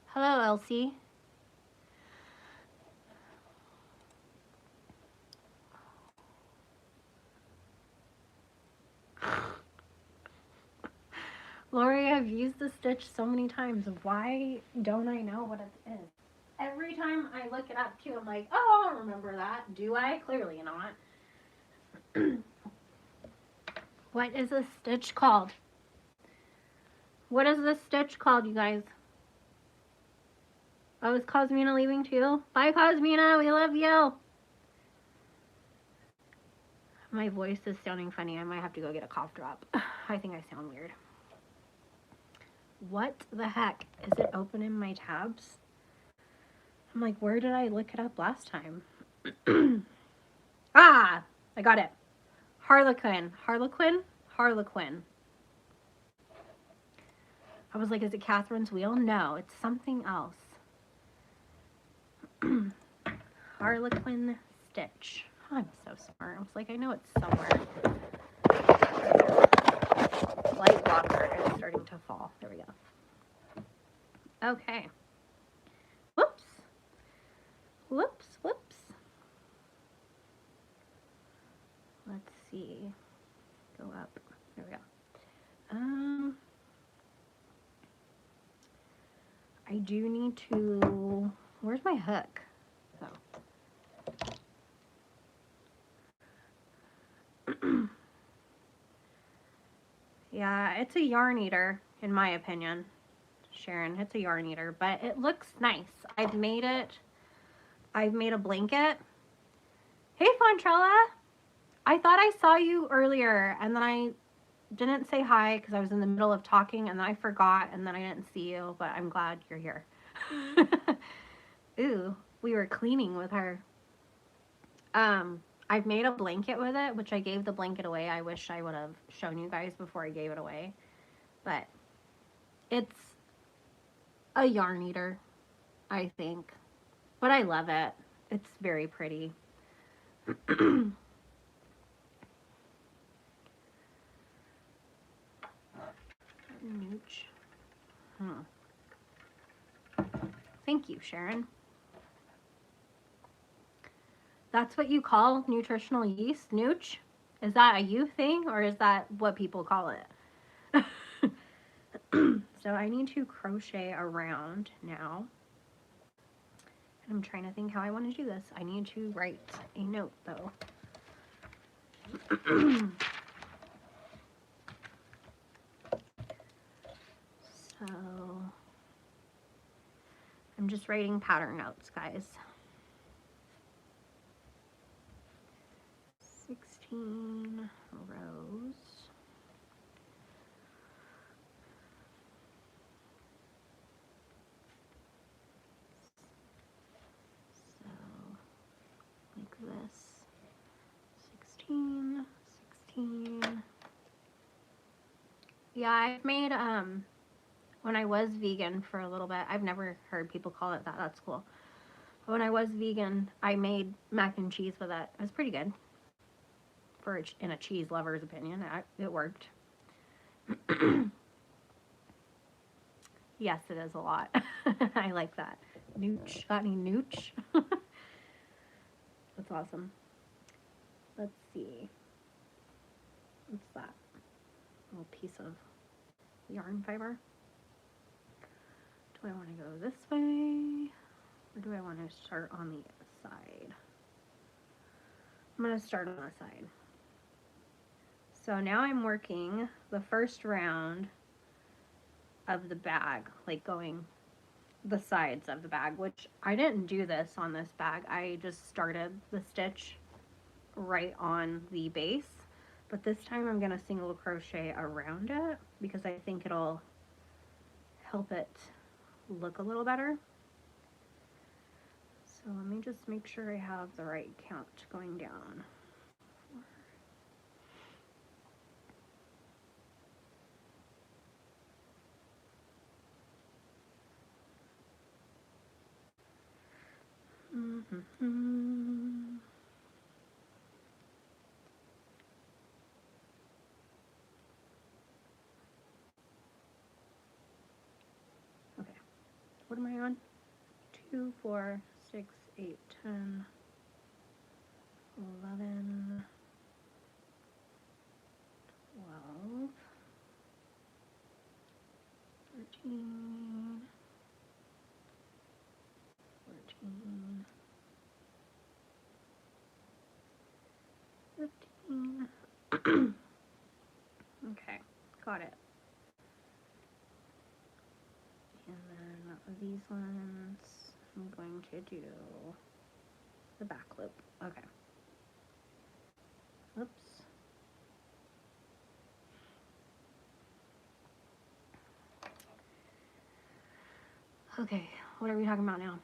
Hello, Elsie. Lori, I've used the stitch so many times. Why don't I know what it is? Every time I look it up too, I'm like, oh, I don't remember that. Do I? Clearly not. What is this stitch called? What is this stitch called, you guys? Oh, is Cosmina leaving too? Bye, Cosmina. We love you. My voice is sounding funny. I might have to go get a cough drop. I think I sound weird. What the heck? Is it open in my tabs? I'm like, where did I look it up last time? Ah! I got it. Harlequin. Harlequin? Harlequin. I was like, is it Catherine's wheel? No, it's something else. Harlequin stitch. Oh, I'm so smart. I was like, I know it's somewhere. Light water is starting to fall. There we go. Okay. Whoops. Whoops, whoops. Let's see. Go up. There we go. I do need to... Where's my hook? Oh. Yeah, it's a yarn eater, in my opinion. Sharon, it's a yarn eater, but it looks nice. I've made a blanket. Hey, Fontrella. I thought I saw you earlier, and then I didn't say hi because I was in the middle of talking, and then I forgot, and then I didn't see you, but I'm glad you're here. Ooh, we were cleaning with her. I've made a blanket with it, which I gave the blanket away. I wish I would have shown you guys before I gave it away, but it's a yarn eater, I think, but I love it. It's very pretty. Nooch. Thank you, Sharon. That's what you call nutritional yeast, nooch? Is that a you thing, or is that what people call it? So I need to crochet around now. And I'm trying to think how I want to do this. I need to write a note, though. So I'm just writing pattern notes, guys. 16 rows. So, like this. 16, 16. Yeah, I've made, when I was vegan for a little bit, I've never heard people call it that. That's cool. But when I was vegan, I made mac and cheese with it. It was pretty good. In a cheese lover's opinion, it worked. Yes, it is a lot. I like that. Nooch. Got any nooch? That's awesome. Let's see. What's that? A little piece of yarn fiber. Do I want to go this way? Or do I want to start on the side? I'm going to start on the side. So now I'm working the first round of the bag, like going the sides of the bag, which I didn't do this on this bag. I just started the stitch right on the base, but this time I'm going to single crochet around it because I think it'll help it look a little better. So let me just make sure I have the right count going down. Okay, what am I on? 2, 4, 6, 8, 10, 11, 12, 13, 14, 15. Okay, got it. And then these ones, I'm going to do the back loop. Okay. Oops. Okay, what are we talking about now?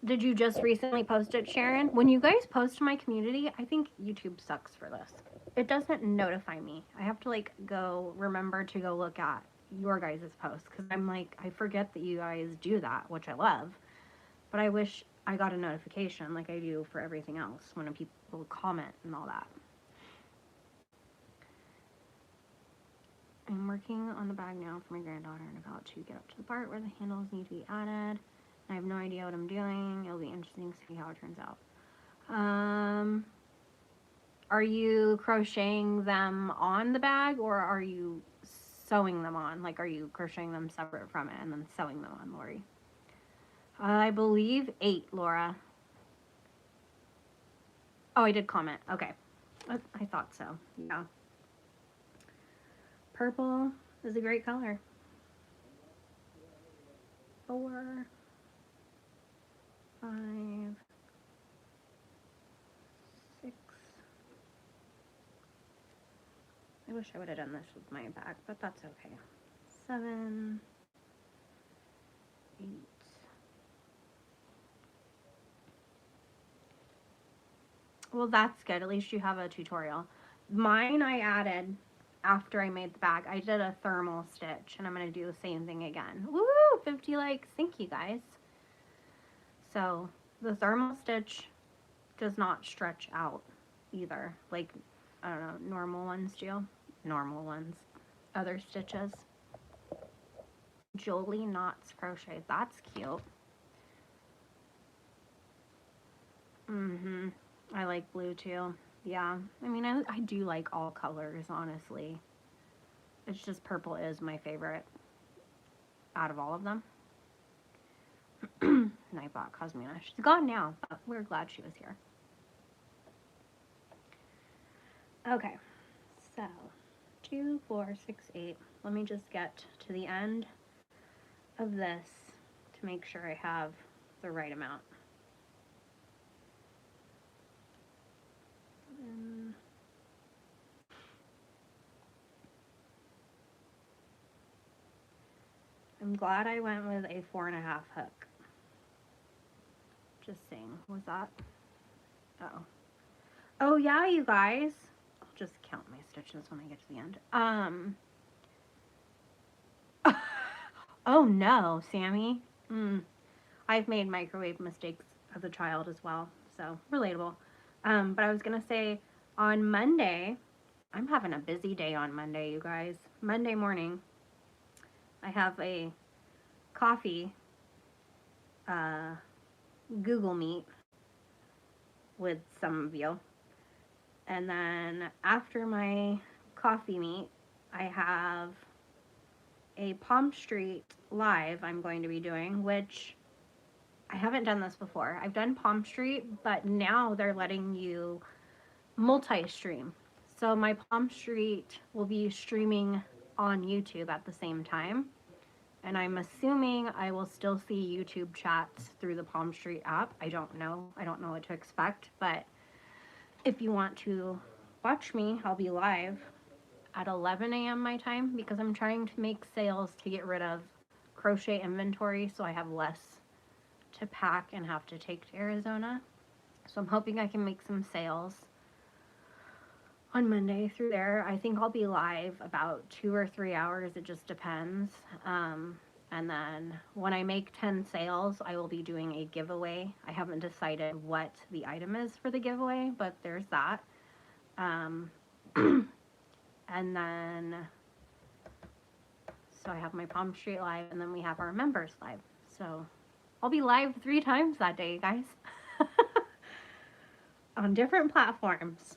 Did you just recently post it, Sharon? When you guys post to my community, I think YouTube sucks for this. It doesn't notify me. I have to like remember to go look at your guys' posts because I'm like, I forget that you guys do that, which I love. But I wish I got a notification like I do for everything else when people comment and all that. I'm working on the bag now for my granddaughter and about to get up to the part where the handles need to be added. I have no idea what I'm doing. It'll be interesting to see how it turns out. Are you crocheting them on the bag or are you sewing them on? Like, are you crocheting them separate from it and then sewing them on, Lori? I believe 8, Laura. Oh, I did comment. Okay. I thought so. Yeah. Purple is a great color. 4, 5, 6. I wish I would have done this with my bag, but that's okay. 7, 8. Well, that's good. At least you have a tutorial. Mine I added after I made the bag. I did a thermal stitch, and I'm going to do the same thing again. Woo! 50 likes. Thank you, guys. So, the thermal stitch does not stretch out either. Like, I don't know, normal ones do. Normal ones. Other stitches. Jolie Knots Crochet. That's cute. I like blue too. Yeah. I mean, I do like all colors, honestly. It's just purple is my favorite out of all of them. Nightbot Cosmina. She's gone now, but we're glad she was here. Okay. So, 2, 4, 6, 8. Let me just get to the end of this to make sure I have the right amount. And I'm glad I went with a 4.5 hook. Just saying. Was that? Oh. Oh yeah, you guys. I'll just count my stitches when I get to the end. Oh no, Sammy. I've made microwave mistakes as a child as well, so relatable. But I was gonna say on Monday, I'm having a busy day on Monday, you guys. Monday morning, I have a coffee Google Meet with some of you. And then after my coffee meet, I have a Palm Street live I'm going to be doing, which I haven't done this before. I've done Palm Street, but now they're letting you multi-stream. So my Palm Street will be streaming on YouTube at the same time. And I'm assuming I will still see YouTube chats through the Palm Street app. I don't know. I don't know what to expect. But if you want to watch me, I'll be live at 11 a.m. my time because I'm trying to make sales to get rid of crochet inventory so I have less to pack and have to take to Arizona. So I'm hoping I can make some sales on Monday through there. I think I'll be live about 2 or 3 hours. It just depends. And then when I make 10 sales, I will be doing a giveaway. I haven't decided what the item is for the giveaway, but there's that. And then, so I have my Palm Street live, and then we have our members live. So I'll be live 3 times that day, guys. On different platforms.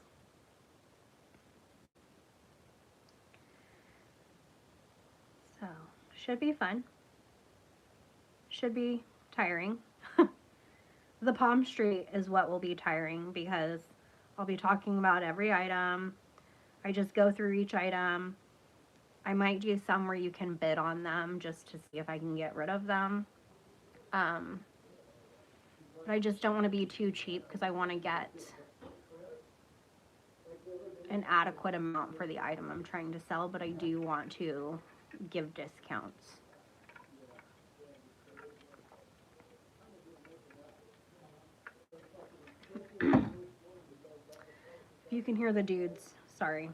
So, should be fun. Should be tiring. The Palm Street is what will be tiring because I'll be talking about every item. I just go through each item. I might do some where you can bid on them just to see if I can get rid of them. But I just don't want to be too cheap because I want to get an adequate amount for the item I'm trying to sell, but I do want to give discounts. If you can hear the dudes, sorry.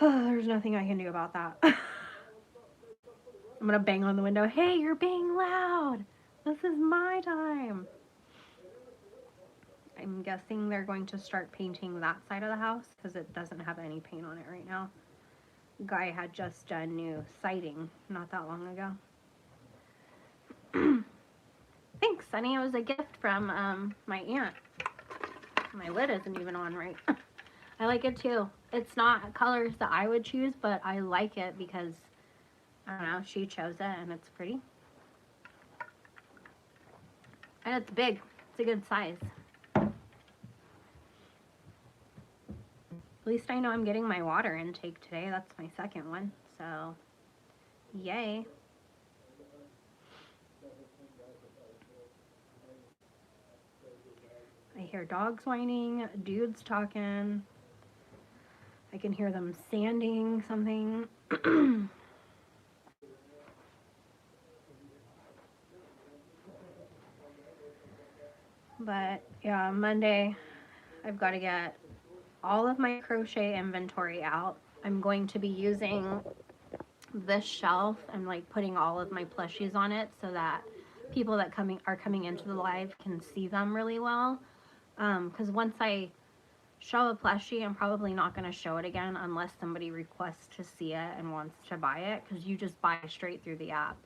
There's nothing I can do about that. I'm gonna bang on the window. Hey, you're being loud. This is my time. I'm guessing they're going to start painting that side of the house because it doesn't have any paint on it right now. Guy had just done new siding not that long ago. Thanks, Sunny. It was a gift from my aunt. My lid isn't even on right. I like it too. It's not colors that I would choose, but I like it because, I don't know, she chose it and it's pretty. And it's big. It's a good size. At least I know I'm getting my water intake today. That's my second one. So, yay. I hear dogs whining, dudes talking. I can hear them sanding something. But yeah, Monday I've got to get all of my crochet inventory out. I'm going to be using this shelf and like putting all of my plushies on it so that people that are coming into the live can see them really well. Because once I show a plushie, I'm probably not going to show it again unless somebody requests to see it and wants to buy it, because you just buy straight through the app.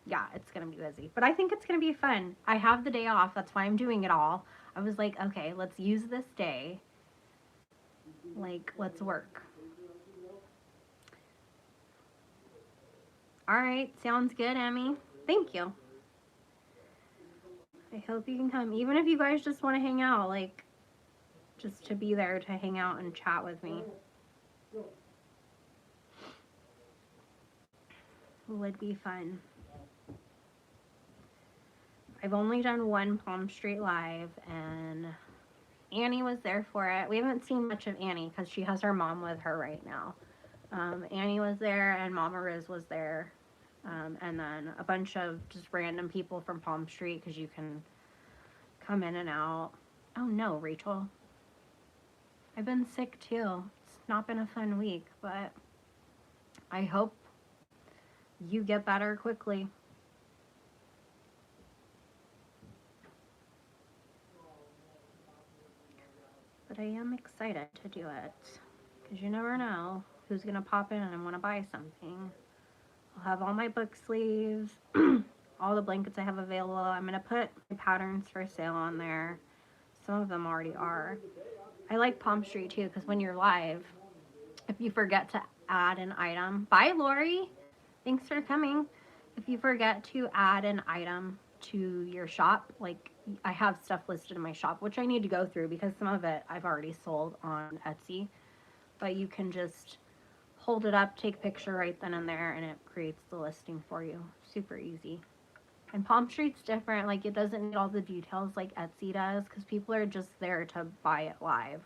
Yeah, it's going to be busy, but I think it's going to be fun. I have the day off. That's why I'm doing it all. I was like, okay, let's use this day. Like, let's work. All right, sounds good, Emmy. Thank you. I hope you can come, even if you guys just want to hang out, like, just to be there to hang out and chat with me. would be fun. I've only done one Palm Street Live, and Annie was there for it. We haven't seen much of Annie because she has her mom with her right now. Annie was there, and Mama Riz was there. And then a bunch of just random people from Palm Street, because you can come in and out. Oh no, Rachel. I've been sick too. It's not been a fun week, but I hope you get better quickly. But I am excited to do it, because you never know who's going to pop in and want to buy something. I'll have all my book sleeves, all the blankets I have available. I'm going to put my patterns for sale on there. Some of them already are. I like Palm Street too, because when you're live, if you forget to add an item, bye Lori, thanks for coming. If you forget to add an item to your shop, like I have stuff listed in my shop, which I need to go through because some of it I've already sold on Etsy, but you can just hold it up, take a picture right then and there, and it creates the listing for you. Super easy. And Palm Street's different. Like, it doesn't need all the details like Etsy does, because people are just there to buy it live.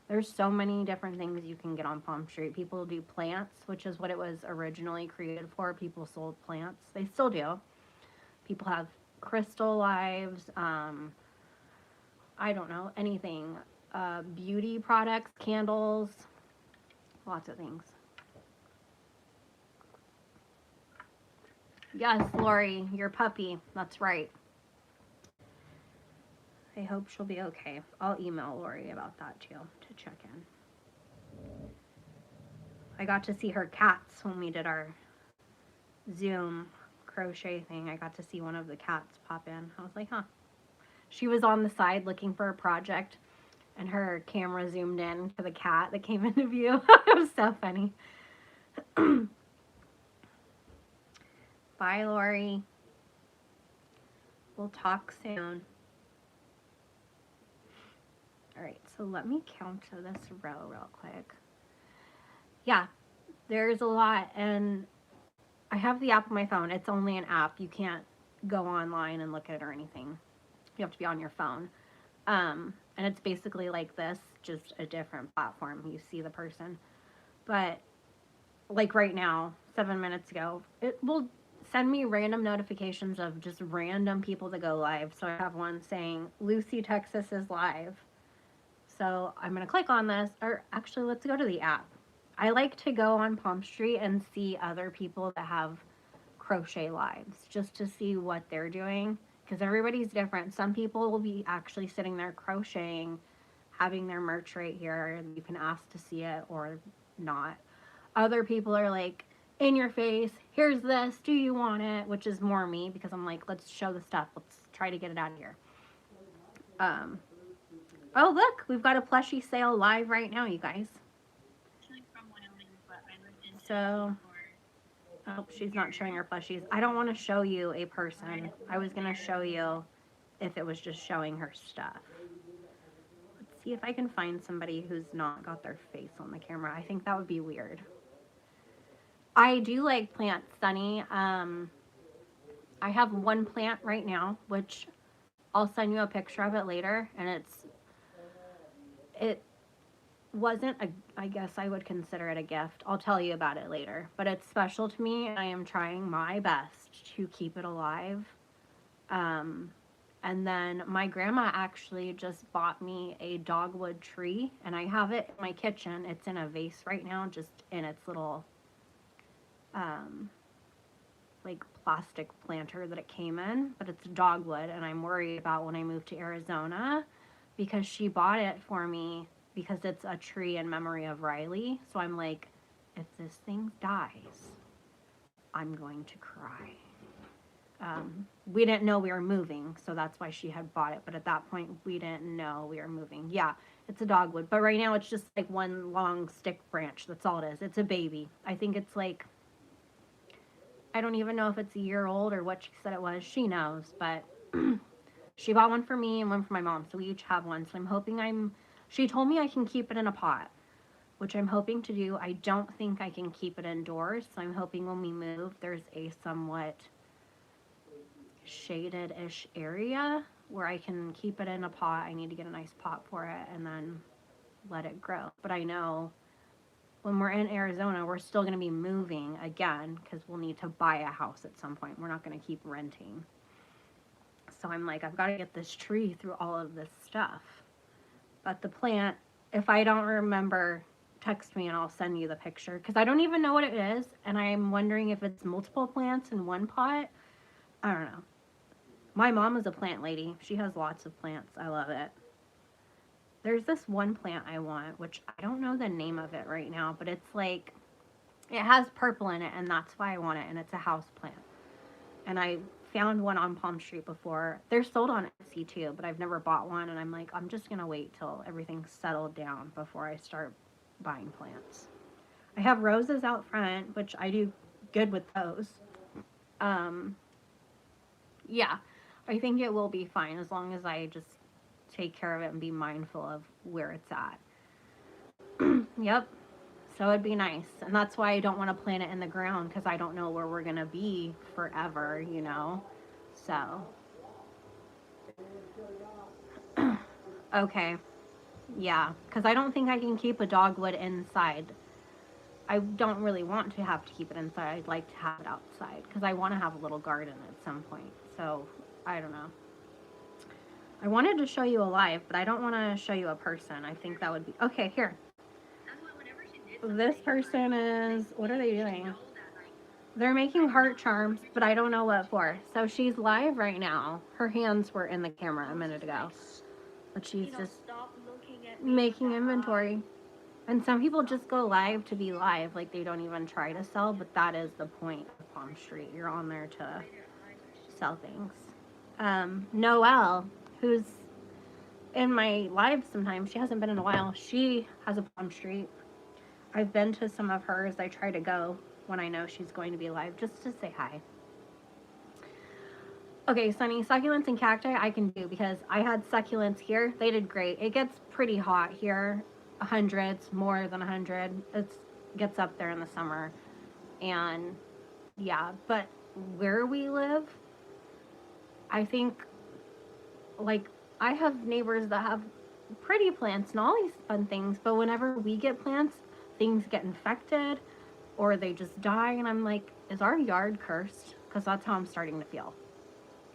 There's so many different things you can get on Palm Street. People do plants, which is what it was originally created for. People sold plants. They still do. People have crystal lives. I don't know, anything. Beauty products, candles, lots of things. Yes, Lori, your puppy. That's right. I hope she'll be okay. I'll email Lori about that too, to check in. I got to see her cats when we did our Zoom crochet thing. I got to see one of the cats pop in. I was like, huh. She was on the side looking for a project, and her camera zoomed in to the cat that came into view. It was so funny. Bye, Lori. We'll talk soon. All right, so let me count to this row real quick. Yeah, there's a lot, and I have the app on my phone. It's only an app. You can't go online and look at it or anything. You have to be on your phone. And it's basically like this, just a different platform. You see the person. But like right now, 7 minutes ago, it will send me random notifications of just random people that go live. So I have one saying, Lucy, Texas is live. So I'm going to click on this, or actually let's go to the app. I like to go on Palm Street and see other people that have crochet lives, just to see what they're doing, because everybody's different. Some people will be actually sitting there crocheting, having their merch right here, and you can ask to see it or not. Other people are like, in your face, here's this, do you want it? Which is more me, because I'm like, let's show the stuff, let's try to get it out of here. Oh look, we've got a plushie sale live right now, you guys. So, oh, she's not showing her plushies. I don't want to show you a person. I was going to show you if it was just showing her stuff. Let's see if I can find somebody who's not got their face on the camera. I think that would be weird. I do like plants, Sunny. I have one plant right now, which I'll send you a picture of it later, and it wasn't a, I guess I would consider it a gift. I'll tell you about it later, but it's special to me, and I am trying my best to keep it alive. And then my grandma actually just bought me a dogwood tree, and I have it in my kitchen. It's in a vase right now, just in its little like plastic planter that it came in, but it's dogwood, and I'm worried about when I move to Arizona, because she bought it for me because it's a tree in memory of Riley. So I'm like, if this thing dies, I'm going to cry. We didn't know we were moving, so that's why she had bought it, but at that point we didn't know we were moving. Yeah, it's a dogwood, but right now it's just like one long stick branch. That's all it is. It's a baby. I think it's like, I don't even know if it's a year old or what she said it was. She knows, but she bought one for me and one for my mom, so we each have one. So I'm hoping she told me I can keep it in a pot. which I'm hoping to do. I don't think I can keep it indoors, so I'm hoping when we move, there's a somewhat shaded-ish area where I can keep it in a pot. I need to get a nice pot for it and then let it grow. But I know when we're in Arizona, we're still going to be moving again because we'll need to buy a house at some point. We're not going to keep renting. So I'm like, I've got to get this tree through all of this stuff. But the plant, if I don't remember, text me and I'll send you the picture because I don't even know what it is. And I'm wondering if it's multiple plants in one pot. I don't know. My mom is a plant lady. She has lots of plants. I love it. There's this one plant I want, which I don't know the name of it right now, but it's like, it has purple in it, and that's why I want it, and it's a house plant. And I found one on Palm Street before. They're sold on Etsy too, but I've never bought one, and I'm like, I'm just going to wait till everything's settled down before I start buying plants. I have roses out front, which I do good with those. Yeah, I think it will be fine as long as I just take care of it and be mindful of where it's at. Yep. So it'd be nice. And that's why I don't want to plant it in the ground because I don't know where we're going to be forever, you know? So. Okay. Yeah. Because I don't think I can keep a dogwood inside. I don't really want to have to keep it inside. I'd like to have it outside because I want to have a little garden at some point. So, I don't know. I wanted to show you a live, but I don't want to show you a person. I think that would be... Okay, here. This person is... What are they doing? They're making heart charms, but I don't know what for. So she's live right now. Her hands were in the camera a minute ago. But she's just making inventory. And some people just go live to be live. Like, they don't even try to sell, but that is the point of Palm Street. You're on there to sell things. Noelle, who's in my live sometimes, she hasn't been in a while. She has a Palm Street. I've been to some of hers. I try to go when I know she's going to be live just to say hi. Okay, Sunny, succulents and cacti I can do because I had succulents here. They did great. It gets pretty hot here. 100s, more than 100. It gets up there in the summer. And yeah, but where we live, I think, like, I have neighbors that have pretty plants and all these fun things, but whenever we get plants, things get infected or they just die, and I'm like, is our yard cursed? Because that's how I'm starting to feel.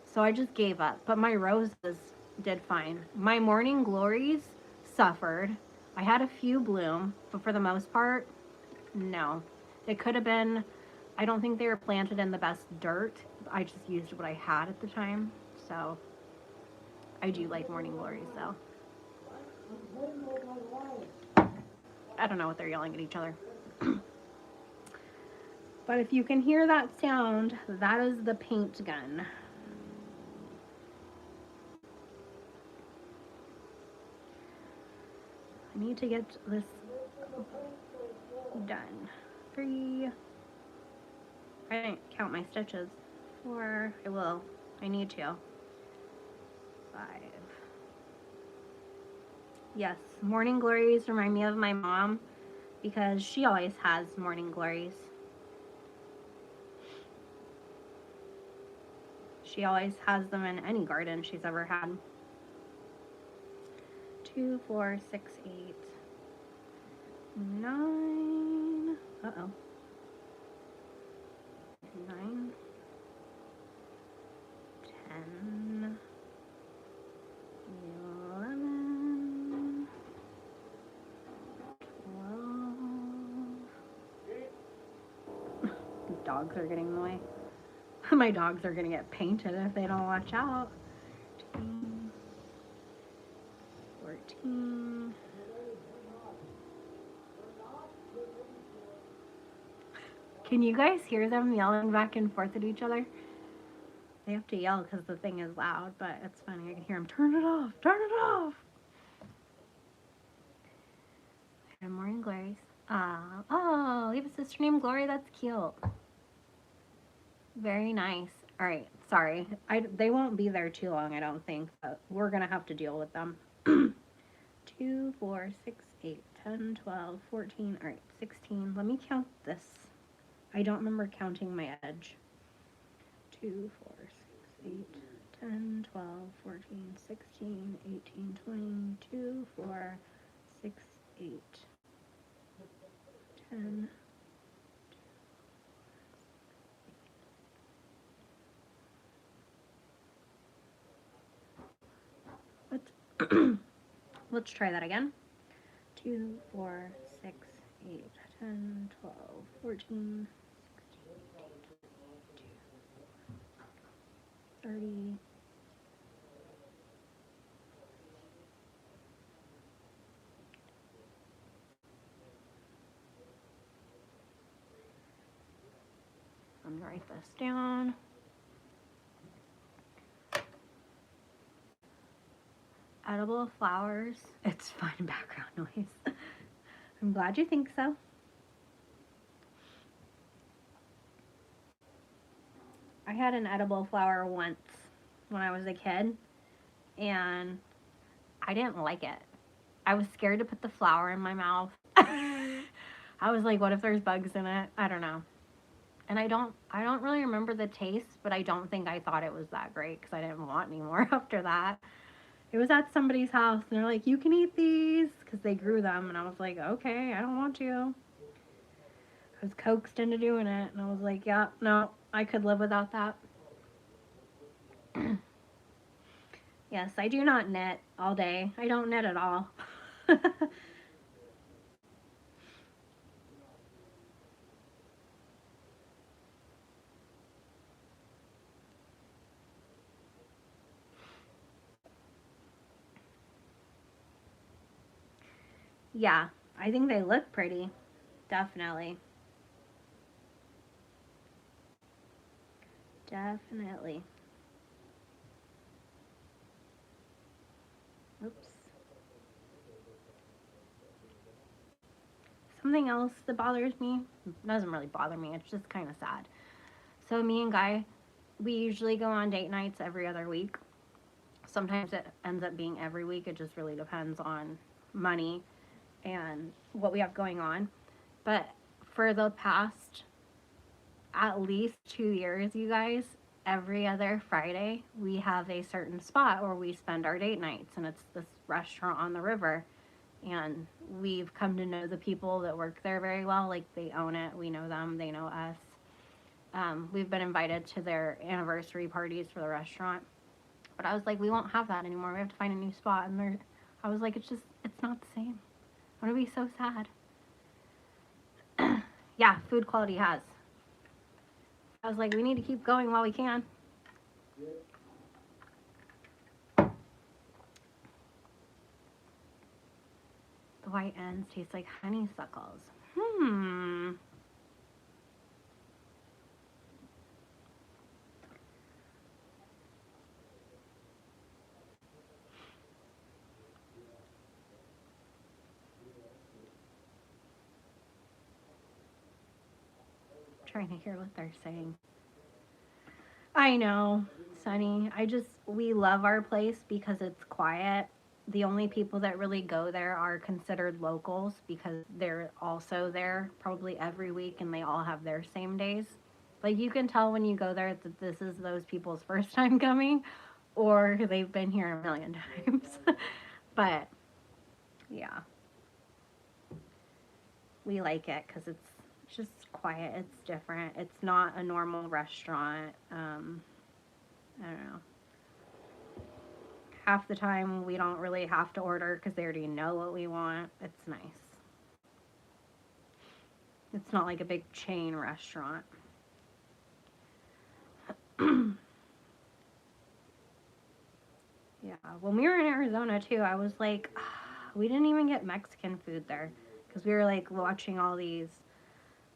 So I just gave up, but my roses did fine. My morning glories suffered. I had a few bloom, but for the most part, no. It could have been, I don't think they were planted in the best dirt. I just used what I had at the time, so I do like morning glories, though. I don't know what they're yelling at each other. But if you can hear that sound, that is the paint gun. I need to get this done. 3. I didn't count my stitches. 4. I will. I need to. 5. Yes, morning glories remind me of my mom because she always has morning glories. She always has them in any garden she's ever had. 2, 4, 6, 8, 9. Uh-oh. 9, 10, 11, 12. Dogs are getting in the way. My dogs are going to get painted if they don't watch out. 14. Can you guys hear them yelling back and forth at each other? They have to yell because the thing is loud, but it's funny. I can hear them, turn it off, turn it off. Good morning, glories. Oh, we have a sister named Glory. That's cute. Very nice. All right, sorry. They won't be there too long, I don't think, but we're going to have to deal with them. 2, 4, 6, 8, 10, 12, 14, all right, 16. Let me count this. I don't remember counting my edge. 2, 4, 6, 8, 10, 12, 14, 16, 18, 20, 2, 4, 6, 8, 10. Let's try that again. 2, 4, 6, 8, 10, 12, 14, 16, 18, 20, 30. I'm gonna write this down. Edible flowers. It's fine background noise. I'm glad you think so. I had an edible flower once when I was a kid, and I didn't like it. I was scared to put the flower in my mouth. I was like, what if there's bugs in it? I don't know. And I don't really remember the taste, but I don't think I thought it was that great because I didn't want any more after that. It was at somebody's house, and they're like, you can eat these, because they grew them, and I was like, okay, I don't want to. I was coaxed into doing it, and I was like, yeah, no, I could live without that. Yes, I do not knit all day. I don't knit at all. Yeah, I think they look pretty. Definitely. Definitely. Oops. Something else that bothers me, it doesn't really bother me, it's just kind of sad. So me and Guy, we usually go on date nights every other week. Sometimes it ends up being every week. It just really depends on money and what we have going on. But for the past at least 2 years, you guys, every other Friday, we have a certain spot where we spend our date nights, and it's this restaurant on the river. And we've come to know the people that work there very well. Like, they own it. We know them. They know us. We've been invited to their anniversary parties for the restaurant. But I was like, we won't have that anymore. We have to find a new spot. And I was like, it's not the same. I'm going to be so sad. Yeah, food quality has. I was like, we need to keep going while we can. The white ends taste like honeysuckles. Trying to hear what they're saying. I know, Sunny. We love our place because it's quiet. The only people that really go there are considered locals because they're also there probably every week, and they all have their same days. Like, you can tell when you go there that this is those people's first time coming, or they've been here a million times. But yeah, we like it because it's just quiet. It's different. It's not a normal restaurant. I don't know. Half the time we don't really have to order because they already know what we want. It's nice. It's not like a big chain restaurant. Yeah, when we were in Arizona too, I was like, we didn't even get Mexican food there because we were like watching all these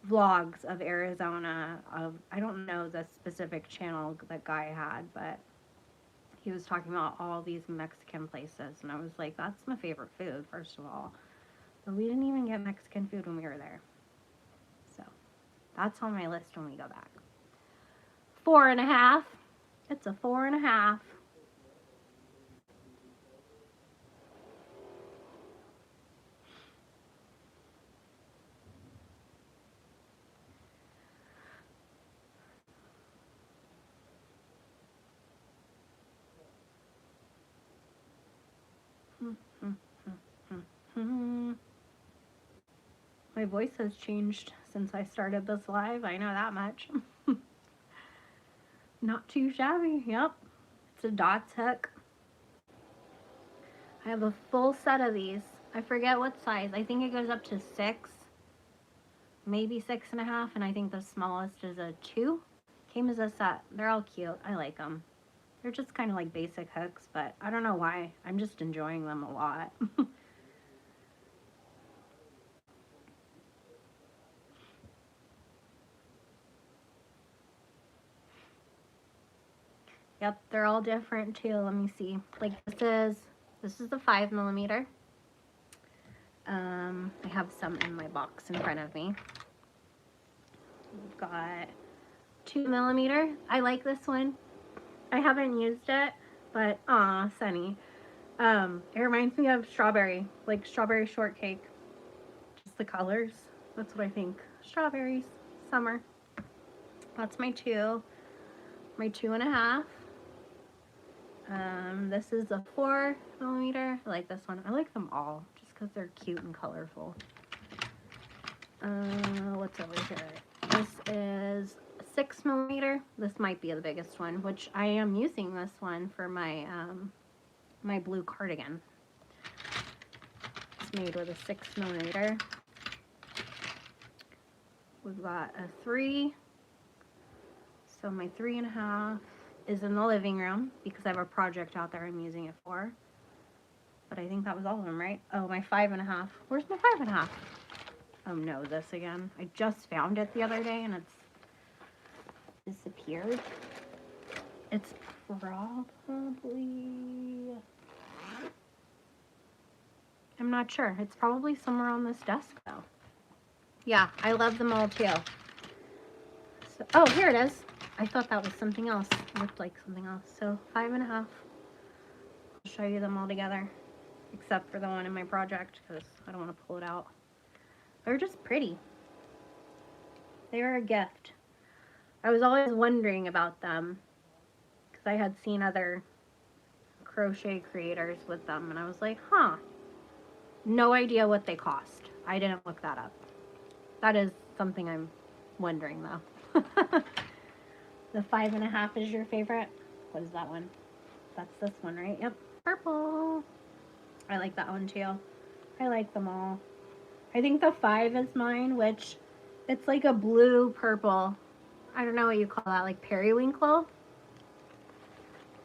vlogs of Arizona. I don't know the specific channel that Guy had, but he was talking about all these Mexican places, and I was like, that's my favorite food, first of all. But we didn't even get Mexican food when we were there. So that's on my list when we go back. 4.5. It's a 4.5. My voice has changed since I started this live. I know that much. Not too shabby. Yep. It's a dots hook. I have a full set of these. I forget what size. I think it goes up to 6. Maybe 6.5. And I think the smallest is a 2. Came as a set. They're all cute. I like them. They're just kind of like basic hooks, but I don't know why. I'm just enjoying them a lot. Yep, they're all different too. Let me see. Like this is the 5mm. I have some in my box in front of me. We've got 2mm. I like this one. I haven't used it, but aw, Sunny. It reminds me of strawberry, like strawberry shortcake. Just the colors. That's what I think. Strawberries, summer. That's my 2. My 2.5. This is a 4mm. I like this one. I like them all just because they're cute and colorful. What's over here? This is 6mm. This might be the biggest one, which I am using this one for my my blue cardigan. It's made with a 6mm. We've got a 3. So my 3.5 is in the living room because I have a project out there I'm using it for. But I think that was all of them, right? Oh, my 5.5. Where's my 5.5? Oh no, this again. I just found it the other day and it's disappeared. It's probably... I'm not sure. It's probably somewhere on this desk though. Yeah, I love them all too. So, oh, here it is. I thought that was something else. It looked like something else. So 5.5. I'll show you them all together. Except for the one in my project because I don't want to pull it out. They're just pretty. They are a gift. I was always wondering about them because I had seen other crochet creators with them and I was like, huh. No idea what they cost. I didn't look that up. That is something I'm wondering though. The 5.5 is your favorite? What is that one? That's this one, right? Yep. Purple. I like that one too. I like them all. I think the 5 is mine, which it's like a blue purple. I don't know what you call that, like periwinkle.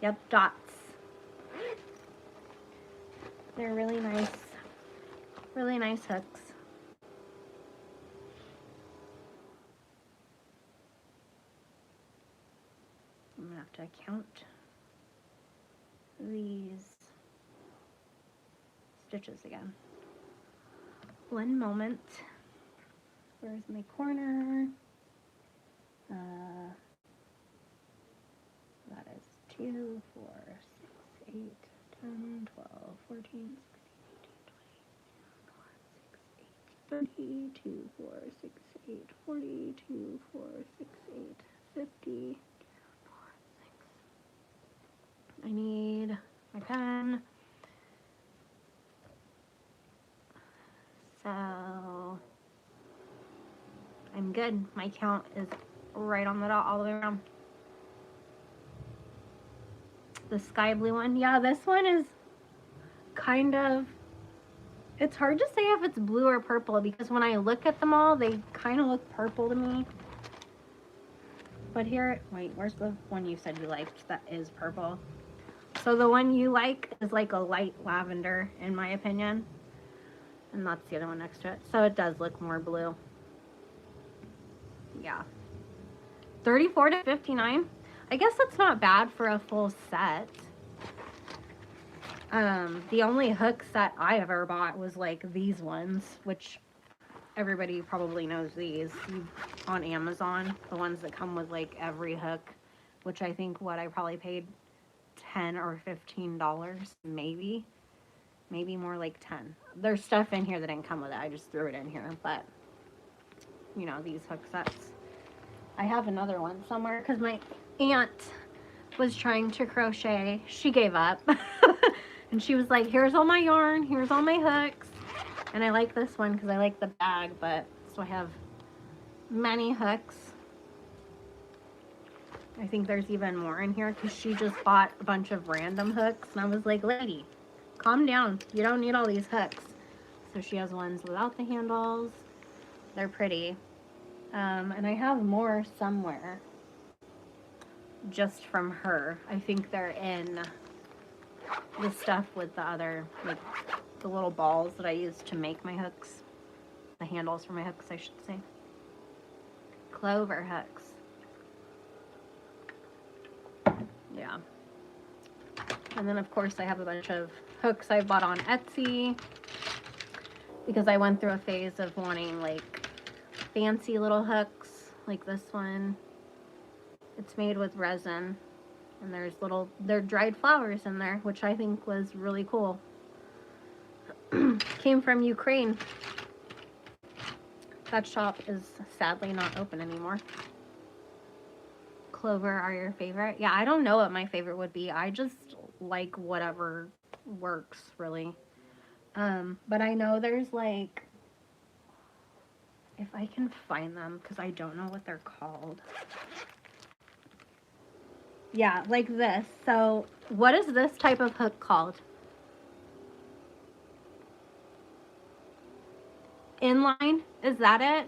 Yep, dots. They're really nice hooks. I'm gonna have to count these stitches again. One moment. Where's my corner? That is 2, 4, 6, 8, 10, 12, 14, 16, 18, 20, 22, 4, 6, 8, 42, 4, 6, 8, 50, 4, 6. I need my pen. So I'm good. My count is right on the dot all the way around. The sky blue one. Yeah, this one is kind of, it's hard to say if it's blue or purple because when I look at them all, they kind of look purple to me. But here, wait, where's the one you said you liked that is purple? So the one you like is like a light lavender in my opinion. And that's the other one next to it. So it does look more blue. Yeah. 34 to 59. I guess that's not bad for a full set. The only hook set I ever bought was like these ones, which everybody probably knows these on Amazon. The ones that come with like every hook, which I think I probably paid $10 or $15, maybe more like 10. There's stuff in here that didn't come with it. I just threw it in here, but you know, these hook sets. I have another one somewhere because my aunt was trying to crochet. She gave up. And she was like, here's all my yarn, here's all my hooks. And I like this one because I like the bag, but so I have many hooks. I think there's even more in here because she just bought a bunch of random hooks. And I was like, lady, calm down. You don't need all these hooks. So she has ones without the handles. They're pretty. And I have more somewhere just from her. I think they're in the stuff with the other, like the little balls that I use to make my hooks. The handles for my hooks, I should say. Clover hooks. Yeah. And then, of course, I have a bunch of hooks I bought on Etsy because I went through a phase of wanting, like, fancy little hooks, like this one. It's made with resin, and they're dried flowers in there, which I think was really cool. Came from Ukraine. That shop is sadly not open anymore. Clover are your favorite? Yeah, I don't know what my favorite would be. I just like whatever works, really. But I know there's like, if I can find them, because I don't know what they're called. Yeah, like this. So what is this type of hook called? Inline? Is that it?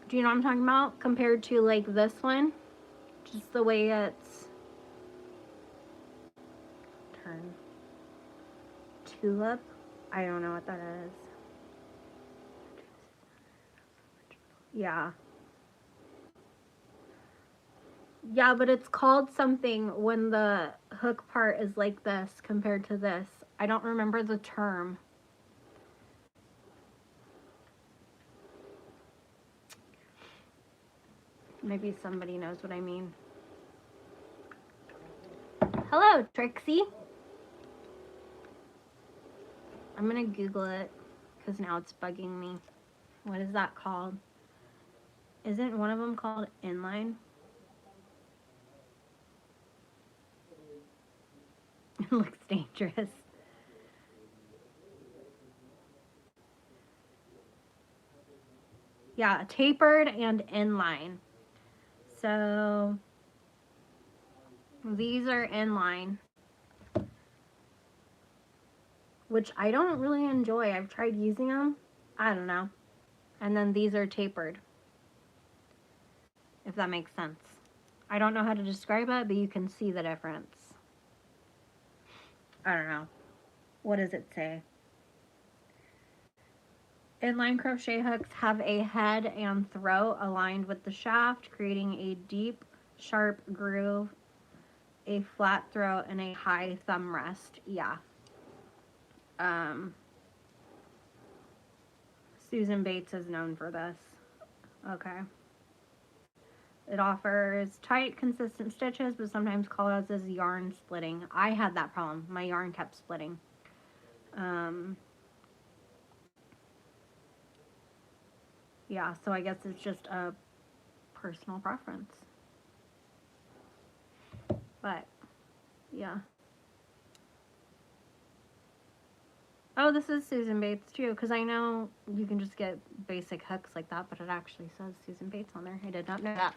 Do you know what I'm talking about? Compared to like this one? Just the way it's... Turn. Tulip? I don't know what that is. Yeah. Yeah, but it's called something when the hook part is like this compared to this. I don't remember the term. Maybe somebody knows what I mean. Hello, Trixie. I'm gonna Google it because now it's bugging me. What is that called? Isn't one of them called inline? It looks dangerous. Yeah, tapered and inline. So these are inline, which I don't really enjoy. I've tried using them. I don't know. And then these are tapered, if that makes sense. I don't know how to describe it, but you can see the difference. I don't know. What does it say? Inline crochet hooks have a head and throat aligned with the shaft, creating a deep, sharp groove, a flat throat, and a high thumb rest. Yeah. Susan Bates is known for this. Okay. It offers tight, consistent stitches, but sometimes causes yarn splitting. I had that problem. My yarn kept splitting. Yeah, so I guess it's just a personal preference. But, yeah. Oh, this is Susan Bates too, because I know you can just get basic hooks like that, but it actually says Susan Bates on there. I did not know that.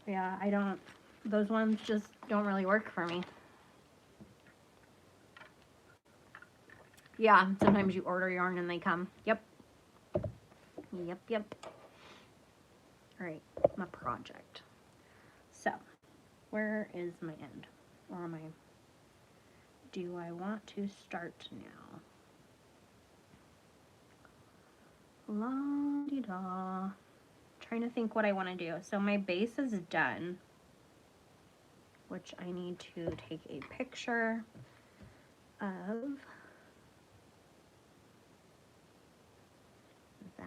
Yeah, I don't, those ones just don't really work for me. Yeah, sometimes you order yarn and they come. Yep. Yep, yep. All right, my project. So, where is my end? Or am I... Do I want to start now? La-di-da. Trying to think what I want to do. So my base is done, which I need to take a picture of that.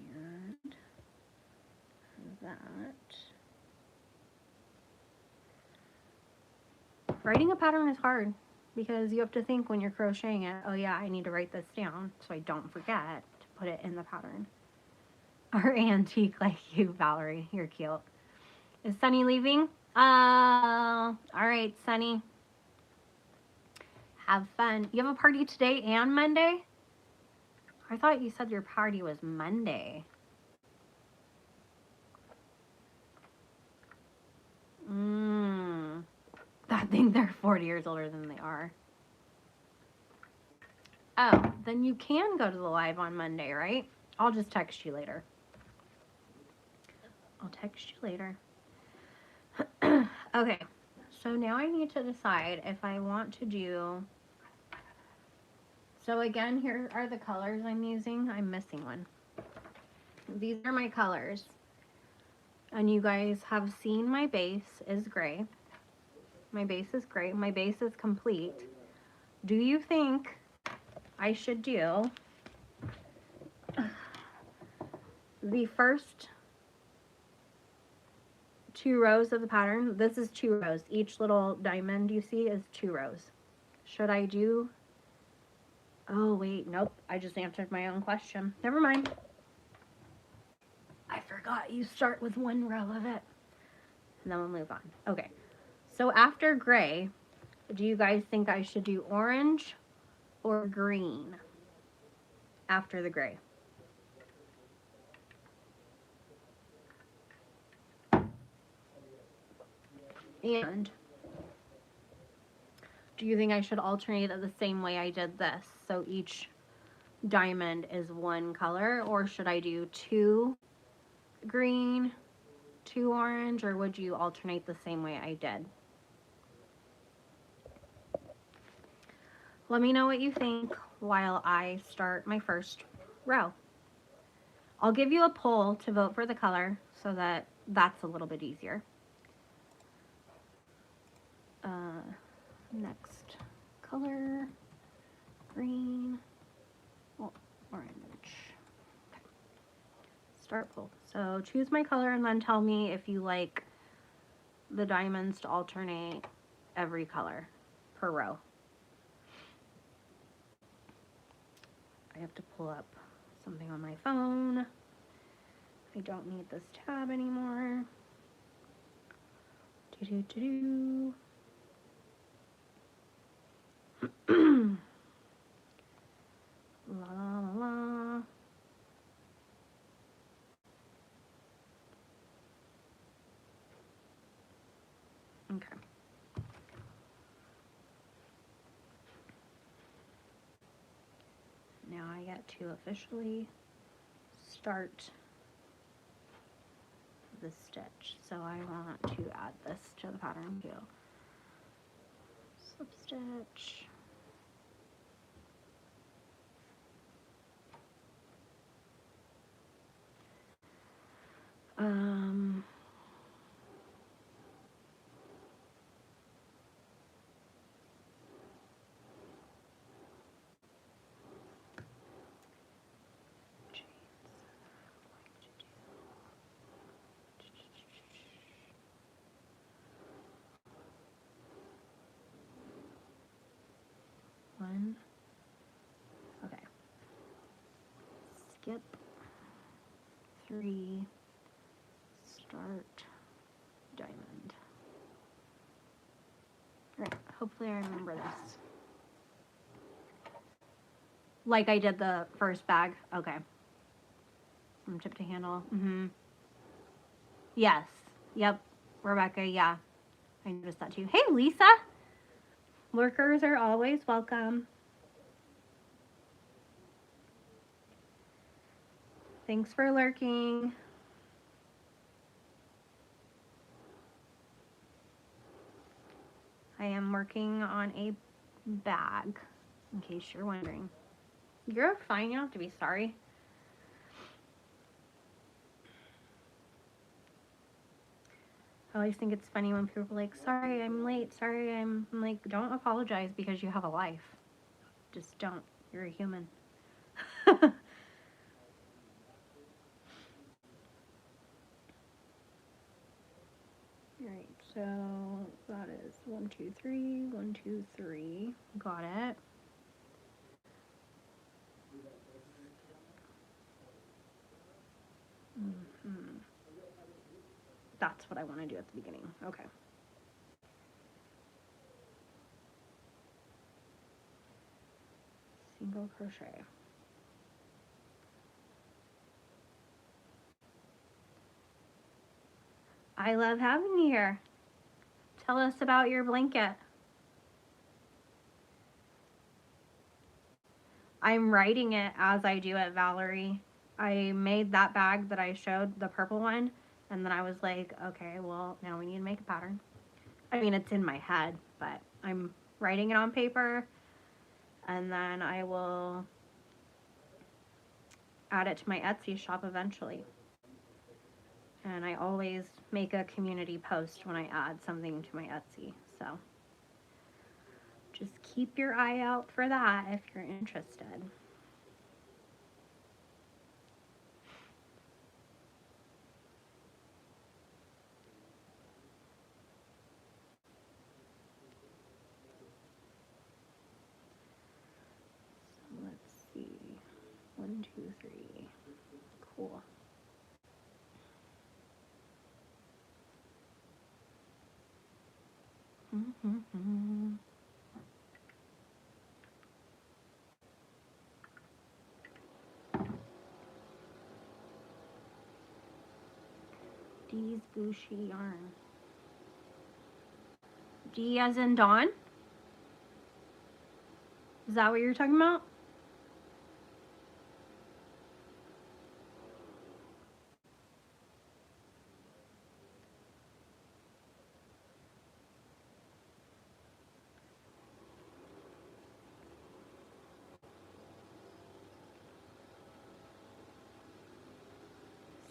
And that. Writing a pattern is hard because you have to think when you're crocheting it, oh yeah, I need to write this down so I don't forget to put it in the pattern. Or antique like you, Valerie. You're cute. Is Sunny leaving? All right, Sunny. Have fun. You have a party today and Monday? I thought you said your party was Monday. I think they're 40 years older than they are. Oh, then you can go to the live on Monday, right? I'll just text you later. I'll text you later. Okay, so now I need to decide if I want to do... So again, here are the colors I'm using. I'm missing one. These are my colors. And you guys have seen my base is gray. My base is gray. My base is complete. Do you think I should do the first 2 rows of the pattern? This is 2 rows. Each little diamond you see is 2 rows. Should I do... Oh, wait. Nope. I just answered my own question. Never mind. I forgot you start with 1 row of it. And then we'll move on. Okay. So after gray, do you guys think I should do orange or green after the gray? And do you think I should alternate it the same way I did this? So each diamond is 1 color, or should I do 2 green, 2 orange, or would you alternate the same way I did? Let me know what you think while I start my first row. I'll give you a poll to vote for the color so that that's a little bit easier. Next color, green, orange. Okay. Start poll. So choose my color and then tell me if you like the diamonds to alternate every color per row. I have to pull up something on my phone. I don't need this tab anymore. Do-do-do-do. La la la. Okay. Now I get to officially start the stitch. So I want to add this to the pattern too. Slip stitch. One. Okay. Skip. 3. Start diamond. Alright, hopefully I remember this. Like I did the first bag. Okay. From tip to handle. Yes. Yep. Rebecca, yeah. I noticed that too. Hey, Lisa. Lurkers are always welcome. Thanks for lurking. I am working on a bag, in case you're wondering. You're fine. You don't have to be sorry. I always think it's funny when people are like, sorry, I'm late. Sorry, I'm like, don't apologize because you have a life. Just don't. You're a human. Alright, so that is 1, 2, 3, 1, 2, 3. Got it. That's what I want to do at the beginning. Okay. Single crochet. I love having you here. Tell us about your blanket. I'm writing it as I do it, Valerie. I made that bag that I showed, the purple one, and then I was like, okay, well, now we need to make a pattern. I mean, it's in my head, but I'm writing it on paper, and then I will add it to my Etsy shop eventually. And I always make a community post when I add something to my Etsy, so just keep your eye out for that if you're interested. So let's see. 1, 2, 3. Cool. D's Bushy yarn. D as in Dawn? Is that what you're talking about?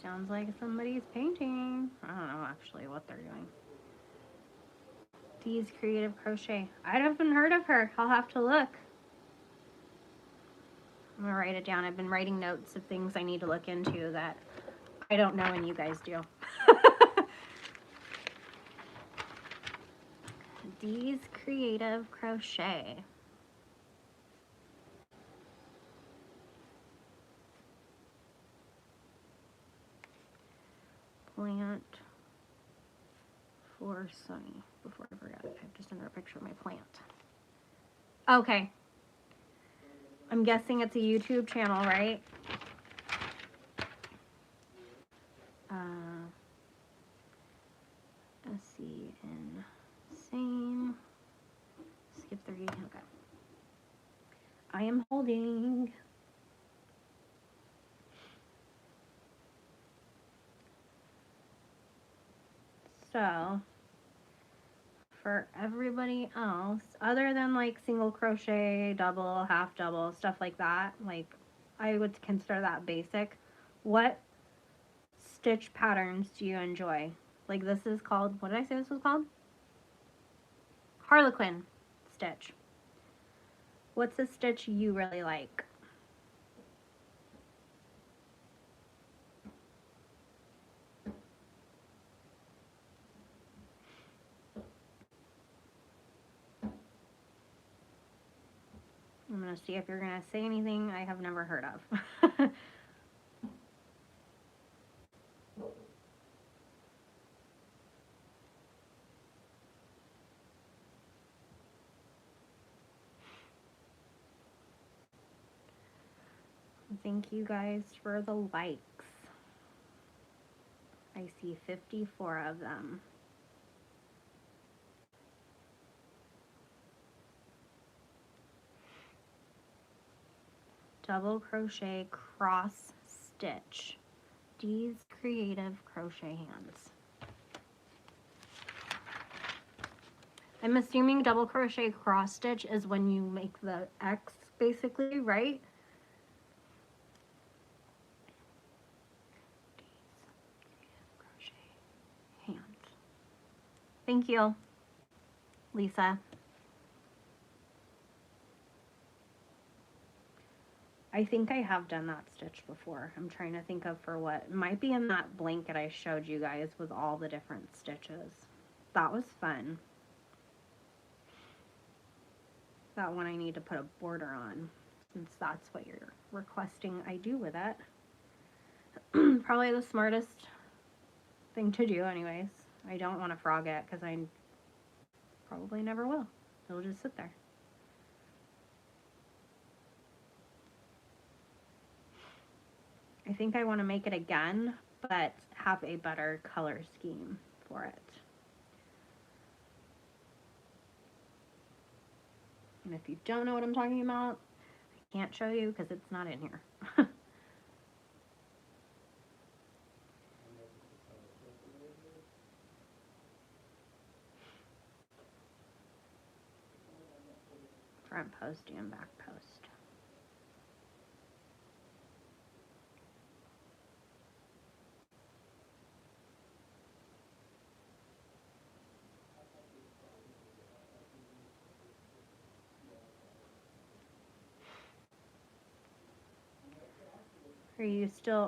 Sounds like somebody's painting. I don't know actually what they're doing. D's Creative Crochet. I haven't heard of her. I'll have to look. I'm gonna write it down. I've been writing notes of things I need to look into that I don't know and you guys do. D's Creative Crochet. Plant for Sunny. Before I forget it, I have to send her a picture of my plant. Okay. I'm guessing it's a YouTube channel, right? S-C-N same. Skip 3. Okay. I am holding. So, for everybody else, other than like single crochet, double, half double, stuff like that, like I would consider that basic. What stitch patterns do you enjoy? Like this is called, what did I say this was called? Harlequin stitch. What's a stitch you really like? I'm going to see if you're going to say anything I have never heard of. Thank you guys for the likes. I see 54 of them. Double crochet cross stitch. D's Creative Crochet Hands. I'm assuming double crochet cross stitch is when you make the X basically, right? Hands. Thank you, Lisa. I think I have done that stitch before. I'm trying to think of for what. It might be in that blanket I showed you guys with all the different stitches. That was fun. That one I need to put a border on, since that's what you're requesting I do with it. Probably the smartest thing to do anyways. I don't want to frog it because I probably never will. It'll just sit there. I think I want to make it again, but have a better color scheme for it. And if you don't know what I'm talking about, I can't show you because it's not in here. Front post and back post.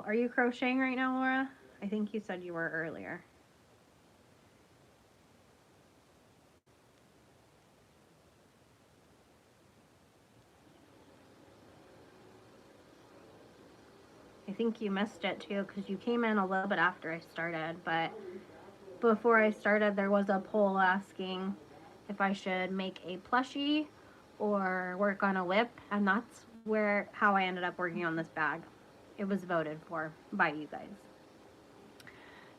Are you crocheting right now, Laura? I think you said you were earlier. I think you missed it too because you came in a little bit after I started, but before I started there was a poll asking if I should make a plushie or work on a whip, and that's how I ended up working on this bag. It was voted for by you guys.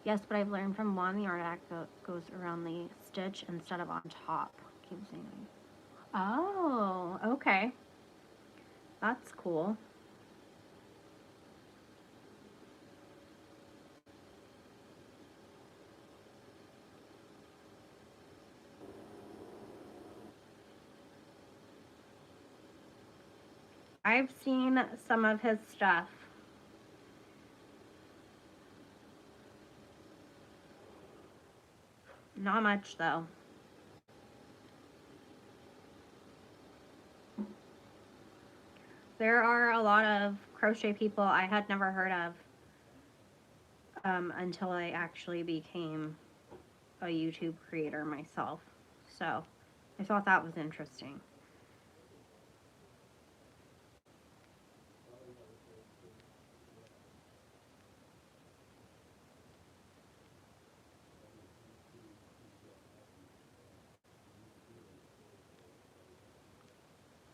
Yes, but I've learned from Juan the art act that goes around the stitch instead of on top. Keep saying. Oh, okay. That's cool. I've seen some of his stuff. Not much though. There are a lot of crochet people I had never heard of until I actually became a YouTube creator myself. So I thought that was interesting.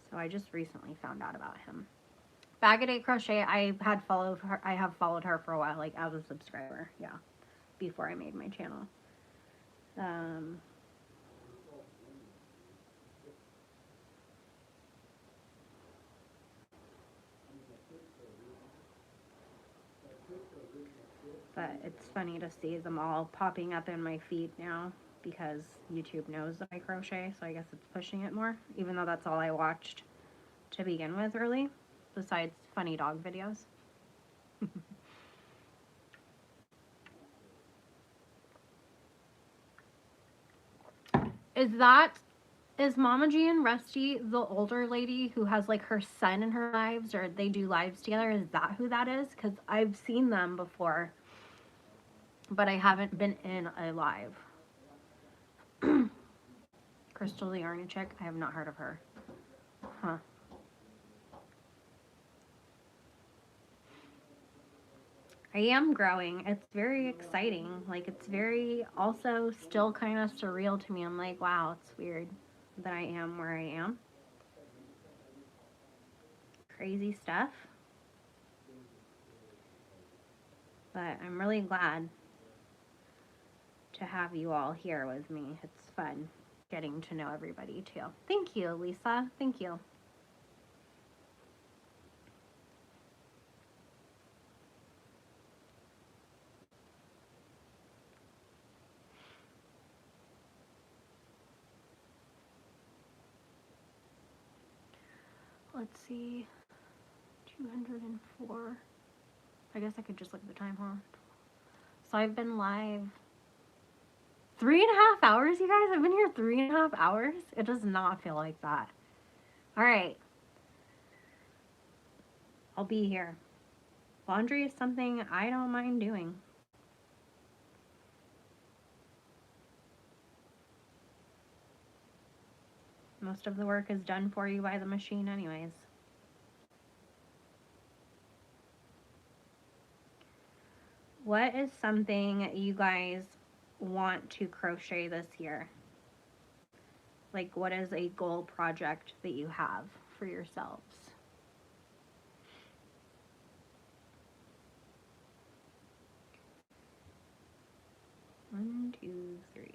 So I just recently found out about him. Bag-A-Day Crochet, I have followed her for a while, like as a subscriber, yeah, before I made my channel. But it's funny to see them all popping up in my feed now because YouTube knows that I crochet, so I guess it's pushing it more, even though that's all I watched to begin with early, besides funny dog videos. Is Mama G and Rusty the older lady who has like her son in her lives, or they do lives together? Is that who that is? Because I've seen them before, but I haven't been in a live. Crystal the Arnie chick? I have not heard of her. Huh. I am growing. It's very exciting. Like, it's very also still kind of surreal to me. I'm like, wow, it's weird that I am where I am. Crazy stuff. But I'm really glad to have you all here with me. It's fun getting to know everybody too. Thank you, Lisa. Thank you. Let's see. 204. I guess I could just look at the time, huh? So I've been live 3.5 hours, you guys. I've been here 3.5 hours. It does not feel like that. All right. I'll be here. Laundry is something I don't mind doing. Most of the work is done for you by the machine anyways. what is something you guys want to crochet this year? Like, what is a goal project that you have for yourselves? One, two, three.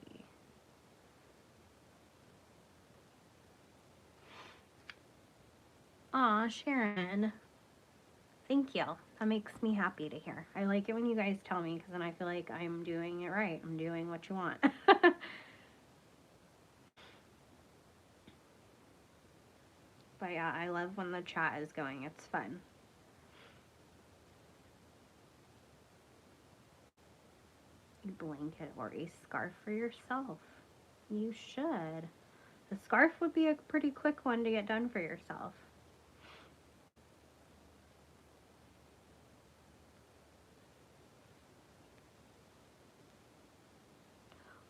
Aw, Sharon. Thank you. That makes me happy to hear. I like it when you guys tell me because then I feel like I'm doing it right. I'm doing what you want. But yeah, I love when the chat is going. It's fun. A blanket or a scarf for yourself. You should. The scarf would be a pretty quick one to get done for yourself.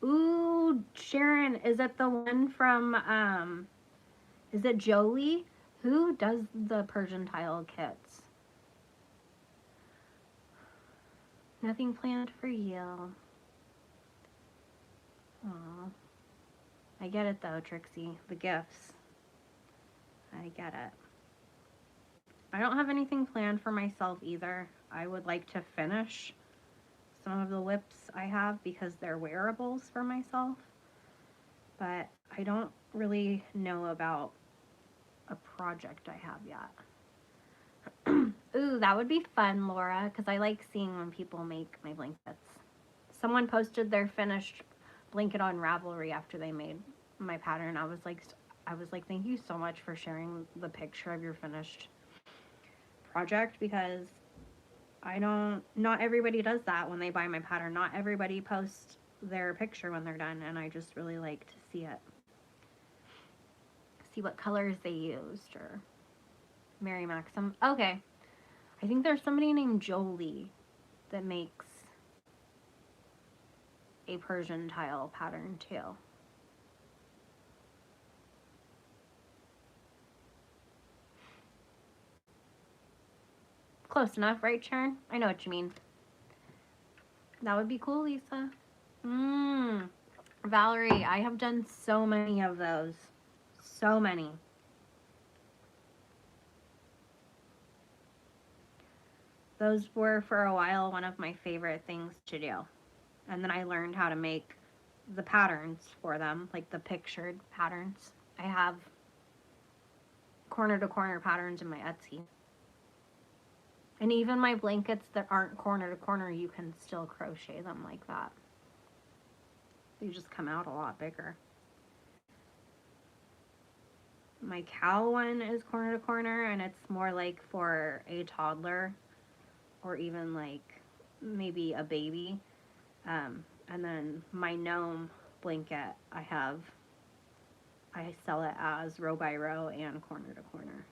Ooh, Sharon, is it the one from, is it Jolie? Who does the Persian tile kits? Nothing planned for you. Aw. I get it though, Trixie. The gifts. I get it. I don't have anything planned for myself either. I would like to finish some of the whips I have because they're wearables for myself. But I don't really know about a project I have yet. Ooh, that would be fun, Laura, because I like seeing when people make my blankets. Someone posted their finished blanket on Ravelry after they made my pattern. I was like, thank you so much for sharing the picture of your finished project, because not everybody does that when they buy my pattern. Not everybody posts their picture when they're done, and I just really like to see it. See what colors they used, or Mary Maxim. Okay. I think there's somebody named Jolie that makes a Persian tile pattern too. Close enough, right, Sharon? I know what you mean. That would be cool, Lisa. Valerie, I have done so many of those. So many. Those were, for a while, one of my favorite things to do. And then I learned how to make the patterns for them, like the pictured patterns. I have corner to corner patterns in my Etsy. And even my blankets that aren't corner to corner, you can still crochet them like that. They just come out a lot bigger. My cow one is corner to corner, and it's more like for a toddler or even like maybe a baby. And then my gnome blanket, I sell it as row by row and corner to corner.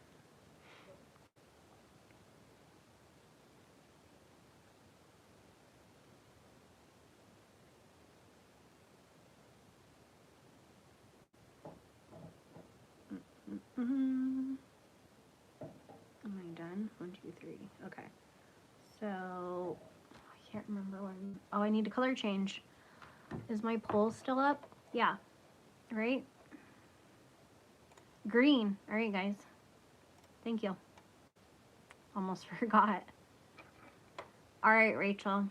Am I done? 1, 2, 3. Okay. So I can't remember when. Oh, I need to color change. Is my poll still up? Yeah. Right? Green. All right, guys. Thank you. Almost forgot. All right, Rachel.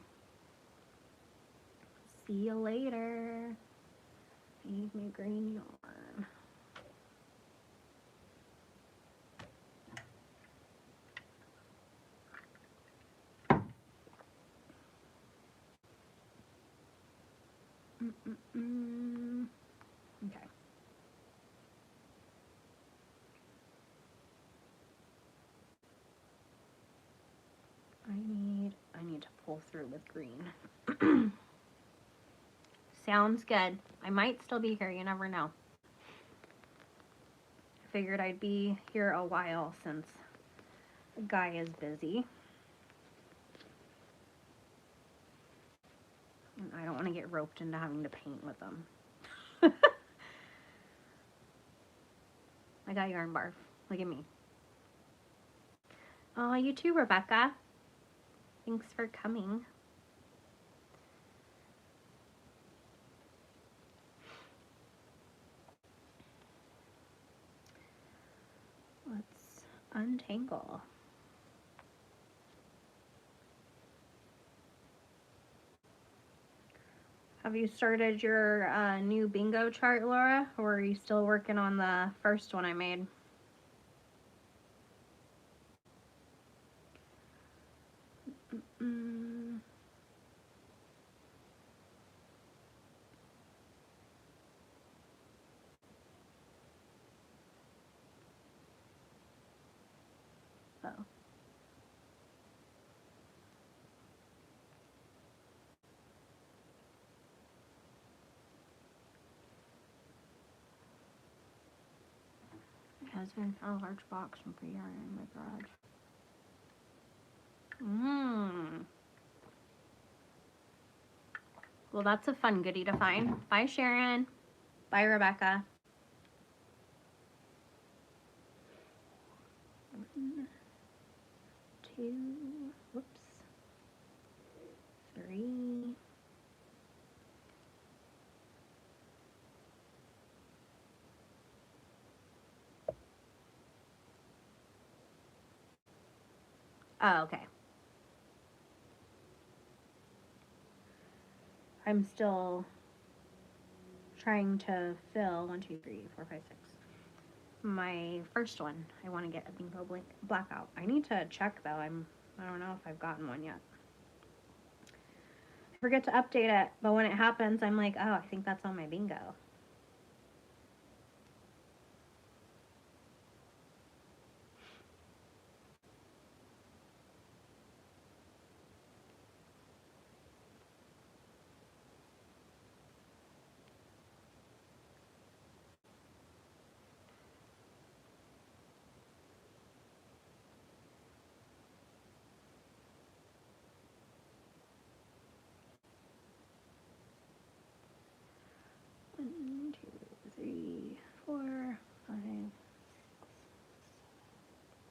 See you later. I need my green yarn. Okay. I need to pull through with green. Sounds good. I might still be here. You never know. I figured I'd be here a while since Guy is busy. And I don't want to get roped into having to paint with them. I got yarn barf. Look at me. Oh, you too, Rebecca. Thanks for coming. untangle. Have you started your new bingo chart, Laura, or are you still working on the first one I made? Oh. My husband found a large box from pre-yarn in my garage. Well, that's a fun goodie to find. Bye, Sharon. Bye, Rebecca. 1, 2, whoops, 3. Oh, okay. I'm still trying to fill 1, 2, 3, 4, 5, 6. My first one, I want to get a bingo blackout. I need to check though. I don't know if I've gotten one yet. I forget to update it, but when it happens, I'm like, oh, I think that's on my bingo. One, 2, 3, 4, 5, 6.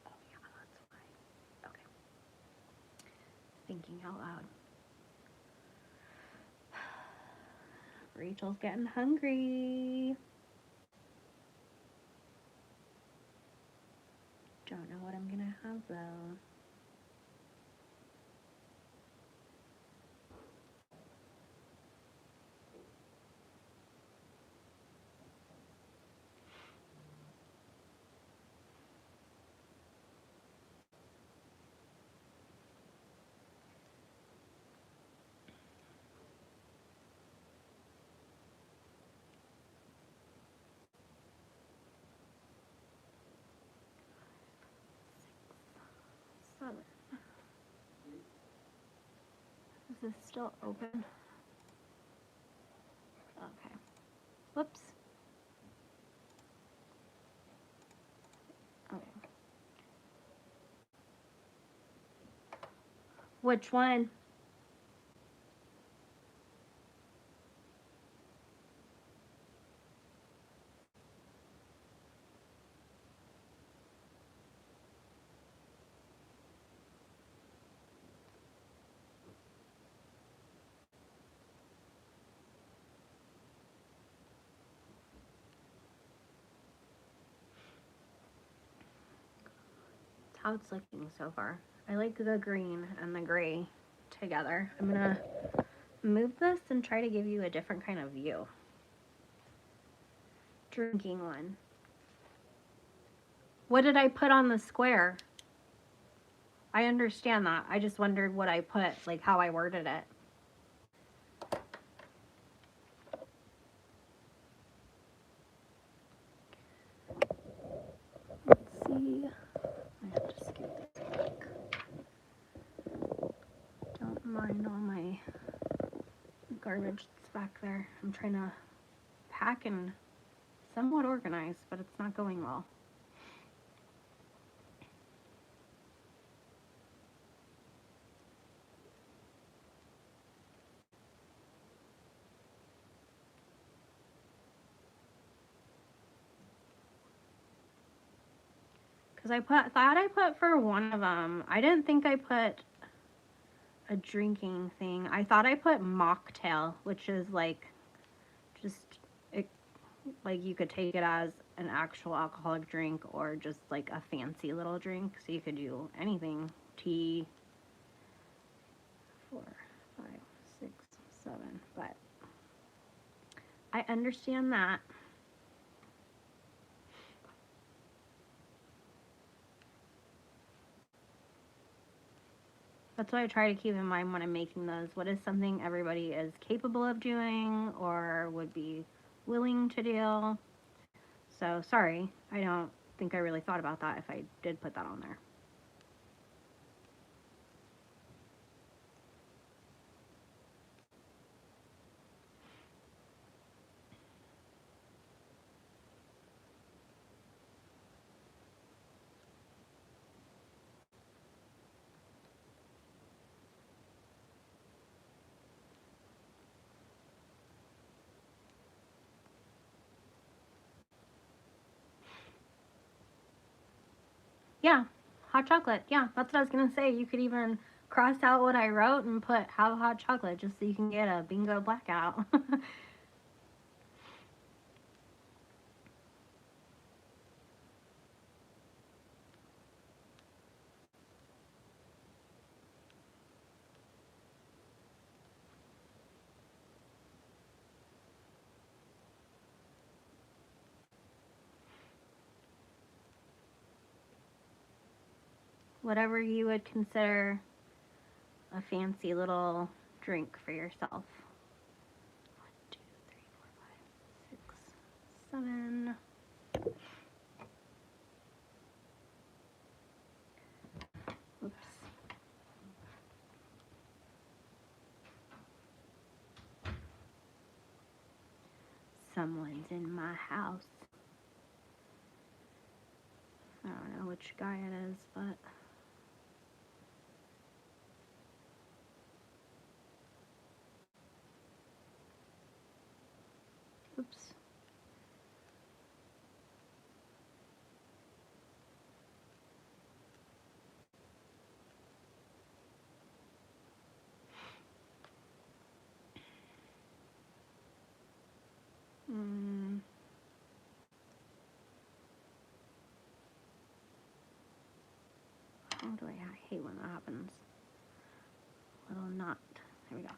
Oh yeah, that's why. Okay. Thinking out loud. Rachel's getting hungry. Don't know what I'm gonna have though. Is this still open? Okay. Whoops. Okay. Which one? How it's looking so far. I like the green and the gray together. I'm gonna move this and try to give you a different kind of view. Drinking one. What did I put on the square? I understand that. I just wondered what I put, like how I worded it. Let's see. I have to scoot this back. Don't mind all my garbage that's back there. I'm trying to pack and somewhat organize, but it's not going well. Because I thought I put for one of them. I didn't think I put a drinking thing. I thought I put mocktail, which is like just like you could take it as an actual alcoholic drink or just like a fancy little drink. So you could do anything, tea, 4, 5, 6, 7, but I understand that. That's what I try to keep in mind when I'm making those. What is something everybody is capable of doing or would be willing to do? So sorry, I don't think I really thought about that if I did put that on there. Yeah, hot chocolate. Yeah, that's what I was going to say. You could even cross out what I wrote and put have hot chocolate just so you can get a bingo blackout. Whatever you would consider a fancy little drink for yourself. 1, 2, 3, 4, 5, 6, 7. Oops. Someone's in my house. I don't know which guy it is, but oops. How do I hate when that happens? Little knot. There we go.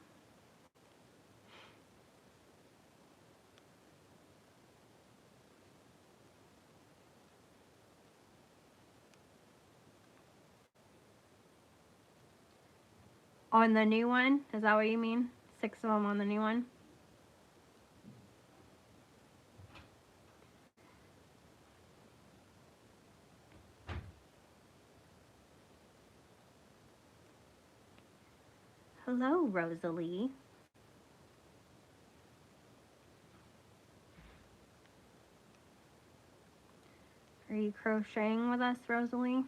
On the new one? Is that what you mean? 6 of them on the new one? Hello, Rosalie. Are you crocheting with us, Rosalie?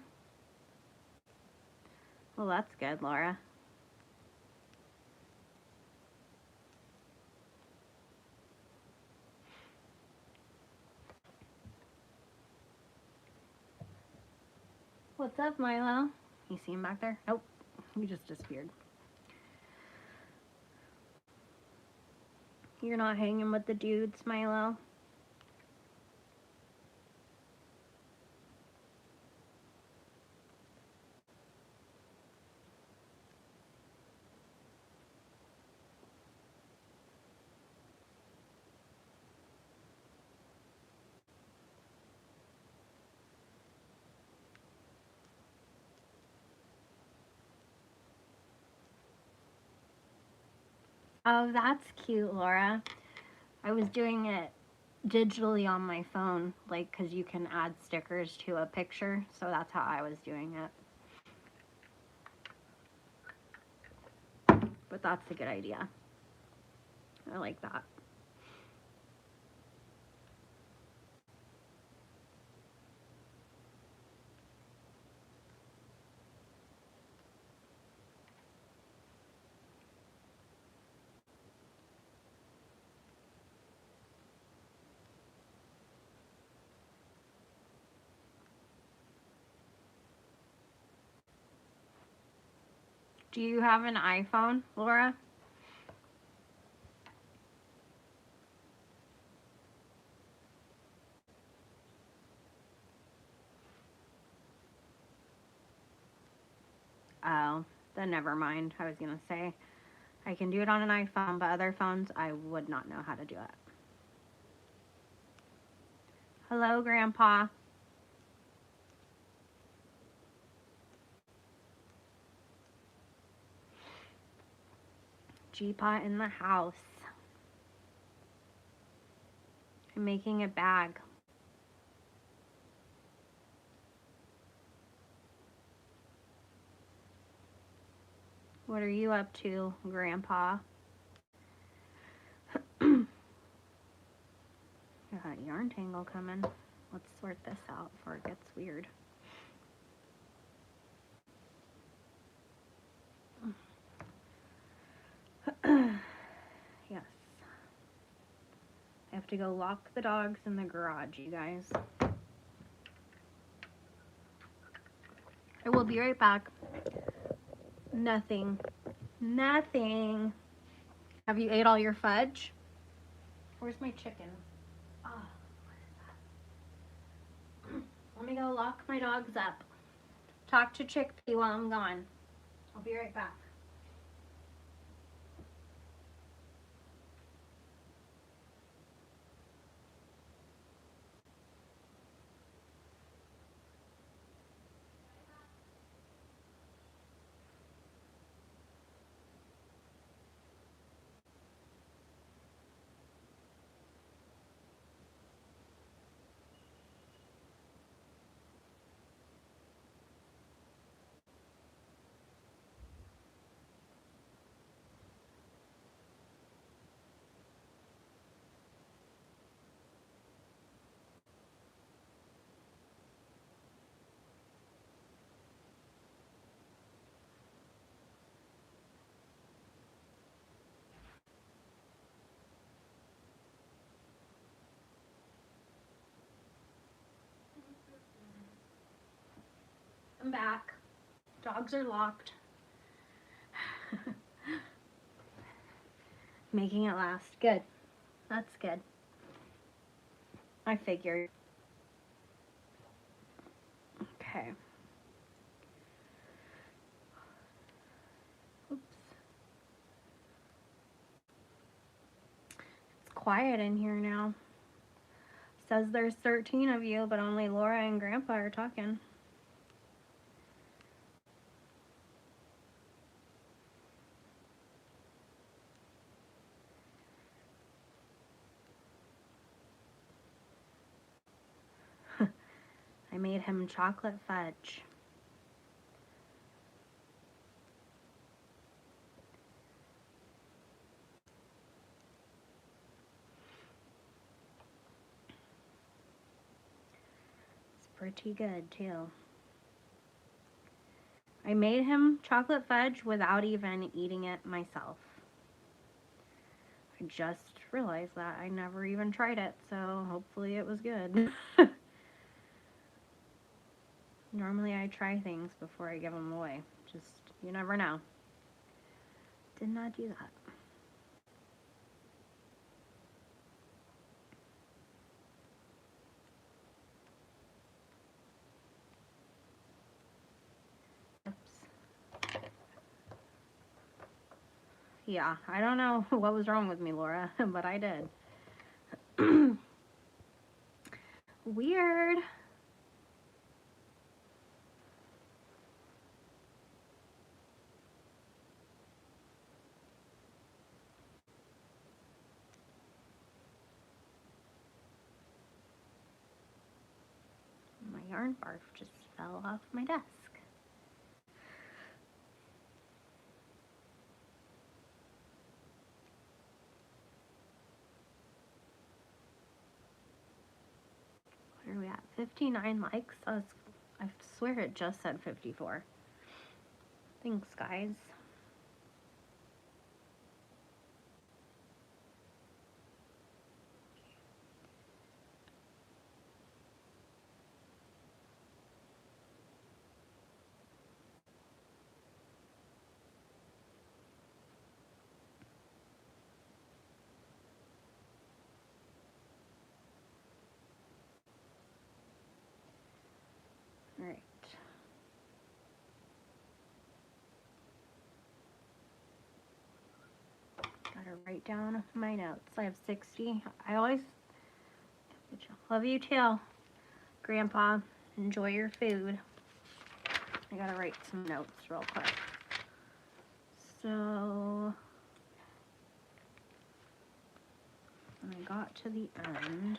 Well, that's good, Laura. What's up, Milo? You see him back there? Nope, he just disappeared. You're not hanging with the dudes, Milo? Oh, that's cute, Laura. I was doing it digitally on my phone, like, because you can add stickers to a picture, so that's how I was doing it. But that's a good idea. I like that. Do you have an iPhone, Laura? Oh, then never mind. I was gonna say I can do it on an iPhone, but other phones I would not know how to do it. Hello, Grandpa. G-Pot in the house. I'm making a bag. What are you up to, Grandpa? Got a yarn tangle coming. Let's sort this out before it gets weird. Yes. I have to go lock the dogs in the garage, you guys. I will be right back. Nothing. Nothing. Have you ate all your fudge? Where's my chicken? Oh, what is that? Let me go lock my dogs up. Talk to Chickpea while I'm gone. I'll be right back. I'm back. Dogs are locked. Making it last. Good. That's good. I figured. Okay. Oops. It's quiet in here now. Says there's 13 of you, but only Laura and Grandpa are talking. I made him chocolate fudge. It's pretty good too. I made him chocolate fudge without even eating it myself. I just realized that. I never even tried it, so hopefully it was good. Normally I try things before I give them away. Just, you never know. Did not do that. Oops. Yeah, I don't know what was wrong with me, Laura, but I did. Weird. My yarn barf just fell off my desk. What are we at? 59 likes? I swear it just said 54. Thanks, guys. All right. Gotta write down my notes. I have 60. I always love you too, Grandpa. Enjoy your food. I gotta write some notes real quick. So when I got to the end,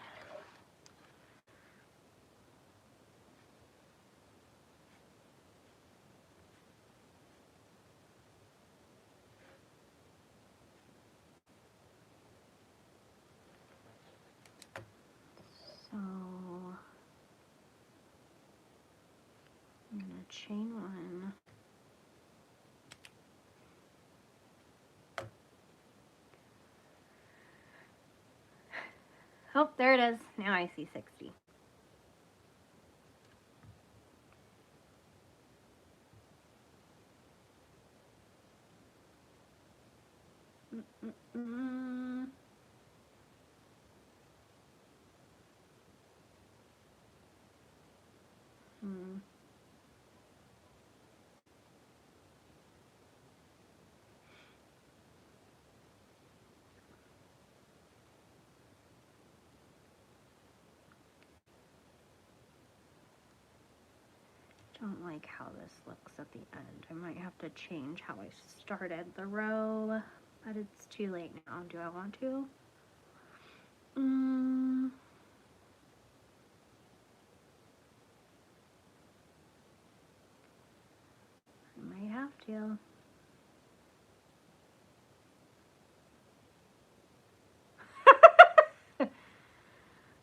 so I'm gonna chain one. Oh, there it is. Now I see 60. Don't like how this looks at the end. I might have to change how I started the row, but it's too late now. Do I want to? I might have to.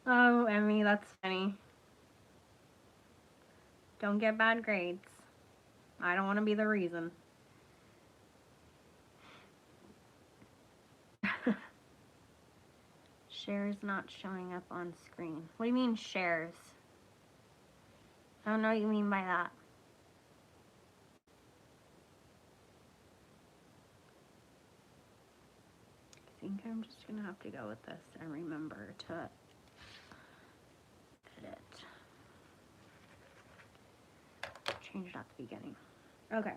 Oh, Emmy, that's funny. Don't get bad grades. I don't want to be the reason. Shares not showing up on screen. What do you mean shares? I don't know what you mean by that. I think I'm just gonna have to go with this and remember to edit. Change it at the beginning. Okay.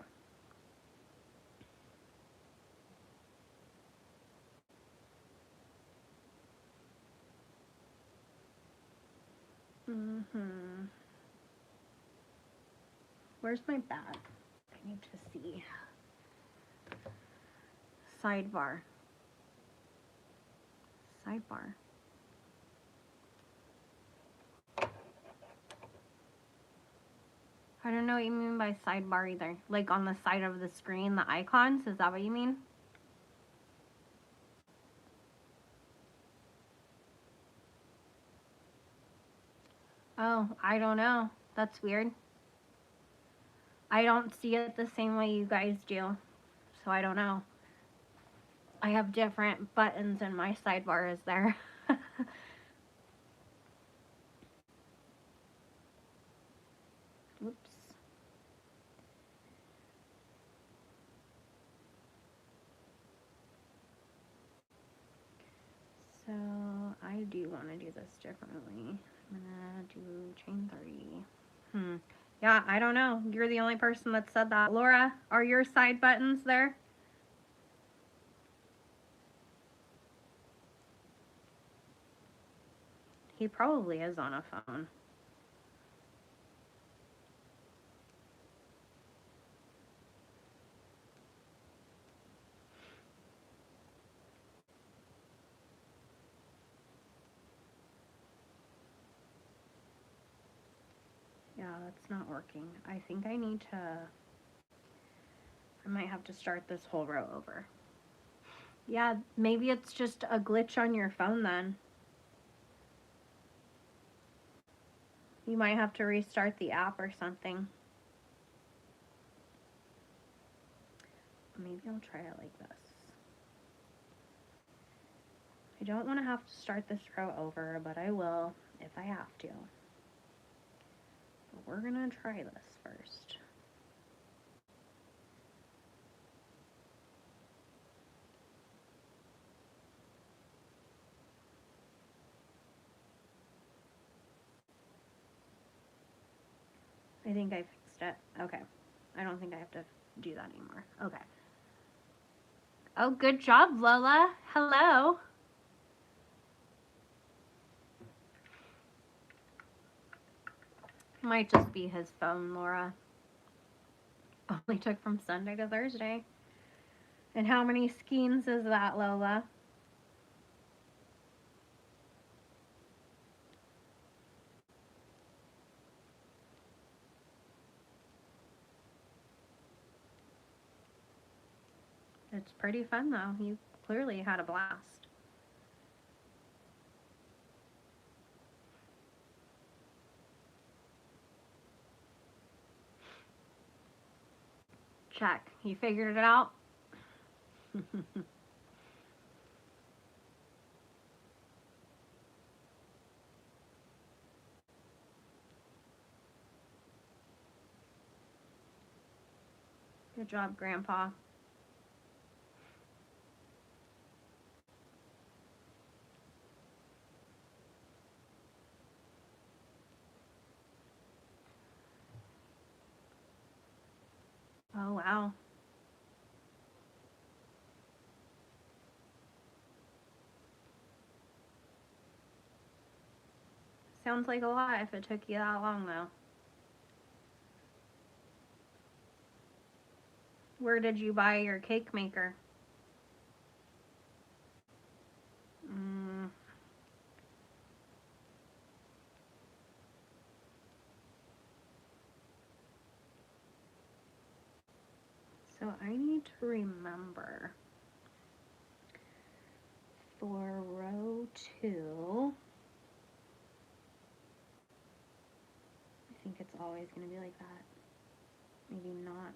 Where's my bag? I need to see. Sidebar. Sidebar. I don't know what you mean by sidebar either. Like on the side of the screen, the icons, is that what you mean? Oh, I don't know. That's weird. I don't see it the same way you guys do, so I don't know. I have different buttons in my sidebar, is there? Oops. So I do want to do this differently. I'm gonna do chain 3. Yeah, I don't know. You're the only person that said that. Laura, are your side buttons there? He probably is on a phone. Yeah, that's not working. I think I need to... I might have to start this whole row over. Yeah, maybe it's just a glitch on your phone then. You might have to restart the app or something. Maybe I'll try it like this. I don't want to have to start this row over, but I will if I have to. But we're gonna try this first. I think I fixed it. Okay. I don't think I have to do that anymore. Okay. Oh, good job, Lola. Hello. Might just be his phone, Laura. Only took from Sunday to Thursday. And how many skeins is that, Lola? It's pretty fun, though. You clearly had a blast. Check. You figured it out? Good job, Grandpa. Oh, wow. Sounds like a lot if it took you that long, though. Where did you buy your cake maker? So I need to remember for row 2, I think it's always going to be like that. Maybe not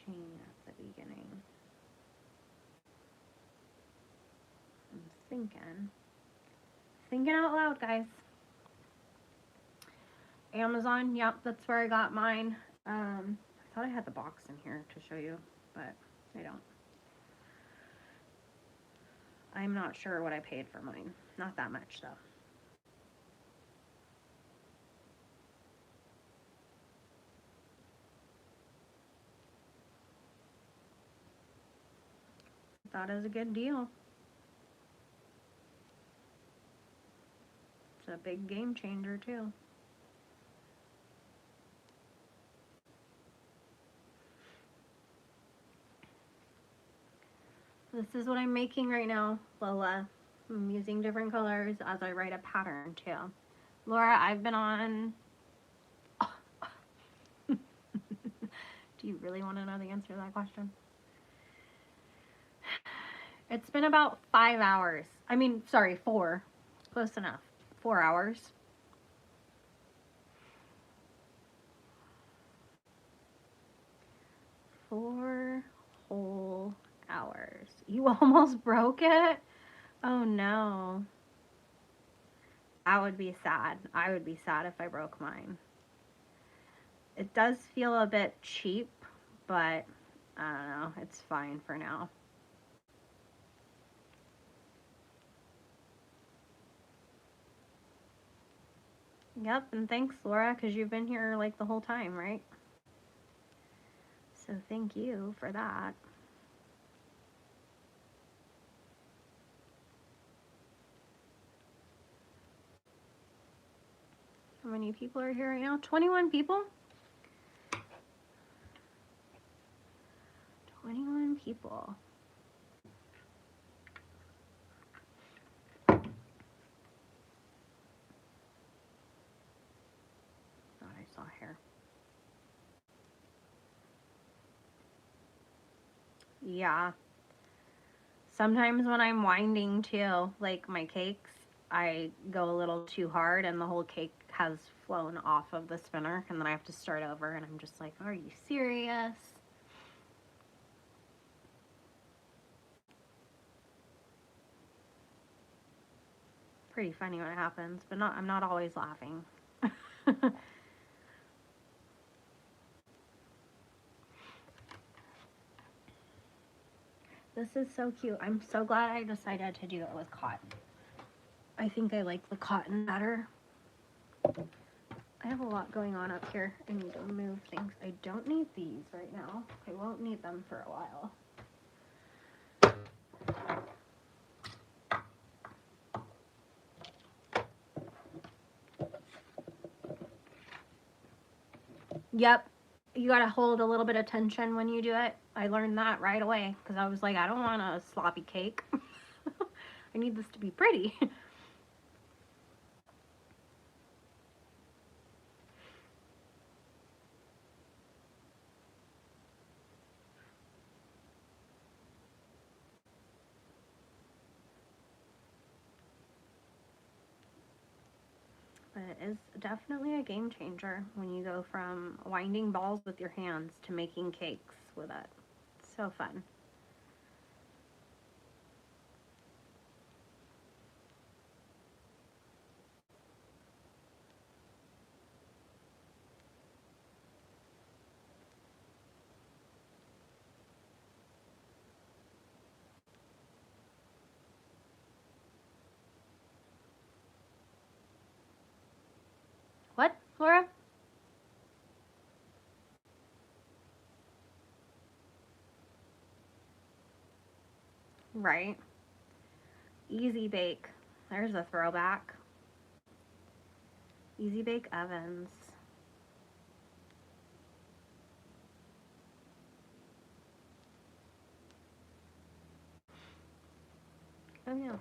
chain at the beginning. I'm thinking out loud, guys. Amazon, yep, that's where I got mine. I thought I had the box in here to show you, but I don't. I'm not sure what I paid for mine. Not that much, though. That is a good deal. It's a big game changer, too. This is what I'm making right now, Lola. I'm using different colors as I write a pattern, too. Laura, I've been on... Do you really want to know the answer to that question? It's been about 5 hours. I mean, sorry, 4. Close enough. 4 hours. 4 whole hours. You almost broke it? Oh no. That would be sad. I would be sad if I broke mine. It does feel a bit cheap, but I don't know. It's fine for now. Yep, and thanks, Laura, because you've been here like the whole time, right? So thank you for that. How many people are here right now? 21 people? 21 people. Thought I saw hair. Yeah. Sometimes when I'm winding too, like my cakes, I go a little too hard and the whole cake has flown off of the spinner and then I have to start over and I'm just like, are you serious? Pretty funny when it happens, but I'm not always laughing. This is so cute. I'm so glad I decided to do it with cotton. I think I like the cotton better. I have a lot going on up here. I need to move things. I don't need these right now. I won't need them for a while. Yep, you gotta hold a little bit of tension when you do it. I learned that right away because I was like, I don't want a sloppy cake. I need this to be pretty. But it is definitely a game changer when you go from winding balls with your hands to making cakes with it. It's so fun. What, Laura? Right. Easy Bake. There's a throwback. Easy Bake Ovens. Oh yeah.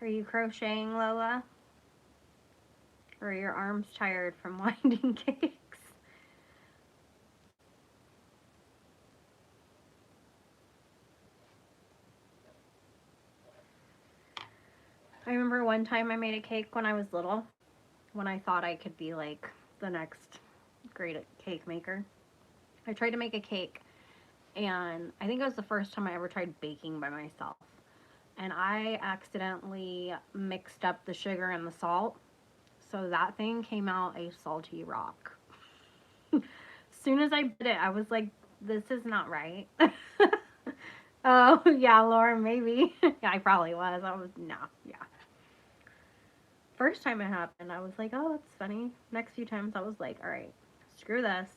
Are you crocheting, Lola? Or are your arms tired from winding cakes? I remember one time I made a cake when I was little, when I thought I could be like the next great cake maker. I tried to make a cake, and I think it was the first time I ever tried baking by myself. And I accidentally mixed up the sugar and the salt, so that thing came out a salty rock. As soon as I did it, I was like, this is not right. Oh, yeah, Laura, maybe. Yeah, I probably was. I was, no, yeah. First time it happened, I was like, oh, that's funny. Next few times, I was like, all right, screw this.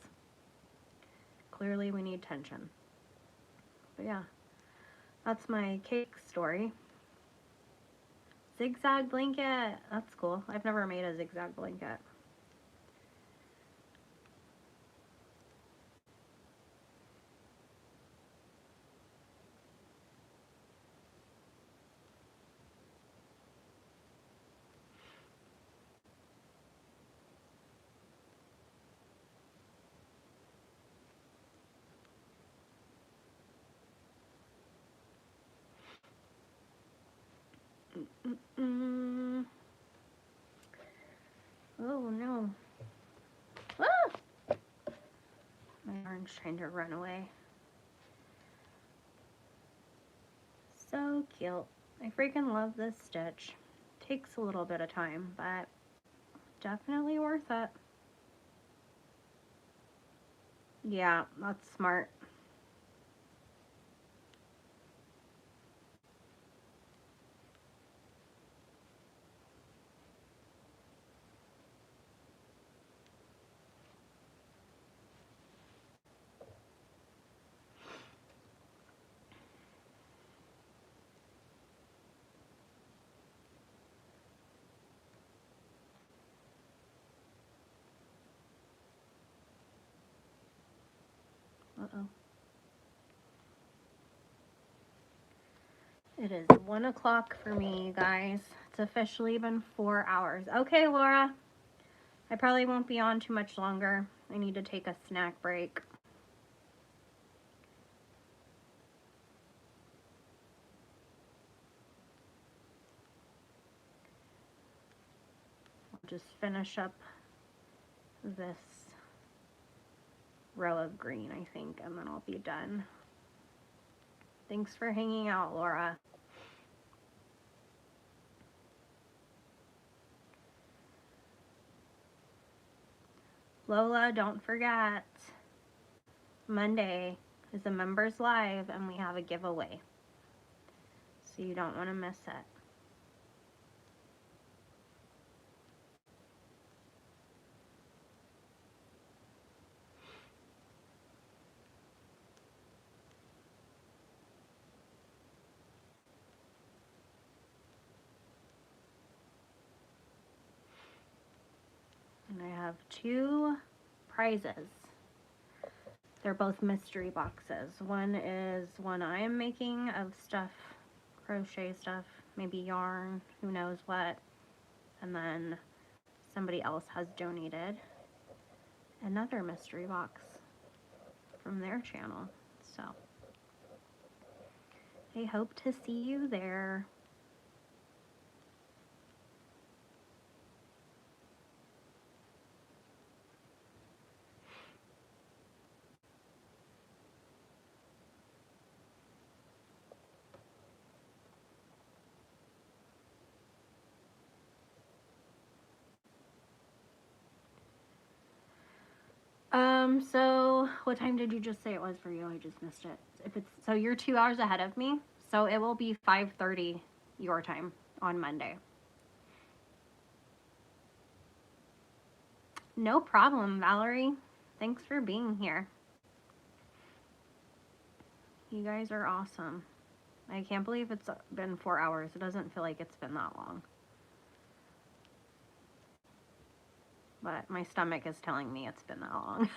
Clearly, we need tension. But yeah, that's my cake story. Zigzag blanket. That's cool. I've never made a zigzag blanket. Oh no. Ah! My orange trying to run away. So cute. I freaking love this stitch. Takes a little bit of time, but definitely worth it. Yeah, that's smart. Uh-oh. It is 1 o'clock for me, you guys. It's officially been 4 hours. Okay, Laura. I probably won't be on too much longer. I need to take a snack break. I'll just finish up this row of green, I think, and then I'll be done. Thanks for hanging out, Laura. Lola, don't forget, Monday is a members live and we have a giveaway. So you don't want to miss it. And I have 2 prizes. They're both mystery boxes. One is one I am making of stuff, crochet stuff, maybe yarn, who knows what. And then somebody else has donated another mystery box from their channel. So I hope to see you there. So what time did you just say it was for you? I just missed it. If it's, so you're 2 hours ahead of me, so it will be 5:30 your time on Monday. No problem, Valerie. Thanks for being here. You guys are awesome. I can't believe it's been 4 hours. It doesn't feel like it's been that long. But my stomach is telling me it's been that long.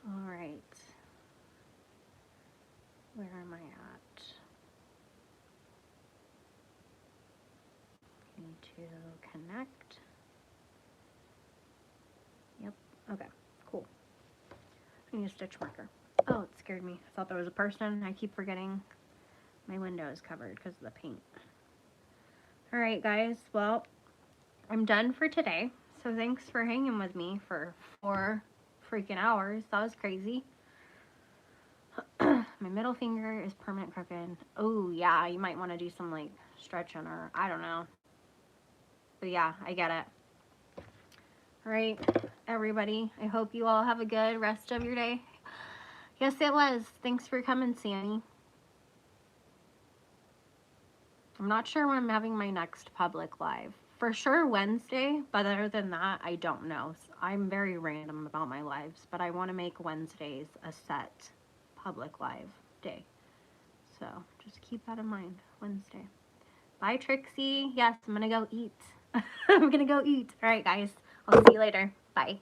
All right. Where am I at? Need to connect. Yep. Okay. Cool. I need a stitch marker. Oh, it scared me. I thought there was a person. I keep forgetting my window is covered because of the paint. All right, guys. Well, I'm done for today. So thanks for hanging with me for 4 freaking hours. That was crazy. My middle finger is permanent crooked. Oh, yeah. You might want to do some, like, stretching or I don't know. But, yeah, I get it. All right, everybody. I hope you all have a good rest of your day. Yes, it was. Thanks for coming, Sammy. I'm not sure when I'm having my next public live. For sure Wednesday, but other than that, I don't know. I'm very random about my lives, but I want to make Wednesdays a set public live day. So just keep that in mind, Wednesday. Bye, Trixie. Yes, I'm going to go eat. I'm going to go eat. All right, guys. I'll see you later. Bye.